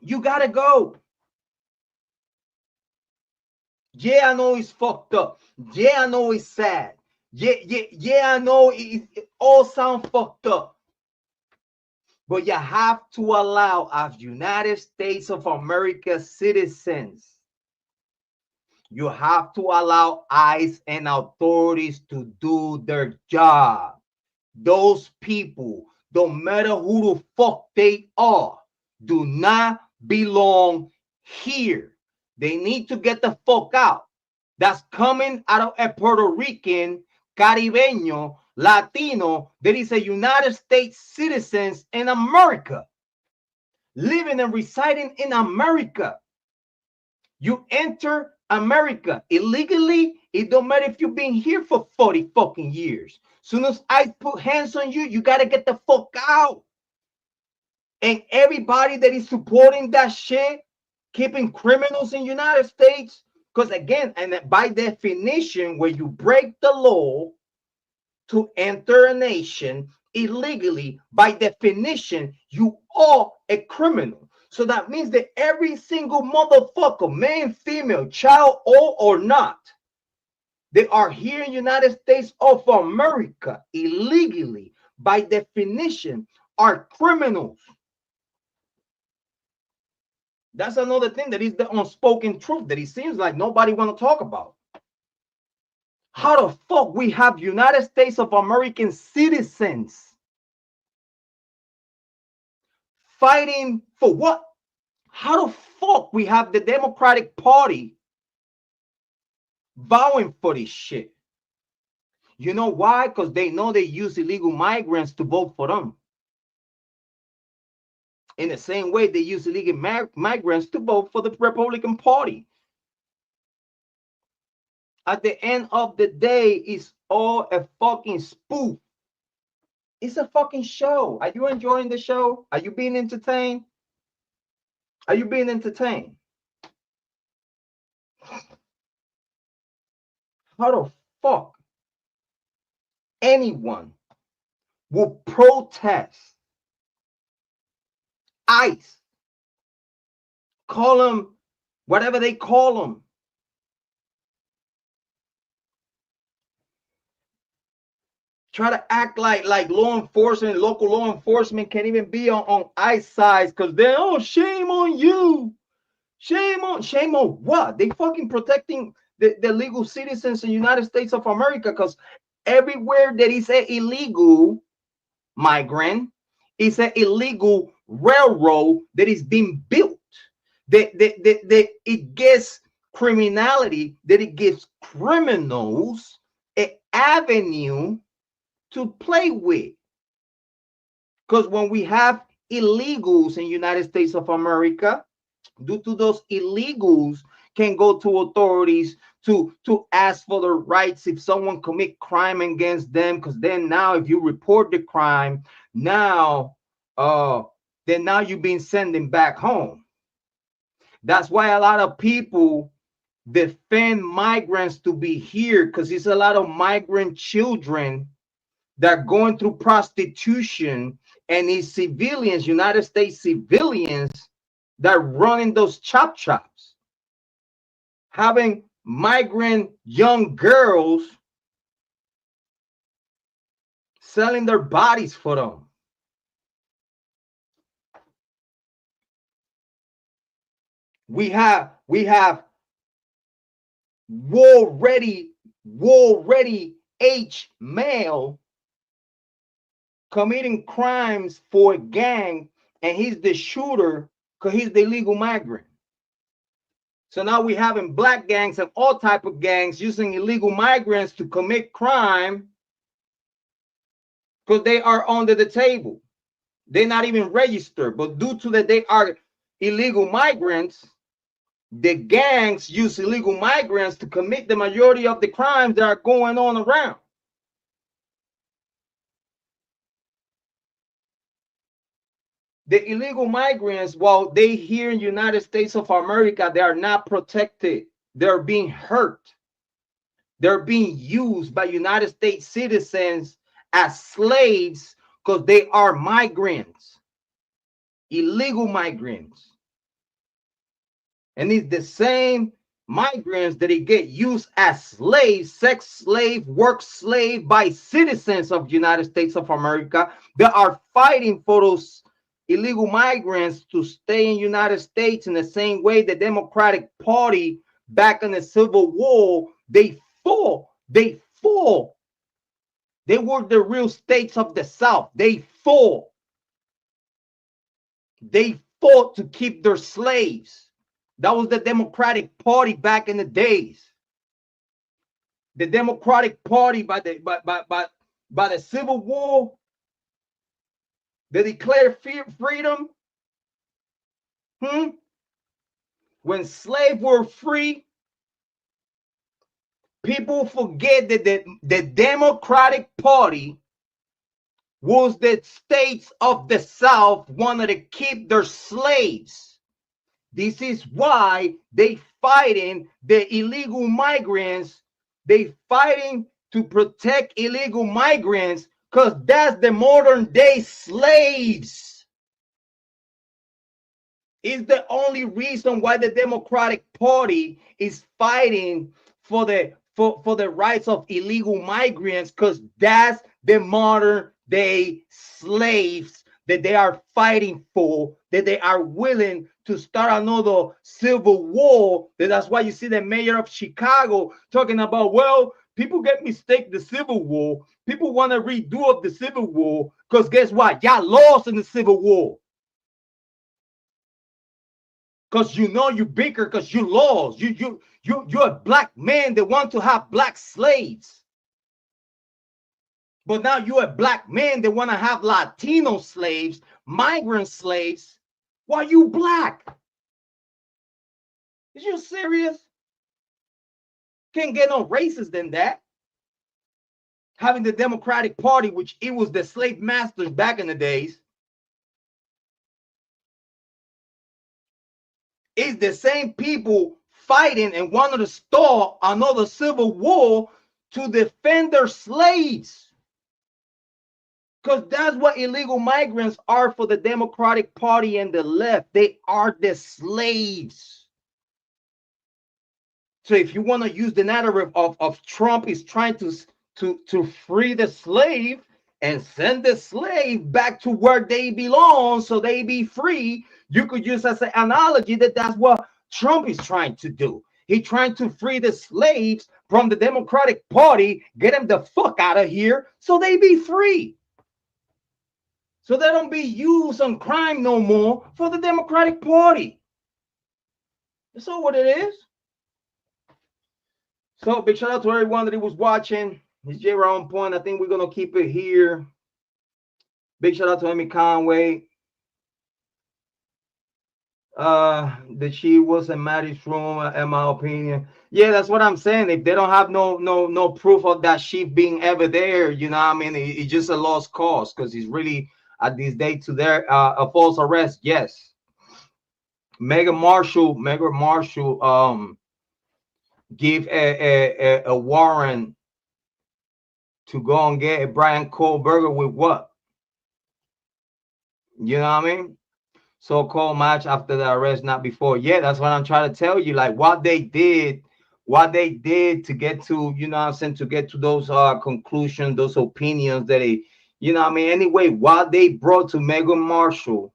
you gotta go. Yeah, I know it's fucked up. Yeah, I know it's sad. Yeah, I know it all sounds fucked up. But you have to allow, as United States of America citizens, you have to allow ICE and authorities to do their job. Those people, don't matter who the fuck they are, do not belong here. They need to get the fuck out. That's coming out of a Puerto Rican, Caribeño, Latino that is a United States citizen in America, living and residing in America. You enter America illegally, it don't matter if you've been here for 40 fucking years. Soon as I put hands on you, you gotta get the fuck out. And everybody that is supporting that shit, keeping criminals in the United States, because again, and by definition, when you break the law to enter a nation illegally, by definition, you are a criminal. So that means that every single motherfucker, man, female, child, old or not, they are here in the United States of America illegally, by definition, are criminals. That's another thing that is the unspoken truth that it seems like nobody want to talk about. How the fuck we have United States of American citizens fighting for what? How the fuck we have the Democratic Party vowing for this shit? You know why? Because they know they use illegal migrants to vote for them. In the same way they use illegal migrants to vote for the Republican Party. At the end of the day, it's all a fucking spoof. It's a fucking show. Are you enjoying the show? Are you being entertained? Are you being entertained? How the fuck anyone will protest ICE, call them whatever they call them, try to act like law enforcement, local law enforcement can't even be on ICE sides because they're, oh, shame on you. Shame on what? They fucking protecting the legal citizens in the United States of America, because everywhere that is an illegal migrant, it's an illegal railroad that is being built. That it gets criminality, that it gives criminals an avenue to play with. Because when we have illegals in the United States of America, due to those illegals can go to authorities to ask for the rights if someone commit crime against them, because then now if you report the crime, now then now you've been sending back home. That's why a lot of people defend migrants to be here, because it's a lot of migrant children that are going through prostitution, and it's civilians, United States civilians, that are running those chop shops, having migrant young girls selling their bodies for them. We have war-ready age male committing crimes for a gang, and he's the shooter because he's the illegal migrant. So now we having black gangs and all type of gangs using illegal migrants to commit crime because they are under the table. They're not even registered, but due to that they are illegal migrants, the gangs use illegal migrants to commit the majority of the crimes that are going on around. The illegal migrants, while they here in the United States of America, they are not protected. They're being hurt. They're being used by United States citizens as slaves because they are migrants, illegal migrants. And it's the same migrants that they get used as slaves, sex slave, work slave by citizens of the United States of America that are fighting for those illegal migrants to stay in the United States. In the same way the Democratic Party back in the Civil War, they fought. They were the real states of the South. They fought to keep their slaves. That was the Democratic Party back in the days. The Democratic Party by the Civil War, they declared freedom. When slaves were free, people forget that the Democratic Party was the states of the South wanted to keep their slaves. This is why they fighting the illegal migrants. They fighting to protect illegal migrants because that's the modern day slaves. It's the only reason why the Democratic Party is fighting for the rights of illegal migrants, because that's the modern day slaves that they are fighting for, that they are willing to start another civil war. That's why you see the mayor of Chicago talking about, well, people get mistake the Civil War. People want to redo of the Civil War because guess what? Y'all lost in the Civil War. Because you know you bicker because you lost. You're a black man that want to have black slaves. But now you're a black man that want to have Latino slaves, migrant slaves, while you black. Is you serious? Can't get no racist than that. Having the Democratic Party, which it was the slave masters back in the days, is the same people fighting and wanted to start another civil war to defend their slaves. Because that's what illegal migrants are for the Democratic Party and the left. They are the slaves. So if you want to use the narrative of Trump is trying to free the slave and send the slave back to where they belong so they be free, you could use as an analogy that that's what Trump is trying to do. He's trying to free the slaves from the Democratic Party, get them the fuck out of here so they be free. So they don't be used on crime no more for the Democratic Party. That's all what it is. So big shout out to everyone that was watching. It's Jrod on point. I think we're gonna keep it here. Big shout out to Amy Conway. That she was in Maddie's room, in my opinion. Yeah, that's what I'm saying. If they don't have no proof of that sheep being ever there, you know what I mean? It's just a lost cause because he's really at this day to their a false arrest. Yes. Megan Marshall give a warrant to go and get Bryan Kohberger with what? You know what I mean? So-called match after the arrest, not before. Yeah, that's what I'm trying to tell you. Like what they did to get to, you know what I'm saying, to get to those conclusions, those opinions that they, you know what I mean? Anyway, what they brought to Megan Marshall,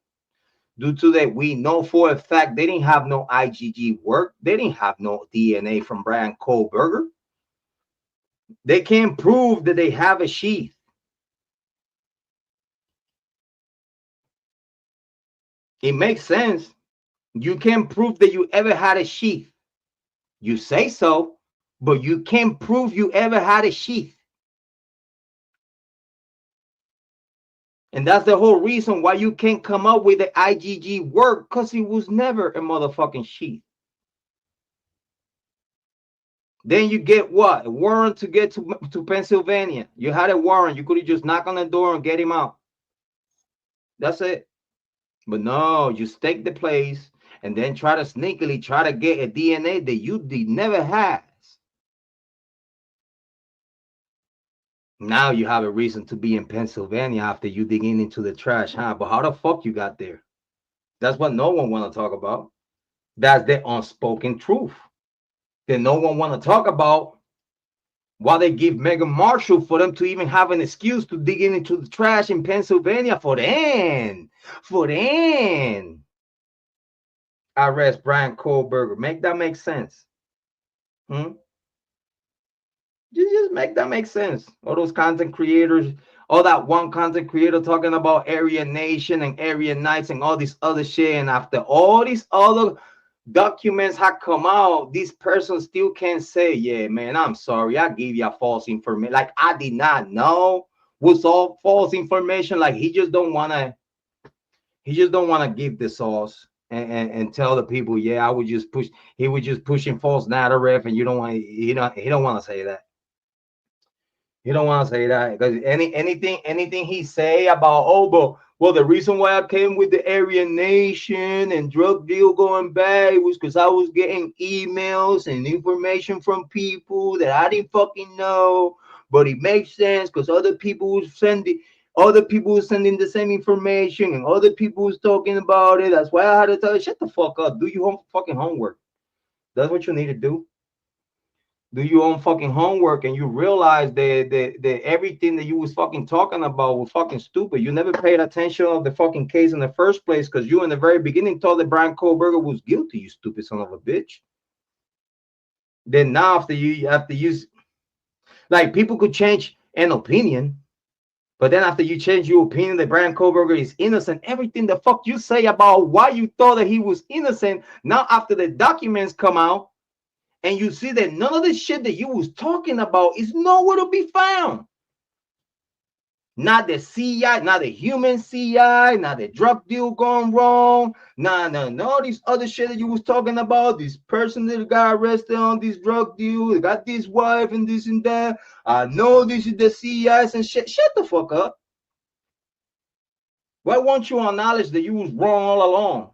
due to that, we know for a fact they didn't have no IgG work. They didn't have no DNA from Bryan Kohberger. They can't prove that they have a sheath. It makes sense. You can't prove that you ever had a sheath. You say so, but you can't prove you ever had a sheath. And that's the whole reason why you can't come up with the IgG work, because it was never a motherfucking sheath. Then you get what? A warrant to get to Pennsylvania. You had a warrant. You could have just knock on the door and get him out. That's it. But no, you stake the place and then try to sneakily try to get a DNA that you never has. Now you have a reason to be in Pennsylvania after you digging into the trash, huh? But how the fuck you got there? That's what no one want to talk about. That's the unspoken truth that no one want to talk about. Why they give Megan Marshall for them to even have an excuse to dig into the trash in Pennsylvania for then arrest Bryan Kohberger. Make that make sense. Just make that make sense. All those content creators, all that one content creator talking about Aryan Nation and Aryan Knights and all this other shit. And after all these other documents have come out, this person still can't say, yeah, man, I'm sorry, I gave you false information. Like I did not know was all false information. Like he just don't want to give the sauce and tell the people, yeah, I would just push. He was just pushing false narrative, and you don't want, he don't want to say that. You don't want to say that because anything he say about, oh, but well, the reason why I came with the Aryan Nation and drug deal going bad was because I was getting emails and information from people that I didn't fucking know. But it makes sense because other people was sending the same information and other people was talking about it. That's why I had to tell you, shut the fuck up. Do your fucking homework. That's what you need to do. Do your own fucking homework, and you realize that everything that you was fucking talking about was fucking stupid. You never paid attention of the fucking case in the first place because you in the very beginning thought that Bryan Kohberger was guilty, you stupid son of a bitch. Then now after you like people could change an opinion, But then after you change your opinion that Bryan Kohberger is innocent, everything the fuck you say about why you thought that he was innocent, now after the documents come out and you see that none of the shit that you was talking about is nowhere to be found. Not the CI, not the human CI, not the drug deal gone wrong, no, these other shit that you was talking about, this person that got arrested on this drug deal, they got this wife and this and that. I know this is the CIs and shit. Shut the fuck up. Why won't you acknowledge that you was wrong all along?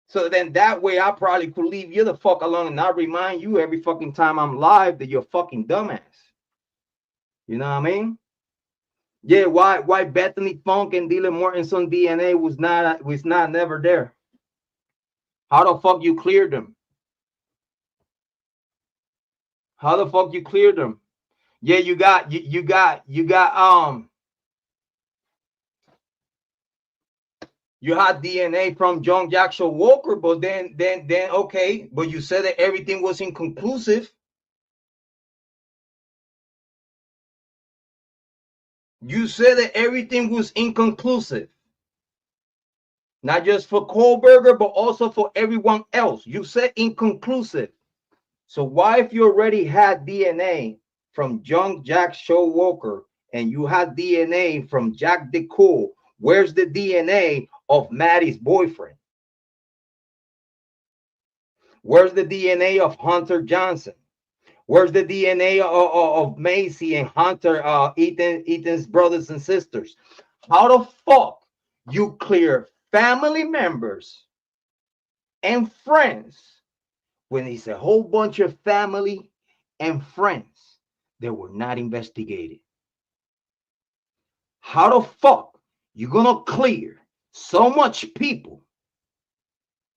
So then that way I probably could leave you the fuck alone and not remind you every fucking time I'm live that you're fucking dumbass. You know what I mean? Yeah, why Bethany Funk and Dylan Mortensen DNA was not never there? How the fuck you cleared them? How the fuck you cleared them? Yeah, you got you got you had DNA from John Jackson Walker, but then okay, but you said that everything was inconclusive. You said that everything was inconclusive. Not just for Kohberger, but also for everyone else. You said inconclusive. So why, if you already had DNA from John Jack Showalker and you had DNA from Jack DeCool, where's the DNA of Maddie's boyfriend? Where's the DNA of Hunter Johnson? Where's the DNA of Macy and Hunter, Ethan's brothers and sisters? How the fuck you clear family members and friends when it's a whole bunch of family and friends that were not investigated? How the fuck you gonna clear so much people,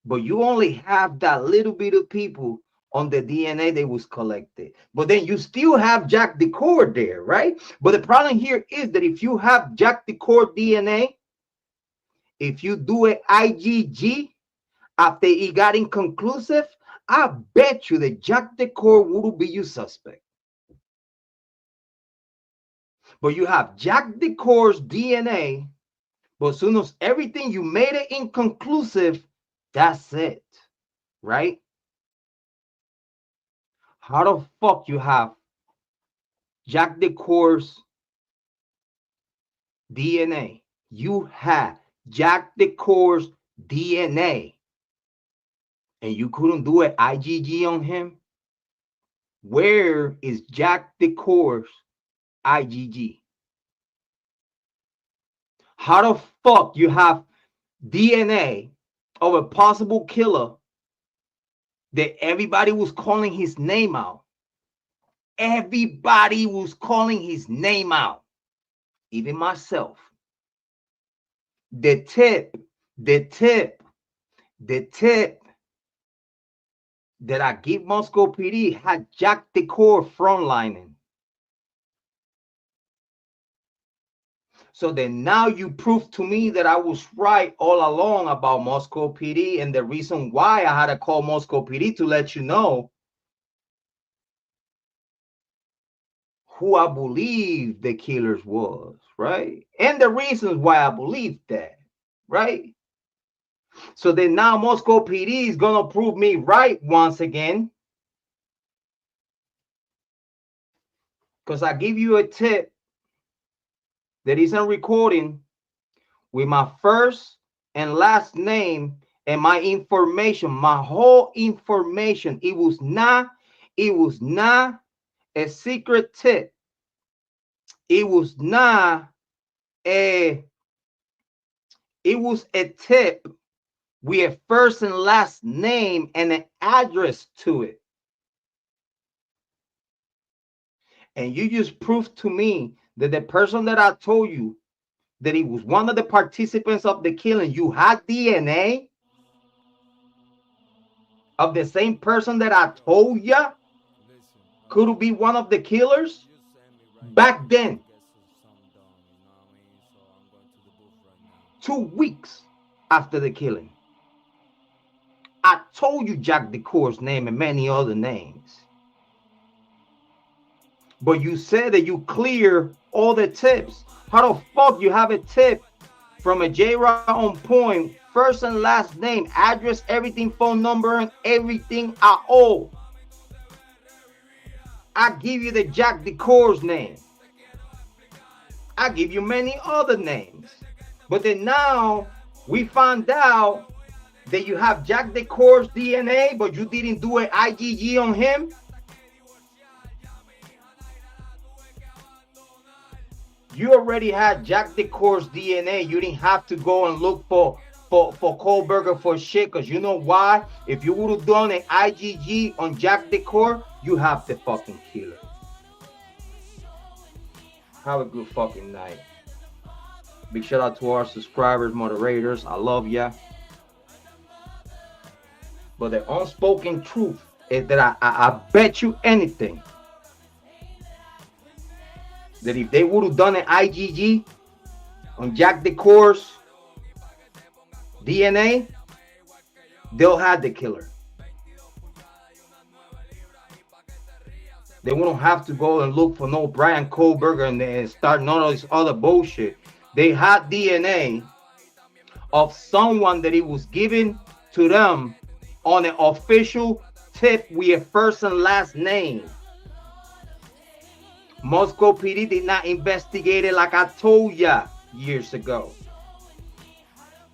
but you only have that little bit of people on the DNA that was collected? But then you still have Jack DeCour there, right? But the problem here is that if you have Jack DeCour DNA, if you do an IgG after it got inconclusive, I bet you that Jack DeCour would be your suspect. But you have Jack DeCour's DNA, but as soon as everything you made it inconclusive, that's it, right? How the fuck you have Jack DeCour's DNA? You had Jack DeCour's DNA and you couldn't do an IgG on him? Where is Jack DeCour's IgG? How the fuck you have DNA of a possible killer that everybody was calling his name out? Everybody was calling his name out, even myself. The tip that I give Moscow PD had Jack DeCour frontlining. So then now you prove to me that I was right all along about Moscow PD, and the reason why I had to call Moscow PD to let you know who I believe the killers was, right? And the reasons why I believe that, right? So then now Moscow PD is going to prove me right once again, because I give you a tip that isn't recording with my first and last name and my information, my whole information. It was not a secret tip. It was a tip with a first and last name and an address to it. And you just proved to me that the person that I told you that he was one of the participants of the killing, you had DNA of the same person that I told you could be one of the killers back then. 2 weeks after the killing. I told you Jack DeCour's name and many other names. But you said that you clear all the tips. How the fuck you have a tip from a Jrod on point, first and last name, address, everything, phone number, and everything at all? I give you the Jack Decor's name. I give you many other names. But then now we find out that you have Jack Decor's DNA, but you didn't do an IgG on him. You already had Jack Decor's DNA. You didn't have to go and look for Kohberger for shit. Because you know why? If you would have done an IgG on Jack Decor, you have the fucking killer. Have a good fucking night. Big shout out to our subscribers, moderators. I love ya. But the unspoken truth is that I bet you anything that if they would have done an IgG on Jack Decor's DNA, they'll have the killer. They wouldn't have to go and look for no Bryan Kohberger and start none of this other bullshit. They had DNA of someone that it was given to them on an official tip with a first and last name. Moscow PD did not investigate it like I told ya years ago.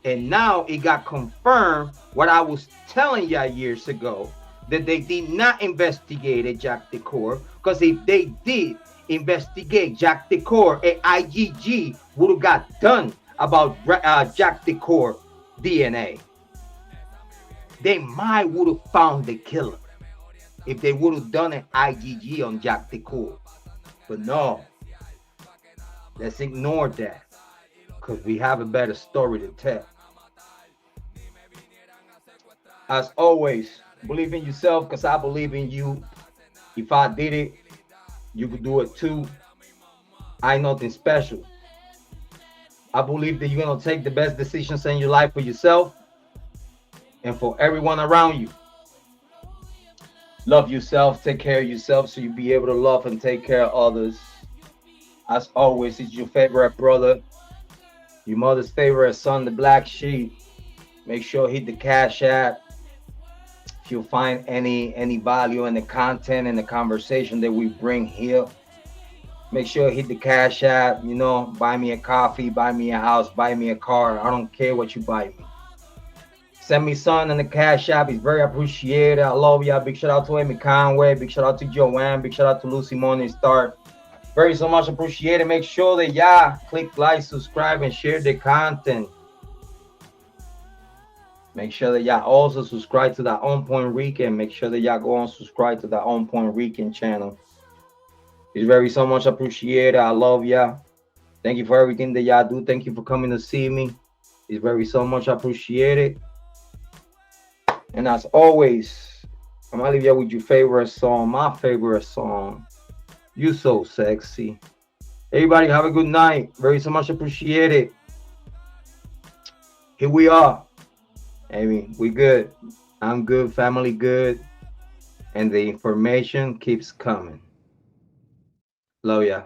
And now it got confirmed what I was telling ya years ago, that they did not investigate Jack Decor, because if they did investigate Jack Decor, an IgG would have got done about Jack Decor DNA. They might would have found the killer if they would have done an IgG on Jack Decor. But no, let's ignore that, because we have a better story to tell. As always, believe in yourself, because I believe in you. If I did it, you could do it too. I ain't nothing special. I believe that you're going to take the best decisions in your life for yourself and for everyone around you. Love yourself, take care of yourself so you'll be able to love and take care of others. As always, it's your favorite brother, your mother's favorite son, the Black Sheep. Make sure hit the Cash App. If you find any value in the content and the conversation that we bring here, make sure hit the Cash App. You know, buy me a coffee, buy me a house, buy me a car. I don't care what you buy me. Send me something in the Cash App. It's very appreciated. I love y'all. Big shout out to Amy Conway. Big shout out to Joanne. Big shout out to Lucy Morningstar. Very so much appreciated. Make sure that y'all click like, subscribe, and share the content. Make sure that y'all also subscribe to that On Point Rican. Make sure that y'all go and subscribe to that On Point Rican channel. It's very so much appreciated. I love y'all. Thank you for everything that y'all do. Thank you for coming to see me. It's very so much appreciated. And as always, I'm gonna leave you with your favorite song, my favorite song. You So Sexy. Everybody have a good night. Very so much appreciated. Here we are. I mean, we good. I'm good, family good. And the information keeps coming. Love ya.